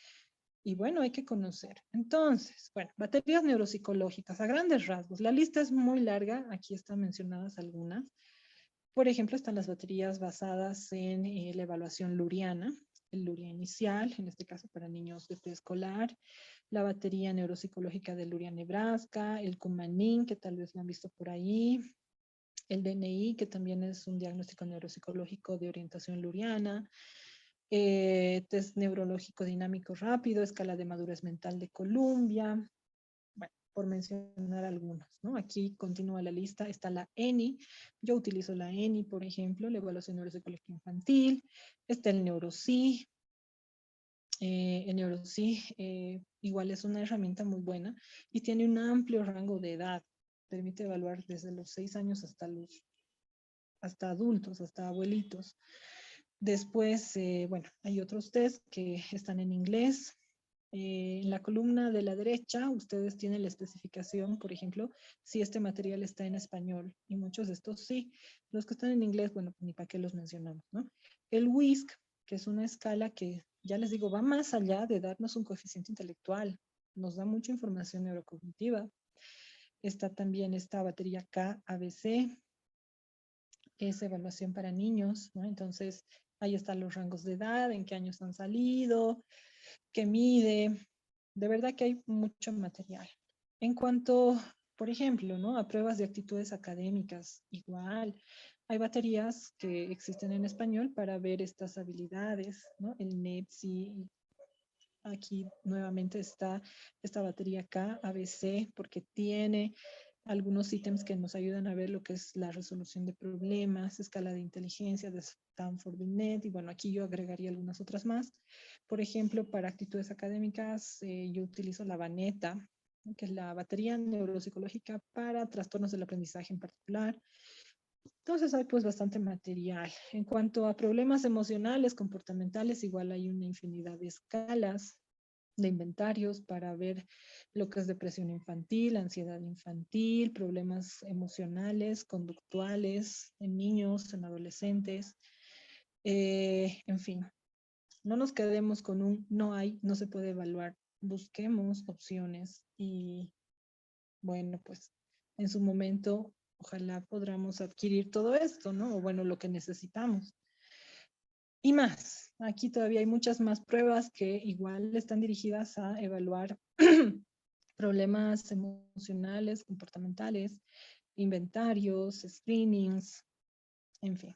y bueno, hay que conocer. Entonces, bueno, baterías neuropsicológicas a grandes rasgos. La lista es muy larga, aquí están mencionadas algunas. Por ejemplo, están las baterías basadas en la evaluación luriana, el Luria inicial, en este caso para niños de preescolar, la batería neuropsicológica de Luria Nebraska, el Cumanín, que tal vez lo han visto por ahí, el DNI, que también es un diagnóstico neuropsicológico de orientación luriana, test neurológico dinámico rápido, escala de madurez mental de Columbia, bueno, por mencionar algunos, ¿no? Aquí continúa la lista, está la ENI, yo utilizo la ENI, por ejemplo, la evaluación neuropsicológica infantil, está el NeuroSI, el NeuroSI igual es una herramienta muy buena y tiene un amplio rango de edad, permite evaluar desde los 6 años hasta adultos, hasta abuelitos. Después, bueno, hay otros test que están en inglés. En la columna de la derecha, ustedes tienen la especificación, por ejemplo, si este material está en español, y muchos de estos sí. Los que están en inglés, bueno, ni para qué los mencionamos, ¿no? El WISC, que es una escala que, ya les digo, va más allá de darnos un coeficiente intelectual, nos da mucha información neurocognitiva. Está también esta batería K-ABC, es evaluación para niños, ¿no? Entonces, ahí están los rangos de edad, en qué años han salido, qué mide. De verdad que hay mucho material. En cuanto, por ejemplo, ¿no? A pruebas de actitudes académicas, igual. Hay baterías que existen en español para ver estas habilidades, ¿no? El NEPSI. Aquí nuevamente está esta batería K, ABC, porque tiene algunos ítems que nos ayudan a ver lo que es la resolución de problemas, escala de inteligencia de Stanford Binet, y bueno, aquí yo agregaría algunas otras más. Por ejemplo, para actitudes académicas, yo utilizo la Baneta, que es la batería neuropsicológica para trastornos del aprendizaje en particular. Entonces hay pues bastante material. En cuanto a problemas emocionales, comportamentales, igual hay una infinidad de escalas de inventarios para ver lo que es depresión infantil, ansiedad infantil, problemas emocionales, conductuales en niños, en adolescentes, en fin. No nos quedemos con un no hay, no se puede evaluar. Busquemos opciones y bueno, pues en su momento ojalá podamos adquirir todo esto, ¿no? O bueno, lo que necesitamos. Y más, aquí todavía hay muchas más pruebas que igual están dirigidas a evaluar problemas emocionales, comportamentales, inventarios, screenings, en fin.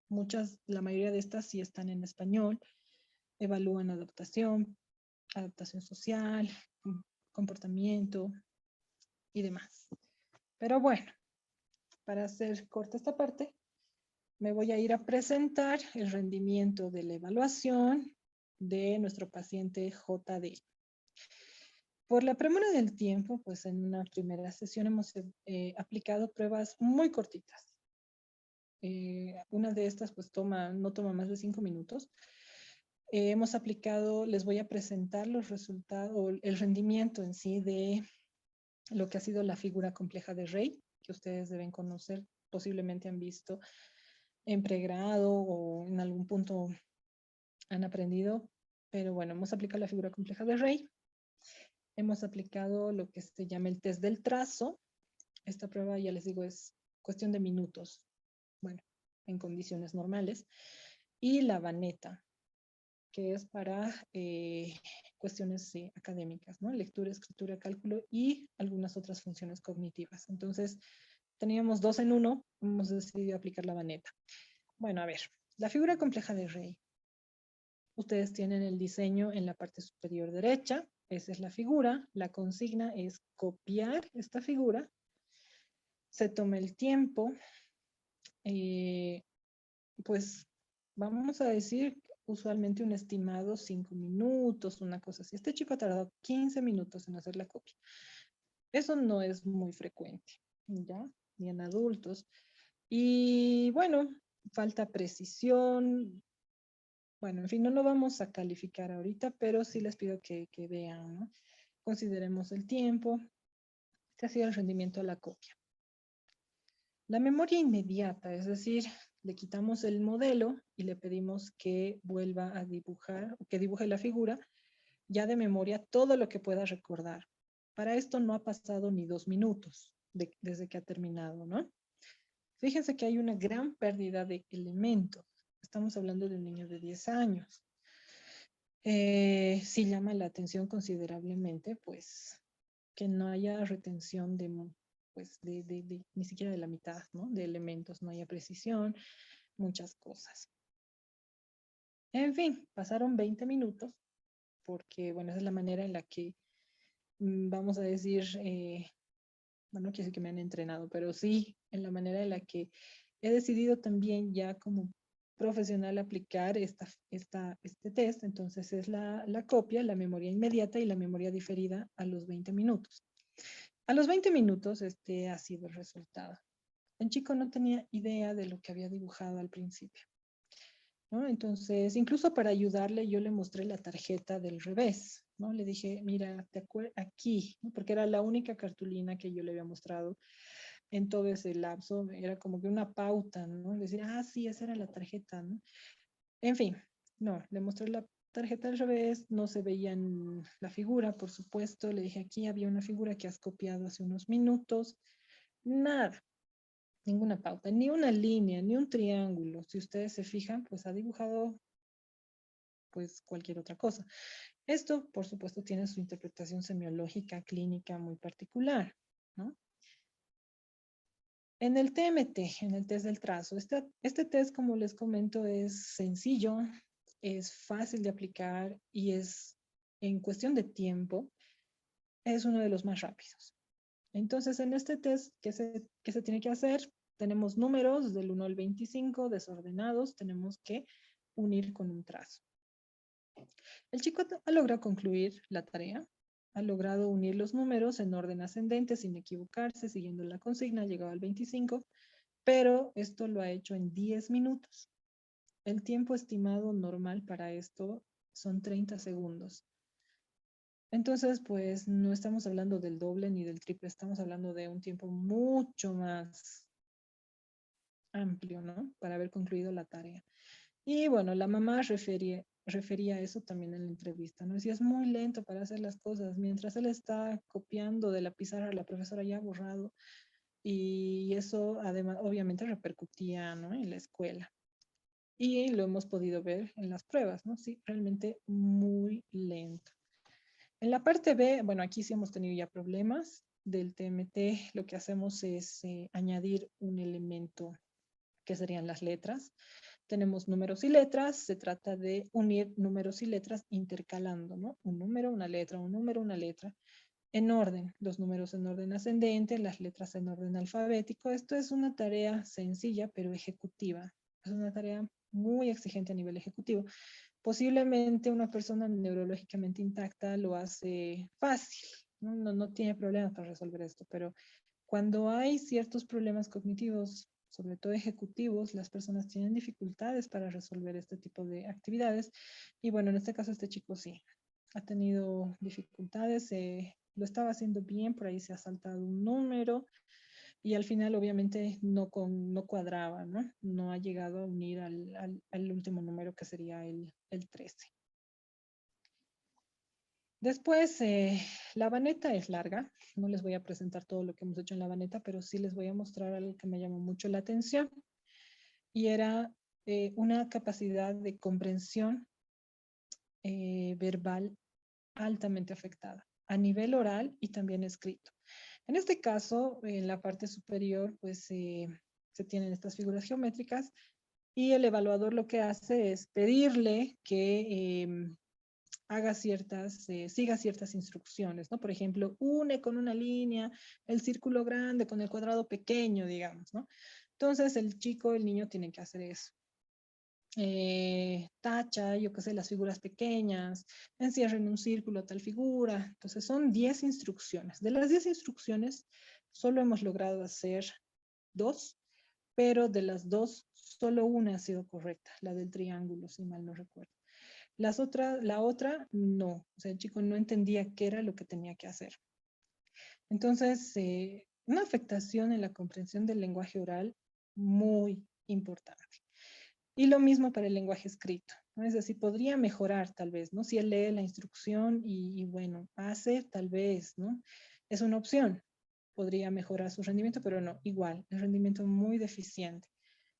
Muchas, la mayoría de estas sí están en español, evalúan adaptación, adaptación social, comportamiento y demás. Pero bueno, para hacer corta esta parte, me voy a ir a presentar el rendimiento de la evaluación de nuestro paciente JD. Por la premura del tiempo, pues en una primera sesión hemos aplicado pruebas muy cortitas. Una de estas pues no toma más de 5 minutos. Hemos aplicado, les voy a presentar los resultados, el rendimiento en sí de lo que ha sido la figura compleja de Rey, que ustedes deben conocer, posiblemente han visto en pregrado o en algún punto han aprendido, pero bueno, hemos aplicado la figura compleja de Rey, hemos aplicado lo que se llama el test del trazo. Esta prueba, ya les digo, es cuestión de minutos, bueno, en condiciones normales, y la vaneta, que es para cuestiones académicas, ¿no? Lectura, escritura, cálculo y algunas otras funciones cognitivas. Entonces, teníamos 2 en 1, hemos decidido aplicar la vaneta. Bueno, a ver, la figura compleja de Rey. Ustedes tienen el diseño en la parte superior derecha, esa es la figura. La consigna es copiar esta figura. Se toma el tiempo, pues vamos a decir usualmente un estimado 5 minutos, una cosa así. Este chico ha tardado 15 minutos en hacer la copia. Eso no es muy frecuente, ¿ya? Ni en adultos. Y bueno, falta precisión. Bueno, en fin, no lo vamos a calificar ahorita, pero sí les pido que vean, ¿no? Consideremos el tiempo. Este ha sido el rendimiento de la copia. La memoria inmediata, es decir, le quitamos el modelo y le pedimos que vuelva a dibujar, que dibuje la figura ya de memoria todo lo que pueda recordar. Para esto no ha pasado ni 2 minutos desde que ha terminado, ¿no? Fíjense que hay una gran pérdida de elementos. Estamos hablando de un niño de 10 años. Sí llama la atención considerablemente, pues, que no haya retención pues, ni siquiera de la mitad, ¿no? De elementos, no haya precisión, muchas cosas. En fin, pasaron 20 minutos, porque, bueno, esa es la manera en la que, vamos a decir, bueno, no quiero decir que me han entrenado, pero sí en la manera en la que he decidido también ya como profesional aplicar este test. Entonces es la copia, la memoria inmediata y la memoria diferida a los 20 minutos. A los 20 minutos este ha sido el resultado. El chico no tenía idea de lo que había dibujado al principio, ¿no? Entonces, incluso para ayudarle, yo le mostré la tarjeta del revés, ¿no? Le dije, mira, te acuerdas aquí, ¿no? Porque era la única cartulina que yo le había mostrado en todo ese lapso, era como que una pauta, ¿no? Decir, ah, sí, esa era la tarjeta, ¿no? En fin, no, le mostré la tarjeta al revés, no se veía la figura, por supuesto, le dije, aquí había una figura que has copiado hace unos minutos, nada, ninguna pauta, ni una línea, ni un triángulo. Si ustedes se fijan, pues ha dibujado pues cualquier otra cosa. Esto, por supuesto, tiene su interpretación semiológica clínica muy particular, ¿no? En el TMT, en el test del trazo, este test, como les comento, es sencillo, es fácil de aplicar y es, en cuestión de tiempo, es uno de los más rápidos. Entonces, en este test, ¿qué se tiene que hacer? Tenemos números del 1 al 25 desordenados, tenemos que unir con un trazo. El chico ha logrado concluir la tarea, ha logrado unir los números en orden ascendente sin equivocarse, siguiendo la consigna, ha llegado al 25, pero esto lo ha hecho en 10 minutos. El tiempo estimado normal para esto son 30 segundos. Entonces, pues no estamos hablando del doble ni del triple, estamos hablando de un tiempo mucho más amplio, ¿no? Para haber concluido la tarea. Y bueno, la mamá refería eso también en la entrevista, ¿no? Decía, es muy lento para hacer las cosas. Mientras él está copiando de la pizarra, la profesora ya ha borrado. Y eso además, obviamente, repercutía, ¿no? En la escuela. Y lo hemos podido ver en las pruebas, ¿no? Sí, realmente muy lento. En la parte B, bueno, aquí sí hemos tenido ya problemas del TMT. Lo que hacemos es añadir un elemento que serían las letras. Tenemos números y letras, se trata de unir números y letras intercalando, ¿no? Un número, una letra, un número, una letra, en orden, los números en orden ascendente, las letras en orden alfabético. Esto es una tarea sencilla, pero ejecutiva. Es una tarea muy exigente a nivel ejecutivo. Posiblemente una persona neurológicamente intacta lo hace fácil, ¿no? No tiene problemas para resolver esto, pero cuando hay ciertos problemas cognitivos, sobre todo ejecutivos, las personas tienen dificultades para resolver este tipo de actividades. Y bueno, en este caso este chico sí, ha tenido dificultades, lo estaba haciendo bien, por ahí se ha saltado un número y al final obviamente no cuadraba, ¿no? No ha llegado a unir al último número que sería el 13. Después, la baneta es larga. No les voy a presentar todo lo que hemos hecho en la baneta, pero sí les voy a mostrar algo que me llamó mucho la atención. Y era una capacidad de comprensión verbal altamente afectada, a nivel oral y también escrito. En este caso, en la parte superior, pues se tienen estas figuras geométricas y el evaluador lo que hace es pedirle que haga siga ciertas instrucciones, ¿no? Por ejemplo, une con una línea el círculo grande con el cuadrado pequeño, digamos, ¿no? Entonces el chico, el niño tiene que hacer eso. Tacha, yo qué sé, las figuras pequeñas, encierren un círculo tal figura. Entonces son 10 instrucciones. De las 10 instrucciones, solo hemos logrado hacer 2, pero de las 2, solo una ha sido correcta, la del triángulo, si mal no recuerdo. La otra, no. O sea, el chico no entendía qué era lo que tenía que hacer. Entonces, una afectación en la comprensión del lenguaje oral muy importante. Y lo mismo para el lenguaje escrito, ¿no? Es decir, podría mejorar tal vez, ¿no? Si él lee la instrucción y bueno, hace tal vez, ¿no? Es una opción. Podría mejorar su rendimiento, pero no, igual, el rendimiento muy deficiente.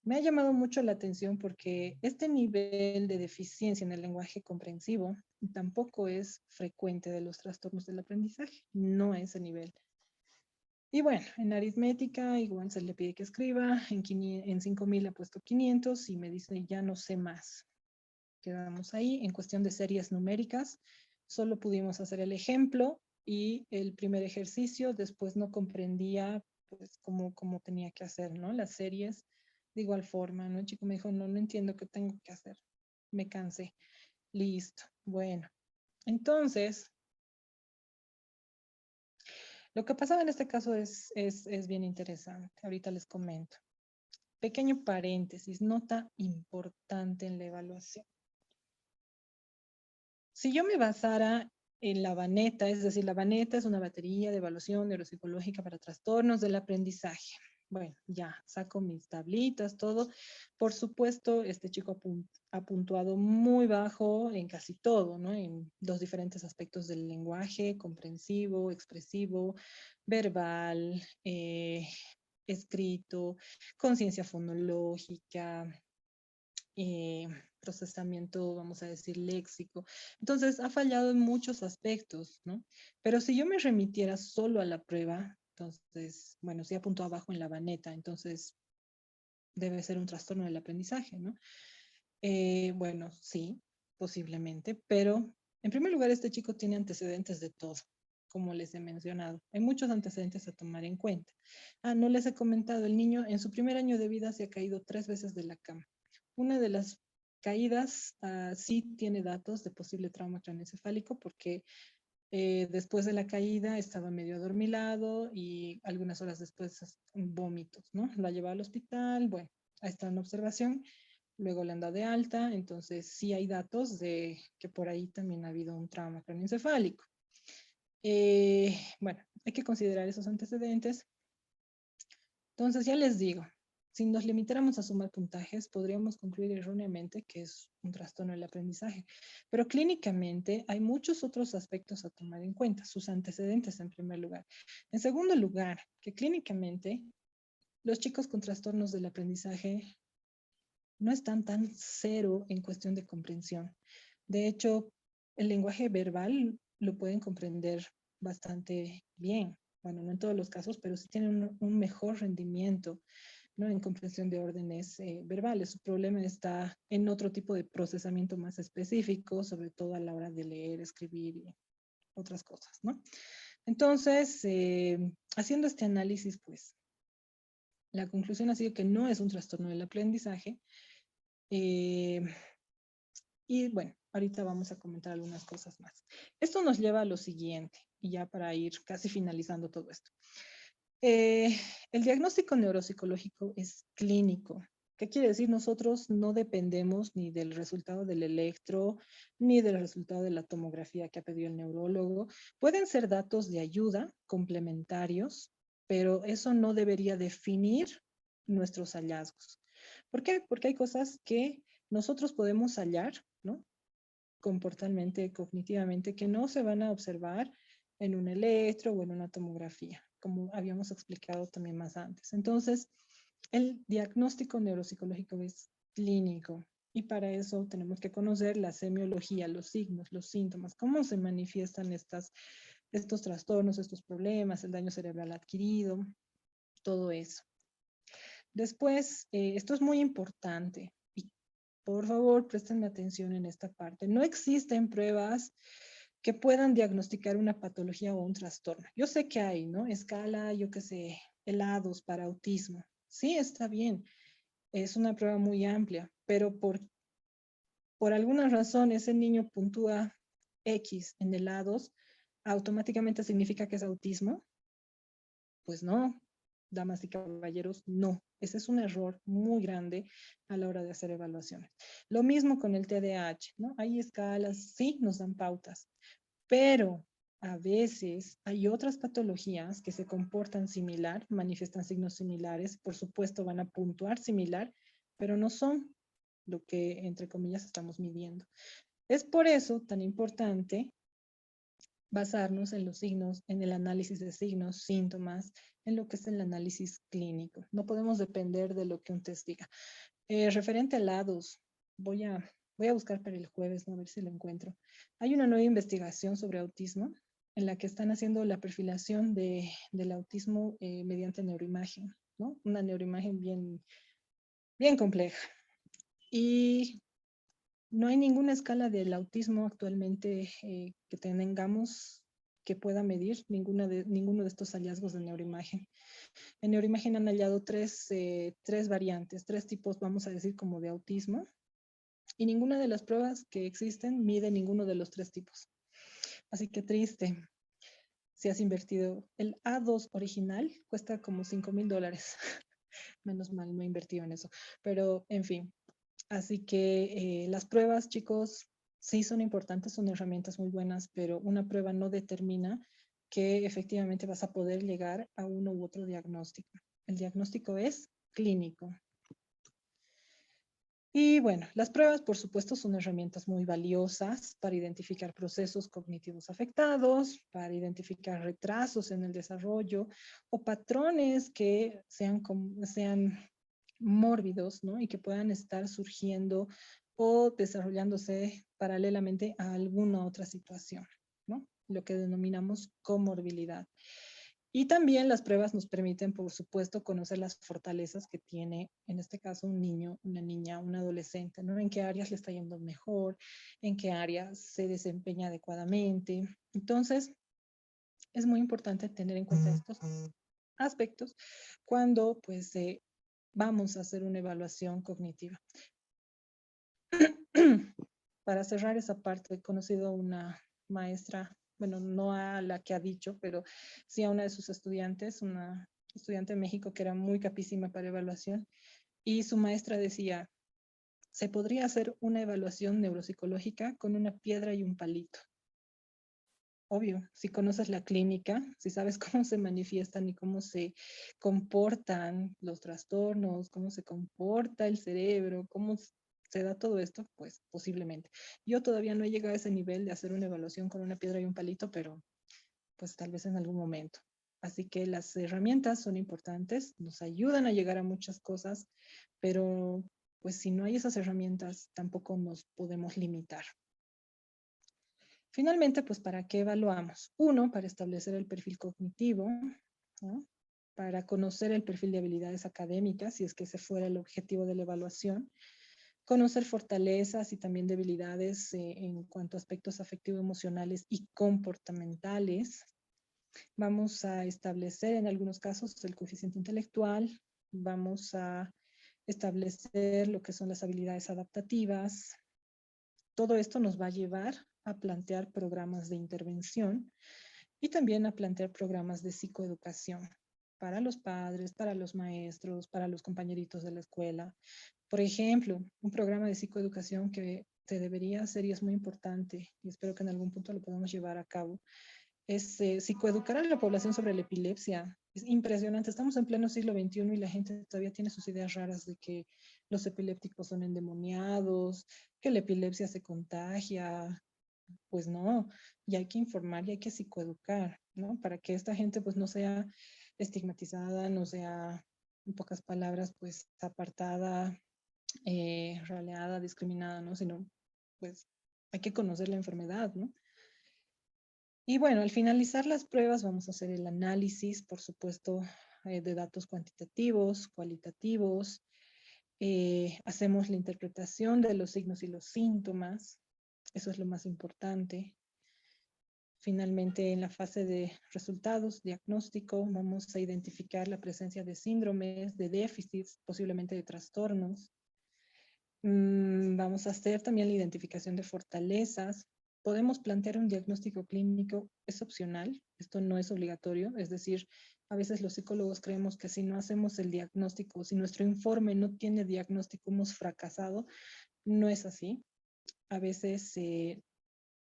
Me ha llamado mucho la atención porque este nivel de deficiencia en el lenguaje comprensivo tampoco es frecuente de los trastornos del aprendizaje, no a ese nivel. Y bueno, en aritmética igual se le pide que escriba, en 5000 ha puesto 500 y me dice ya no sé más. Quedamos ahí. En cuestión de series numéricas, solo pudimos hacer el ejemplo y el primer ejercicio, después no comprendía pues cómo tenía que hacer, ¿no? Las series de igual forma, ¿no? El chico me dijo, no, no entiendo qué tengo que hacer. Me cansé. Listo. Bueno, entonces, lo que pasaba en este caso es bien interesante. Ahorita les comento. Pequeño paréntesis, nota importante en la evaluación. Si yo me basara en la baneta, es decir, la baneta es una batería de evaluación neuropsicológica para trastornos del aprendizaje. Bueno, ya saco mis tablitas, todo. Por supuesto, este chico ha puntuado muy bajo en casi todo, ¿no? En los diferentes aspectos del lenguaje, comprensivo, expresivo, verbal, escrito, conciencia fonológica, eh, procesamiento, vamos a decir, léxico. Entonces, ha fallado en muchos aspectos, ¿no? Pero si yo me remitiera solo a la prueba, entonces, bueno, si apuntó abajo en la baneta, entonces debe ser un trastorno del aprendizaje, ¿no? Bueno, sí, posiblemente, pero en primer lugar, este chico tiene antecedentes de todo, como les he mencionado. Hay muchos antecedentes a tomar en cuenta. Ah, no les he comentado, el niño en su primer año de vida se ha caído 3 veces de la cama. Una de las caídas sí tiene datos de posible trauma craneoencefálico porque después de la caída estaba medio adormilado y algunas horas después vómitos, ¿no? Lo ha llevado al hospital, bueno, ha estado en observación, luego le han dado de alta, entonces sí hay datos de que por ahí también ha habido un trauma craneoencefálico. Bueno, hay que considerar esos antecedentes. Entonces, ya les digo, si nos limitáramos a sumar puntajes, podríamos concluir erróneamente que es un trastorno del aprendizaje. Pero clínicamente hay muchos otros aspectos a tomar en cuenta, sus antecedentes en primer lugar. En segundo lugar, que clínicamente los chicos con trastornos del aprendizaje no están tan cero en cuestión de comprensión. De hecho, el lenguaje verbal lo pueden comprender bastante bien. Bueno, no en todos los casos, pero sí tienen un mejor rendimiento, ¿no? En comprensión de órdenes verbales. Su problema está en otro tipo de procesamiento más específico, sobre todo a la hora de leer, escribir y otras cosas, ¿no? Entonces, haciendo este análisis, pues, la conclusión ha sido que no es un trastorno del aprendizaje, eh, y bueno, ahorita vamos a comentar algunas cosas más. Esto nos lleva a lo siguiente, y ya para ir casi finalizando todo esto. El diagnóstico neuropsicológico es clínico. ¿Qué quiere decir? Nosotros no dependemos ni del resultado del electro, ni del resultado de la tomografía que ha pedido el neurólogo. Pueden ser datos de ayuda complementarios, pero eso no debería definir nuestros hallazgos. ¿Por qué? Porque hay cosas que nosotros podemos hallar, ¿no? comportalmente, cognitivamente, que no se van a observar en un electro o en una tomografía, como habíamos explicado también más antes. Entonces, el diagnóstico neuropsicológico es clínico y para eso tenemos que conocer la semiología, los signos, los síntomas, cómo se manifiestan estos trastornos, estos problemas, el daño cerebral adquirido, todo eso. Después, esto es muy importante y por favor prestenme atención en esta parte. No existen pruebas que puedan diagnosticar una patología o un trastorno. Yo sé que hay, ¿no? Escala, yo qué sé, helados para autismo. Sí, está bien. Es una prueba muy amplia, pero por alguna razón ese niño puntúa X en helados, ¿automáticamente significa que es autismo? Pues no, damas y caballeros, no. Ese es un error muy grande a la hora de hacer evaluaciones. Lo mismo con el TDAH, ¿no? Hay escalas, sí, nos dan pautas, pero a veces hay otras patologías que se comportan similar, manifiestan signos similares, por supuesto van a puntuar similar, pero no son lo que, entre comillas, estamos midiendo. Es por eso tan importante basarnos en los signos, en el análisis de signos, síntomas, en lo que es el análisis clínico. No podemos depender de lo que un test diga. Referente a lados, voy a buscar para el jueves, ¿no? A ver si lo encuentro. Hay una nueva investigación sobre autismo en la que están haciendo la perfilación del autismo mediante neuroimagen, ¿no? Una neuroimagen bien, bien compleja. Y no hay ninguna escala del autismo actualmente que tengamos que pueda medir ninguno de estos hallazgos de neuroimagen. En neuroimagen han hallado tres variantes, tres tipos, vamos a decir, como de autismo, y ninguna de las pruebas que existen mide ninguno de los tres tipos. Así que triste. Si has invertido el A2 original, cuesta como $5,000. Menos mal, no he invertido en eso. Pero, en fin, así que las pruebas, chicos, sí son importantes, son herramientas muy buenas, pero una prueba no determina que efectivamente vas a poder llegar a uno u otro diagnóstico. El diagnóstico es clínico. Y bueno, las pruebas, por supuesto, son herramientas muy valiosas para identificar procesos cognitivos afectados, para identificar retrasos en el desarrollo o patrones que sean mórbidos, ¿no? Y que puedan estar surgiendo o desarrollándose paralelamente a alguna otra situación, ¿no? Lo que denominamos comorbilidad. Y también las pruebas nos permiten, por supuesto, conocer las fortalezas que tiene, en este caso, un niño, una niña, un adolescente, ¿no? En qué áreas le está yendo mejor, en qué áreas se desempeña adecuadamente. Entonces, es muy importante tener en cuenta estos aspectos cuando, pues, vamos a hacer una evaluación cognitiva. Para cerrar esa parte, he conocido una maestra, bueno, no a la que ha dicho, pero sí a una de sus estudiantes, una estudiante de México que era muy capísima para evaluación, y su maestra decía, se podría hacer una evaluación neuropsicológica con una piedra y un palito. Obvio, si conoces la clínica, si sabes cómo se manifiestan y cómo se comportan los trastornos, cómo se comporta el cerebro, cómo se da todo esto, pues posiblemente. Yo todavía no he llegado a ese nivel de hacer una evaluación con una piedra y un palito, pero pues tal vez en algún momento. Así que las herramientas son importantes, nos ayudan a llegar a muchas cosas, pero pues si no hay esas herramientas, tampoco nos podemos limitar. Finalmente, pues, ¿para qué evaluamos? Uno, para establecer el perfil cognitivo, ¿no? Para conocer el perfil de habilidades académicas, si es que ese fuera el objetivo de la evaluación. Conocer fortalezas y también debilidades en cuanto a aspectos afectivo-emocionales y comportamentales. Vamos a establecer en algunos casos el coeficiente intelectual. Vamos a establecer lo que son las habilidades adaptativas. Todo esto nos va a llevar a plantear programas de intervención y también a plantear programas de psicoeducación para los padres, para los maestros, para los compañeritos de la escuela. Por ejemplo, un programa de psicoeducación que se debería hacer y es muy importante, y espero que en algún punto lo podamos llevar a cabo, es psicoeducar a la población sobre la epilepsia. Es impresionante, estamos en pleno siglo XXI y la gente todavía tiene sus ideas raras de que los epilépticos son endemoniados, que la epilepsia se contagia, pues no, y hay que informar y hay que psicoeducar, ¿no? Para que esta gente pues no sea estigmatizada, no sea, en pocas palabras, pues apartada, raleada, discriminada, ¿no? Sino, pues hay que conocer la enfermedad, ¿no? Y bueno, al finalizar las pruebas vamos a hacer el análisis, por supuesto, de datos cuantitativos, cualitativos. Hacemos la interpretación de los signos y los síntomas. Eso es lo más importante. Finalmente, en la fase de resultados, diagnóstico, vamos a identificar la presencia de síndromes, de déficits, posiblemente de trastornos. Vamos a hacer también la identificación de fortalezas. Podemos plantear un diagnóstico clínico, es opcional, esto no es obligatorio, es decir, a veces los psicólogos creemos que si no hacemos el diagnóstico, si nuestro informe no tiene diagnóstico, hemos fracasado. No es así. A veces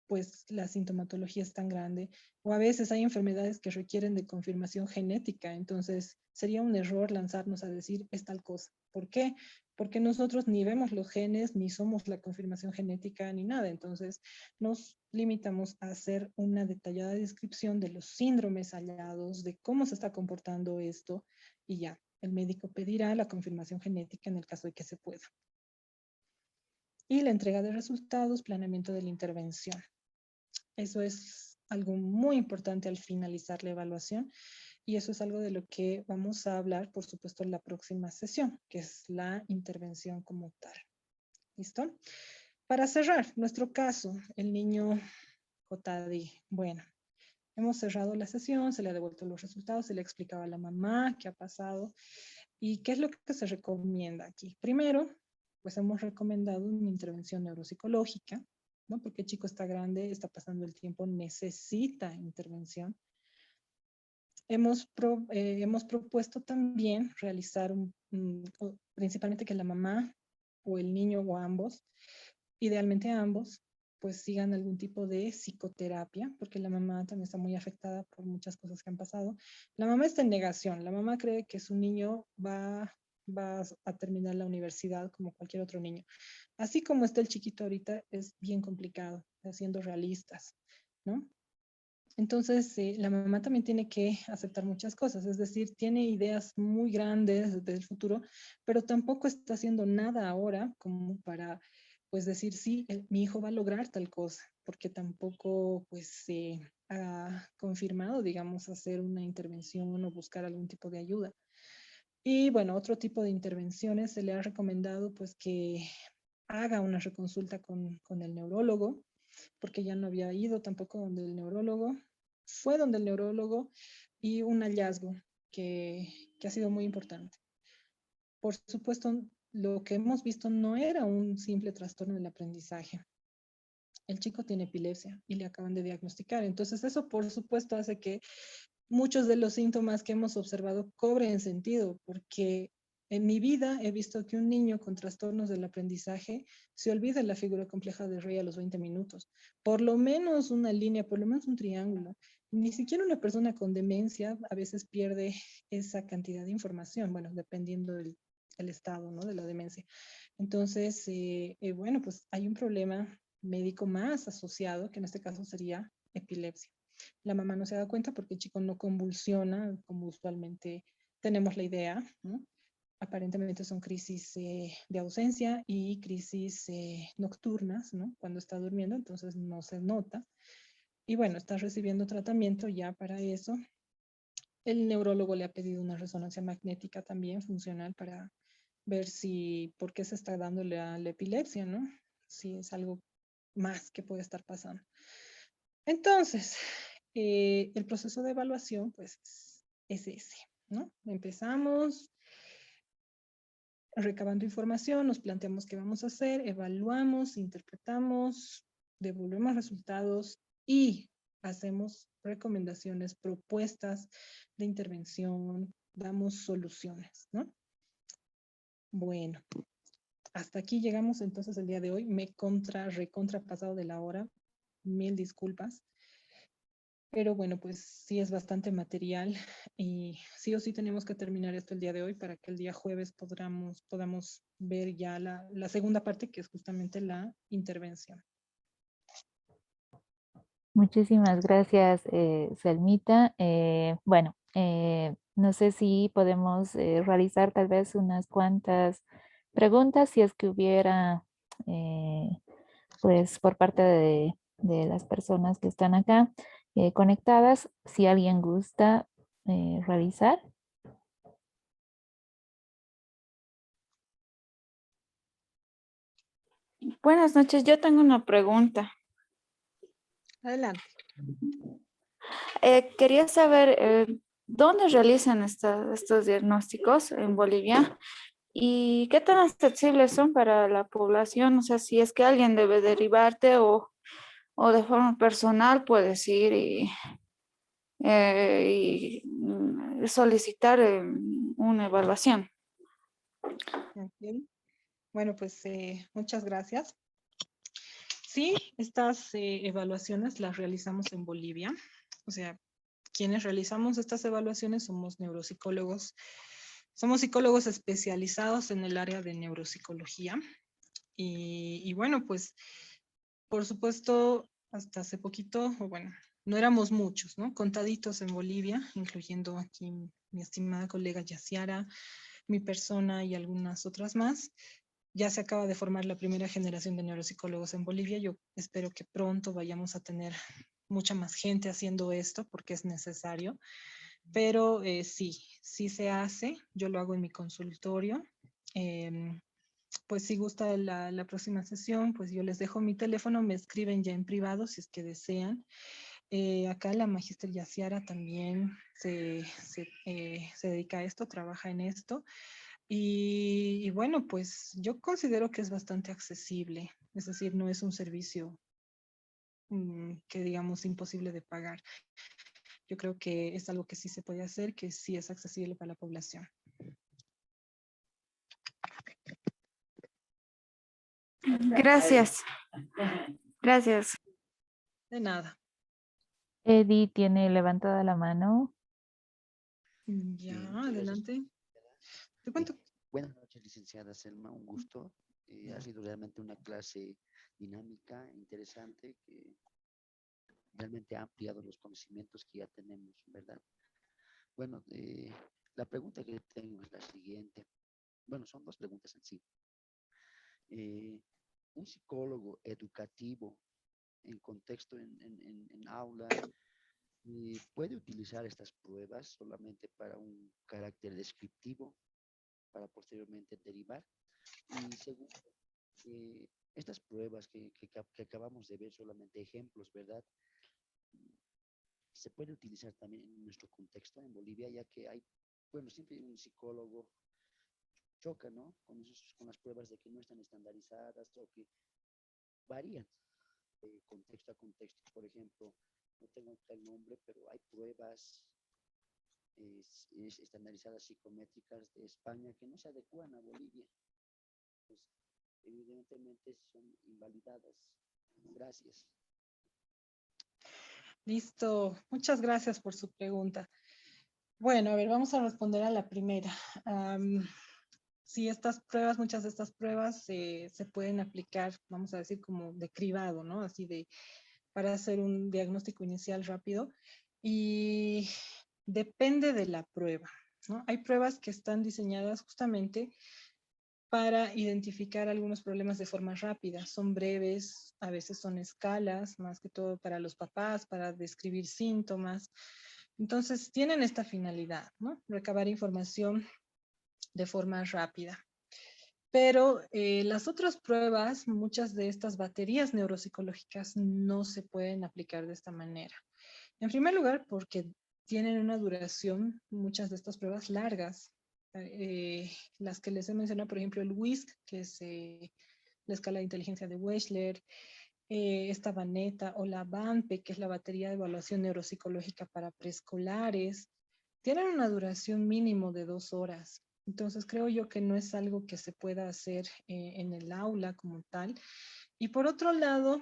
pues la sintomatología es tan grande, o a veces hay enfermedades que requieren de confirmación genética, entonces sería un error lanzarnos a decir es tal cosa. ¿Por qué? Porque nosotros ni vemos los genes, ni somos la confirmación genética, ni nada, entonces nos limitamos a hacer una detallada descripción de los síndromes hallados, de cómo se está comportando esto, y ya, el médico pedirá la confirmación genética en el caso de que se pueda. Y la entrega de resultados, planeamiento de la intervención. Eso es algo muy importante al finalizar la evaluación y eso es algo de lo que vamos a hablar, por supuesto, en la próxima sesión, que es la intervención como tal. ¿Listo? Para cerrar, nuestro caso, el niño JD. Bueno, hemos cerrado la sesión, se le ha devuelto los resultados, se le ha explicado a la mamá qué ha pasado y qué es lo que se recomienda aquí. Primero, pues hemos recomendado una intervención neuropsicológica, ¿no? Porque el chico está grande, está pasando el tiempo, necesita intervención. Hemos propuesto también realizar principalmente que la mamá o el niño o ambos, idealmente ambos, pues sigan algún tipo de psicoterapia, porque la mamá también está muy afectada por muchas cosas que han pasado. La mamá está en negación, la mamá cree que su niño va a terminar la universidad como cualquier otro niño. Así como está el chiquito ahorita, es bien complicado, siendo realistas, ¿no? Entonces, la mamá también tiene que aceptar muchas cosas, es decir, tiene ideas muy grandes del futuro, pero tampoco está haciendo nada ahora como para, pues, decir, sí, mi hijo va a lograr tal cosa, porque tampoco, pues, se ha confirmado, digamos, hacer una intervención o buscar algún tipo de ayuda. Y bueno, otro tipo de intervenciones se le ha recomendado, pues, que haga una reconsulta con el neurólogo, porque ya no había ido tampoco donde el neurólogo. Fue donde el neurólogo y un hallazgo que ha sido muy importante. Por supuesto, lo que hemos visto no era un simple trastorno del aprendizaje. El chico tiene epilepsia y le acaban de diagnosticar. Entonces, eso por supuesto hace que muchos de los síntomas que hemos observado cobren sentido, porque en mi vida he visto que un niño con trastornos del aprendizaje se olvida la figura compleja de Rey a los 20 minutos. Por lo menos una línea, por lo menos un triángulo. Ni siquiera una persona con demencia a veces pierde esa cantidad de información, bueno, dependiendo del el estado, ¿no? De la demencia. Entonces, bueno, pues hay un problema médico más asociado, que en este caso sería epilepsia. La mamá no se da cuenta porque el chico no convulsiona como usualmente tenemos la idea, ¿no? Aparentemente son crisis de ausencia y crisis nocturnas, ¿no? Cuando está durmiendo, entonces no se nota. Y bueno, está recibiendo tratamiento ya para eso. El neurólogo le ha pedido una resonancia magnética también funcional para ver si, por qué se está dando la epilepsia, ¿no? Si es algo más que puede estar pasando. Entonces, el proceso de evaluación, pues, es ese, ¿no? Empezamos recabando información, nos planteamos qué vamos a hacer, evaluamos, interpretamos, devolvemos resultados y hacemos recomendaciones, propuestas de intervención, damos soluciones, ¿no? Bueno, hasta aquí llegamos entonces el día de hoy. Me recontra pasado de la hora. Mil disculpas. Pero bueno, pues sí es bastante material y sí o sí tenemos que terminar esto el día de hoy para que el día jueves podamos ver ya la segunda parte, que es justamente la intervención. Muchísimas gracias, Selmita. Bueno, no sé si podemos realizar tal vez unas cuantas preguntas, si es que hubiera, pues por parte de las personas que están acá conectadas, si alguien gusta realizar. Buenas noches, yo tengo una pregunta. Adelante. Quería saber dónde realizan estos diagnósticos en Bolivia y qué tan accesibles son para la población. O sea, si es que alguien debe derivarte o de forma personal puedes ir solicitar una evaluación. Ok. Bueno, pues muchas gracias. Sí, estas evaluaciones las realizamos en Bolivia. O sea, quienes realizamos estas evaluaciones somos neuropsicólogos. Somos psicólogos especializados en el área de neuropsicología. Y bueno, pues por supuesto, hasta hace poquito, o bueno, no éramos muchos, ¿no? Contaditos en Bolivia, incluyendo aquí mi estimada colega Yaciara, mi persona y algunas otras más. Ya se acaba de formar la primera generación de neuropsicólogos en Bolivia. Yo espero que pronto vayamos a tener mucha más gente haciendo esto porque es necesario. Pero sí, sí se hace. Yo lo hago en mi consultorio. Pues si gusta la próxima sesión, pues yo les dejo mi teléfono, me escriben ya en privado si es que desean. Acá la Magister Yaciara también se dedica a esto, trabaja en esto. Y bueno, pues yo considero que es bastante accesible, es decir, no es un servicio que digamos imposible de pagar. Yo creo que es algo que sí se puede hacer, que sí es accesible para la población. Gracias. Gracias. De nada. Eddie tiene levantada la mano. Ya, Muchas gracias. adelante. Te Eh, cuento. Buenas noches, licenciada Selma, un gusto. Ha sido realmente una clase dinámica, interesante, que realmente ha ampliado los conocimientos que ya tenemos, ¿verdad? Bueno, la pregunta que tengo es la siguiente. Bueno, son dos preguntas en sí. Un psicólogo educativo en contexto en aula puede utilizar estas pruebas solamente para un carácter descriptivo para posteriormente derivar. Y segundo, estas pruebas que acabamos de ver, solamente ejemplos, ¿verdad? Se puede utilizar también en nuestro contexto en Bolivia, ya que hay, bueno, siempre un psicólogo choca, ¿no? Con las pruebas de que no están estandarizadas o que varían de contexto a contexto. Por ejemplo, no tengo el nombre, pero hay pruebas estandarizadas psicométricas de España que no se adecúan a Bolivia. Pues, evidentemente son invalidadas. Gracias. Listo. Muchas gracias por su pregunta. Bueno, a ver, vamos a responder a la primera. Sí, estas pruebas, muchas de estas pruebas se pueden aplicar, vamos a decir, como de cribado, ¿no? Así de, para hacer un diagnóstico inicial rápido. Y depende de la prueba, ¿no? Hay pruebas que están diseñadas justamente para identificar algunos problemas de forma rápida. Son breves, a veces son escalas, más que todo para los papás, para describir síntomas. Entonces, tienen esta finalidad, ¿no? Recabar información de forma rápida. Pero las otras pruebas, muchas de estas baterías neuropsicológicas no se pueden aplicar de esta manera. En primer lugar, porque tienen una duración, muchas de estas pruebas largas. Las que les he mencionado, por ejemplo, el WISC, que es la escala de inteligencia de Wechsler, esta Baneta o la BANPE, que es la batería de evaluación neuropsicológica para preescolares, tienen una duración mínimo de 2 horas. Entonces creo yo que no es algo que se pueda hacer en el aula como tal. Y por otro lado,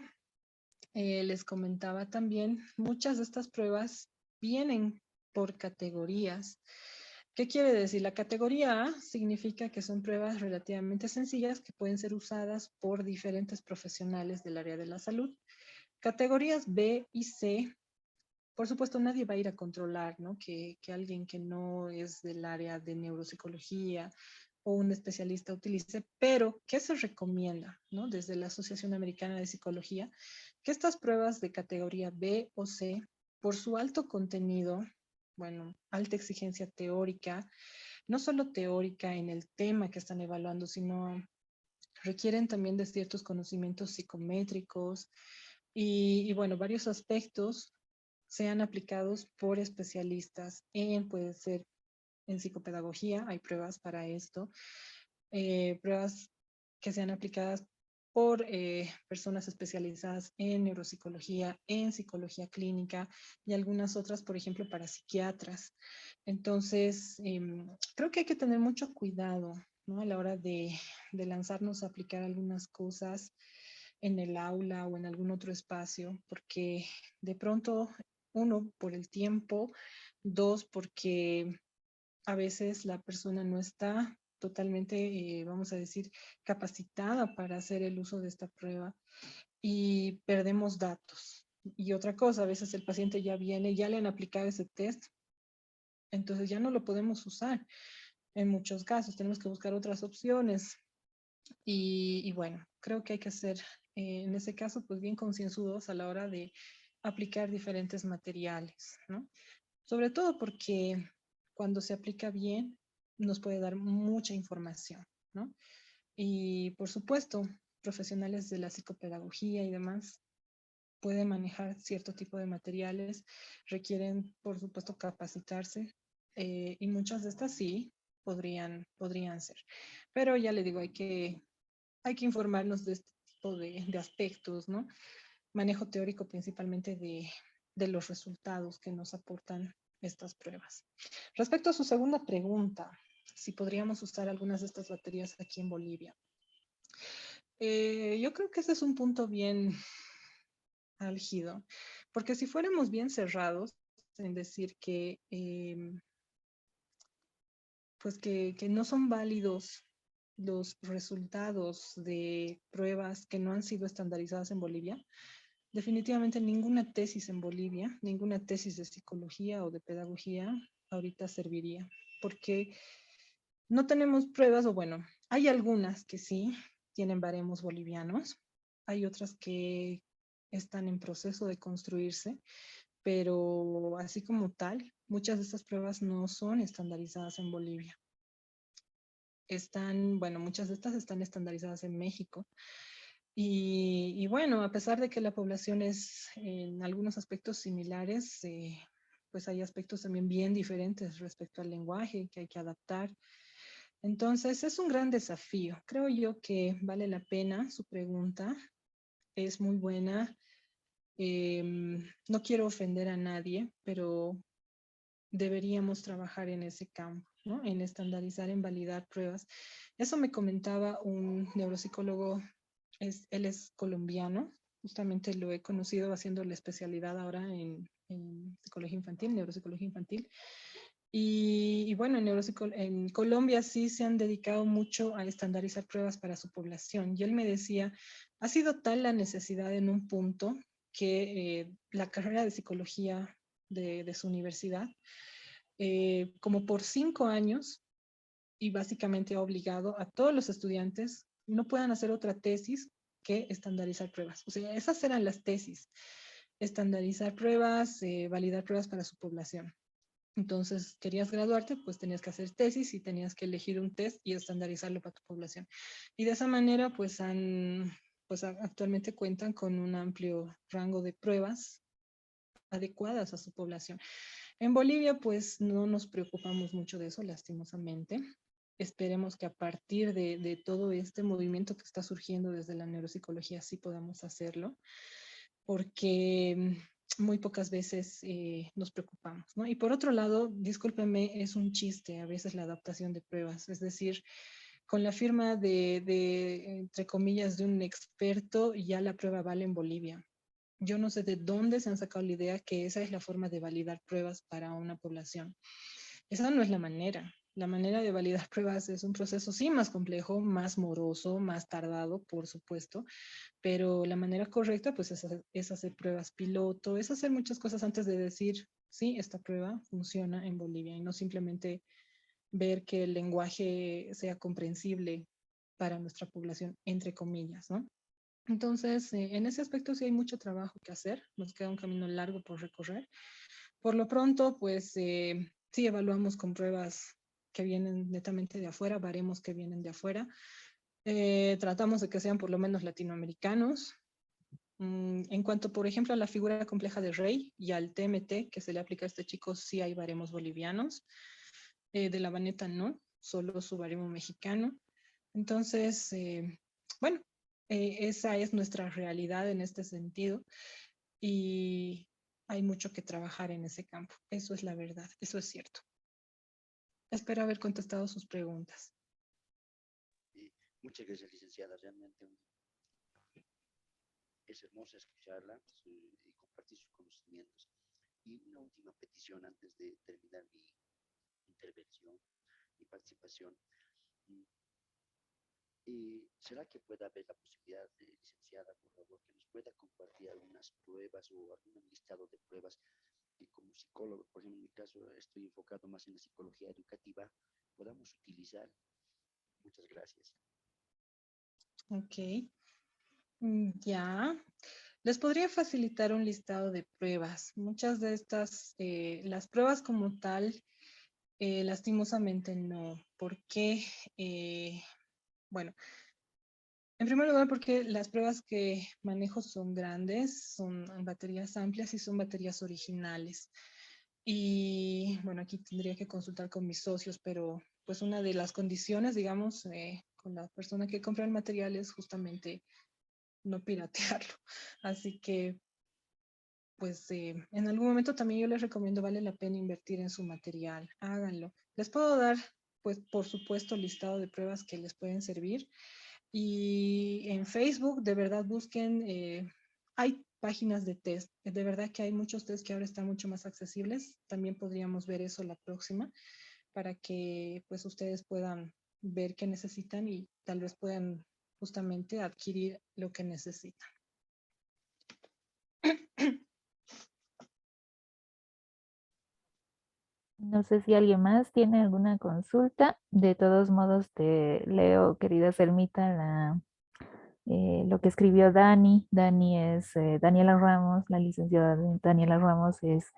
Les comentaba también, muchas de estas pruebas vienen por categorías. ¿Qué quiere decir? La categoría A significa que son pruebas relativamente sencillas que pueden ser usadas por diferentes profesionales del área de la salud. Categorías B y C, por supuesto, nadie va a ir a controlar, ¿no? Que alguien que no es del área de neuropsicología o un especialista utilice, pero ¿qué se recomienda, ¿no? Desde la Asociación Americana de Psicología, que estas pruebas de categoría B o C, por su alto contenido, bueno, alta exigencia teórica, no solo teórica en el tema que están evaluando, sino requieren también de ciertos conocimientos psicométricos y bueno, varios aspectos sean aplicados por especialistas en, puede ser en psicopedagogía, hay pruebas para esto, pruebas que sean aplicadas por personas especializadas en neuropsicología, en psicología clínica y algunas otras, por ejemplo, para psiquiatras. Entonces, creo que hay que tener mucho cuidado, ¿no? A la hora de lanzarnos a aplicar algunas cosas en el aula o en algún otro espacio, porque de pronto, uno, por el tiempo, dos, porque a veces la persona no está totalmente, vamos a decir, capacitada para hacer el uso de esta prueba y perdemos datos. Y otra cosa, a veces el paciente ya viene, ya le han aplicado ese test, entonces ya no lo podemos usar en muchos casos, tenemos que buscar otras opciones. Y bueno, creo que hay que ser, en ese caso, pues bien concienzudos a la hora de aplicar diferentes materiales, ¿no? Sobre todo porque cuando se aplica bien, nos puede dar mucha información, ¿no? Y por supuesto, profesionales de la psicopedagogía y demás pueden manejar cierto tipo de materiales, requieren, por supuesto, capacitarse y muchas de estas sí podrían ser. Pero ya le digo, hay que informarnos de este tipo de aspectos, ¿no? Manejo teórico principalmente de los resultados que nos aportan estas pruebas. Respecto a su segunda pregunta, si podríamos usar algunas de estas baterías aquí en Bolivia. Yo creo que ese es un punto bien álgido, porque si fuéramos bien cerrados en decir que, pues que no son válidos los resultados de pruebas que no han sido estandarizadas en Bolivia, definitivamente ninguna tesis en Bolivia, ninguna tesis de psicología o de pedagogía ahorita serviría, porque no tenemos pruebas, o bueno, hay algunas que sí tienen baremos bolivianos, hay otras que están en proceso de construirse, pero así como tal, muchas de estas pruebas no son estandarizadas en Bolivia. Bueno, muchas de estas están estandarizadas en México. Y bueno, a pesar de que la población es en algunos aspectos similares, pues hay aspectos también bien diferentes respecto al lenguaje que hay que adaptar. Entonces, es un gran desafío. Creo yo que vale la pena su pregunta. Es muy buena. No quiero ofender a nadie, pero deberíamos trabajar en ese campo, ¿no? En estandarizar, en validar pruebas. Eso me comentaba un neuropsicólogo, él es colombiano, justamente lo he conocido haciendo la especialidad ahora en psicología infantil, neuropsicología infantil. Y bueno, en Colombia sí se han dedicado mucho a estandarizar pruebas para su población. Y él me decía, ha sido tal la necesidad en un punto que la carrera de psicología de su universidad, como por 5 años, y básicamente ha obligado a todos los estudiantes no puedan hacer otra tesis que estandarizar pruebas. O sea, esas eran las tesis. Estandarizar pruebas, validar pruebas para su población. Entonces, querías graduarte, pues tenías que hacer tesis y tenías que elegir un test y estandarizarlo para tu población. Y de esa manera, pues actualmente cuentan con un amplio rango de pruebas adecuadas a su población. En Bolivia, pues no nos preocupamos mucho de eso, lastimosamente. Esperemos que a partir de todo este movimiento que está surgiendo desde la neuropsicología sí podamos hacerlo, porque muy pocas veces nos preocupamos, ¿no? Y por otro lado, discúlpeme, es un chiste a veces la adaptación de pruebas, es decir, con la firma entre comillas, de un experto, ya la prueba vale en Bolivia. Yo no sé de dónde se han sacado la idea que esa es la forma de validar pruebas para una población. Esa no es la manera. La manera de validar pruebas es un proceso sí más complejo, más moroso, más tardado, por supuesto, pero la manera correcta pues es hacer pruebas piloto, es hacer muchas cosas antes de decir, sí, esta prueba funciona en Bolivia y no simplemente ver que el lenguaje sea comprensible para nuestra población, entre comillas, ¿no? Entonces, en ese aspecto sí hay mucho trabajo que hacer, nos queda un camino largo por recorrer. Por lo pronto, pues sí evaluamos con pruebas que vienen netamente de afuera, baremos que vienen de afuera. Tratamos de que sean por lo menos latinoamericanos. En cuanto, por ejemplo, a la figura compleja de Rey y al TMT que se le aplica a este chico, sí hay baremos bolivianos. De la Baneta no, solo su baremo mexicano. Entonces, bueno, esa es nuestra realidad en este sentido y hay mucho que trabajar en ese campo. Eso es la verdad, eso es cierto. Espero haber contestado sus preguntas. Muchas gracias, licenciada. Realmente es hermoso escucharla y compartir sus conocimientos. Y una última petición antes de terminar mi intervención, mi participación. ¿Será que pueda haber la posibilidad, licenciada, por favor, que nos pueda compartir algunas pruebas o algún listado de pruebas que como psicólogo, por ejemplo, en mi caso estoy enfocado más en la psicología educativa, podamos utilizar? Muchas gracias. Ok. Ya. Les podría facilitar un listado de pruebas. Muchas de estas, las pruebas como tal, lastimosamente no. ¿Por qué? Bueno, en primer lugar, porque las pruebas que manejo son grandes, son baterías amplias y son baterías originales. Y bueno, aquí tendría que consultar con mis socios, pero pues una de las condiciones, digamos, con la persona que compra el material es justamente no piratearlo. Así que pues en algún momento también yo les recomiendo, vale la pena invertir en su material, háganlo. Les puedo dar, pues por supuesto, listado de pruebas que les pueden servir. Y en Facebook, de verdad, busquen, hay páginas de test, de verdad que hay muchos test que ahora están mucho más accesibles. También podríamos ver eso la próxima para que pues ustedes puedan ver qué necesitan y tal vez puedan justamente adquirir lo que necesitan. No sé si alguien más tiene alguna consulta. De todos modos, te leo, querida Selmita, lo que escribió Dani. Dani es Daniela Ramos, la licenciada Daniela Ramos es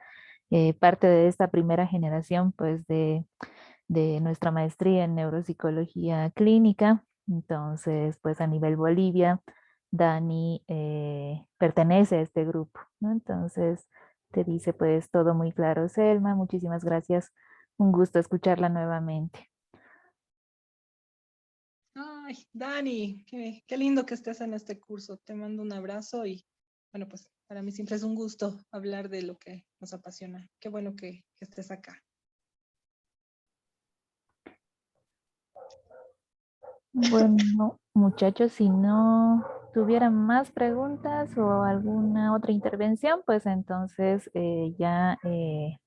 parte de esta primera generación, pues, de nuestra maestría en neuropsicología clínica. Entonces, pues, a nivel Bolivia, Dani pertenece a este grupo, ¿no? Entonces, te dice, pues, todo muy claro, Selma. Muchísimas gracias. Un gusto escucharla nuevamente. Ay, Dani, qué lindo que estés en este curso. Te mando un abrazo y bueno, pues para mí siempre es un gusto hablar de lo que nos apasiona. Qué bueno que estés acá. Bueno, muchachos, si no tuvieran más preguntas o alguna otra intervención, pues entonces ya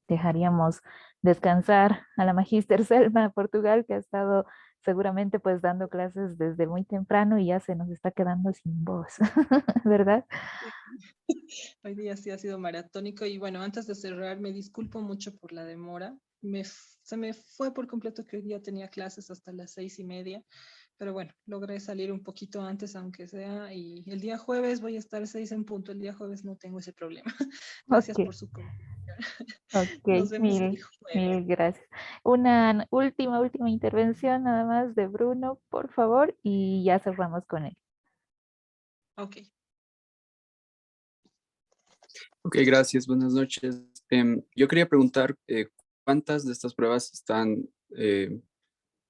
dejaríamos descansar a la Magíster Selma de Portugal, que ha estado seguramente pues dando clases desde muy temprano y ya se nos está quedando sin voz, ¿verdad? Hoy día sí ha sido maratónico y bueno, antes de cerrar, me disculpo mucho por la demora. Se me fue por completo que hoy día tenía clases hasta las 6:30, pero bueno, logré salir un poquito antes, aunque sea, y el día jueves voy a estar 6 en punto. El día jueves no tengo ese problema. Gracias Ok, por su comprensión. Nos ok, vemos el mil, jueves. mil gracias. Una última intervención nada más de Bruno, por favor, y ya cerramos con él. Ok. Ok, gracias, buenas noches. Yo quería preguntar cuántas de estas pruebas están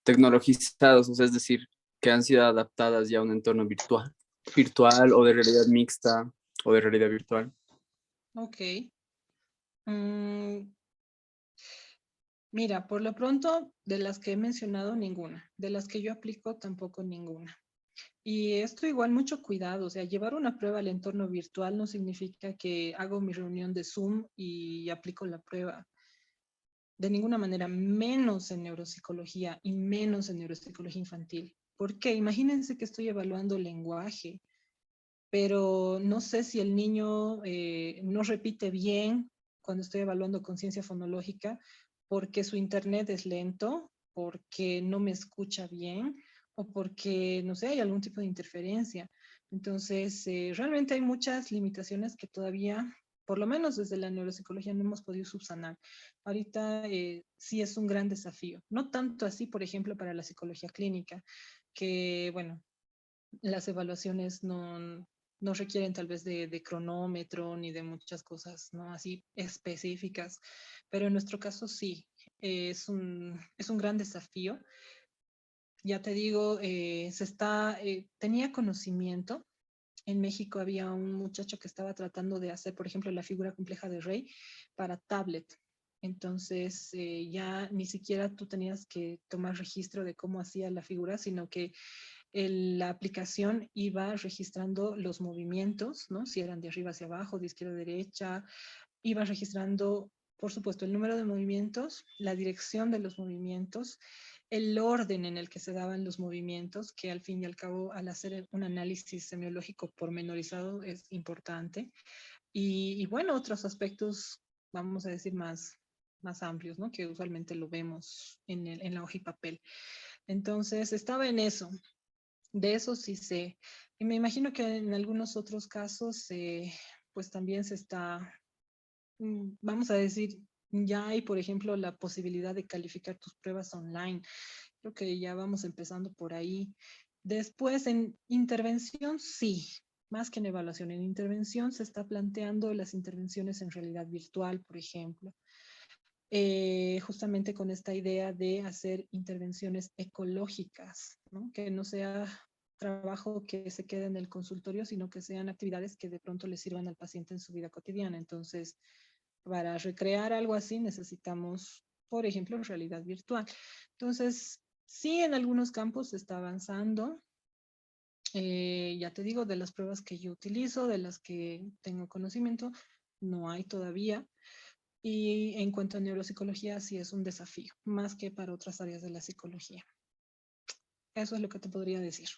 tecnologizadas, o sea, es decir, que han sido adaptadas ya a un entorno virtual o de realidad mixta o de realidad virtual. Ok. Mira, por lo pronto, de las que he mencionado, ninguna. De las que yo aplico, tampoco ninguna. Y esto igual mucho cuidado, o sea, llevar una prueba al entorno virtual no significa que hago mi reunión de Zoom y aplico la prueba. De ninguna manera, menos en neuropsicología y menos en neuropsicología infantil. ¿Por qué? Imagínense que estoy evaluando lenguaje, pero no sé si el niño no repite bien cuando estoy evaluando conciencia fonológica porque su internet es lento, porque no me escucha bien o porque, no sé, hay algún tipo de interferencia. Entonces, realmente hay muchas limitaciones que todavía, por lo menos desde la neuropsicología, no hemos podido subsanar. Ahorita sí es un gran desafío. No tanto así, por ejemplo, para la psicología clínica, que, bueno, las evaluaciones no requieren tal vez de cronómetro ni de muchas cosas, ¿no? Así específicas, pero en nuestro caso sí, es un gran desafío. Ya te digo, tenía conocimiento. En México había un muchacho que estaba tratando de hacer, por ejemplo, la figura compleja de Rey para tablet. Entonces, ya ni siquiera tú tenías que tomar registro de cómo hacía la figura, sino que la aplicación iba registrando los movimientos, ¿no? Si eran de arriba hacia abajo, de izquierda a derecha, iba registrando, por supuesto, el número de movimientos, la dirección de los movimientos, el orden en el que se daban los movimientos, que al fin y al cabo, al hacer un análisis semiológico pormenorizado es importante. Y bueno, otros aspectos, vamos a decir, más amplios, ¿no? Que usualmente lo vemos en la hoja y papel. Entonces, estaba en eso. De eso sí sé. Y me imagino que en algunos otros casos, pues también se está, vamos a decir, ya hay, por ejemplo, la posibilidad de calificar tus pruebas online. Creo que ya vamos empezando por ahí. Después, en intervención, sí, más que en evaluación. En intervención se está planteando las intervenciones en realidad virtual, por ejemplo. Justamente con esta idea de hacer intervenciones ecológicas, ¿no? Que no sea trabajo que se quede en el consultorio, sino que sean actividades que de pronto le sirvan al paciente en su vida cotidiana. Entonces, para recrear algo así necesitamos, por ejemplo, realidad virtual. Entonces, sí, en algunos campos se está avanzando. Ya te digo, de las pruebas que yo utilizo, de las que tengo conocimiento, no hay todavía. Y en cuanto a neuropsicología, sí es un desafío, más que para otras áreas de la psicología. Eso es lo que te podría decir.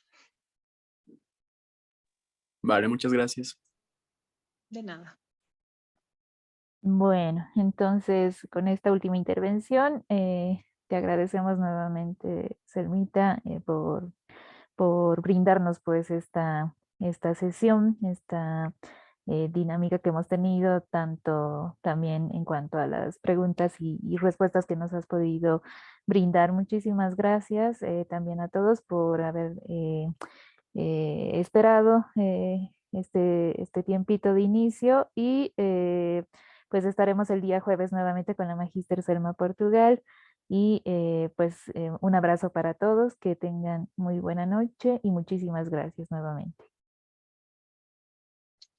Vale, muchas gracias. De nada. Bueno, entonces con esta última intervención, te agradecemos nuevamente, Selmita, por brindarnos pues esta sesión, esta dinámica que hemos tenido, tanto también en cuanto a las preguntas y respuestas que nos has podido brindar. Muchísimas gracias también a todos por haber esperado este tiempito de inicio y pues estaremos el día jueves nuevamente con la Magíster Selma Portugal y pues un abrazo para todos, que tengan muy buena noche y muchísimas gracias nuevamente.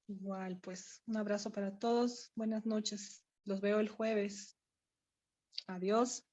Igual, pues un abrazo para todos. Buenas noches. Los veo el jueves. Adiós.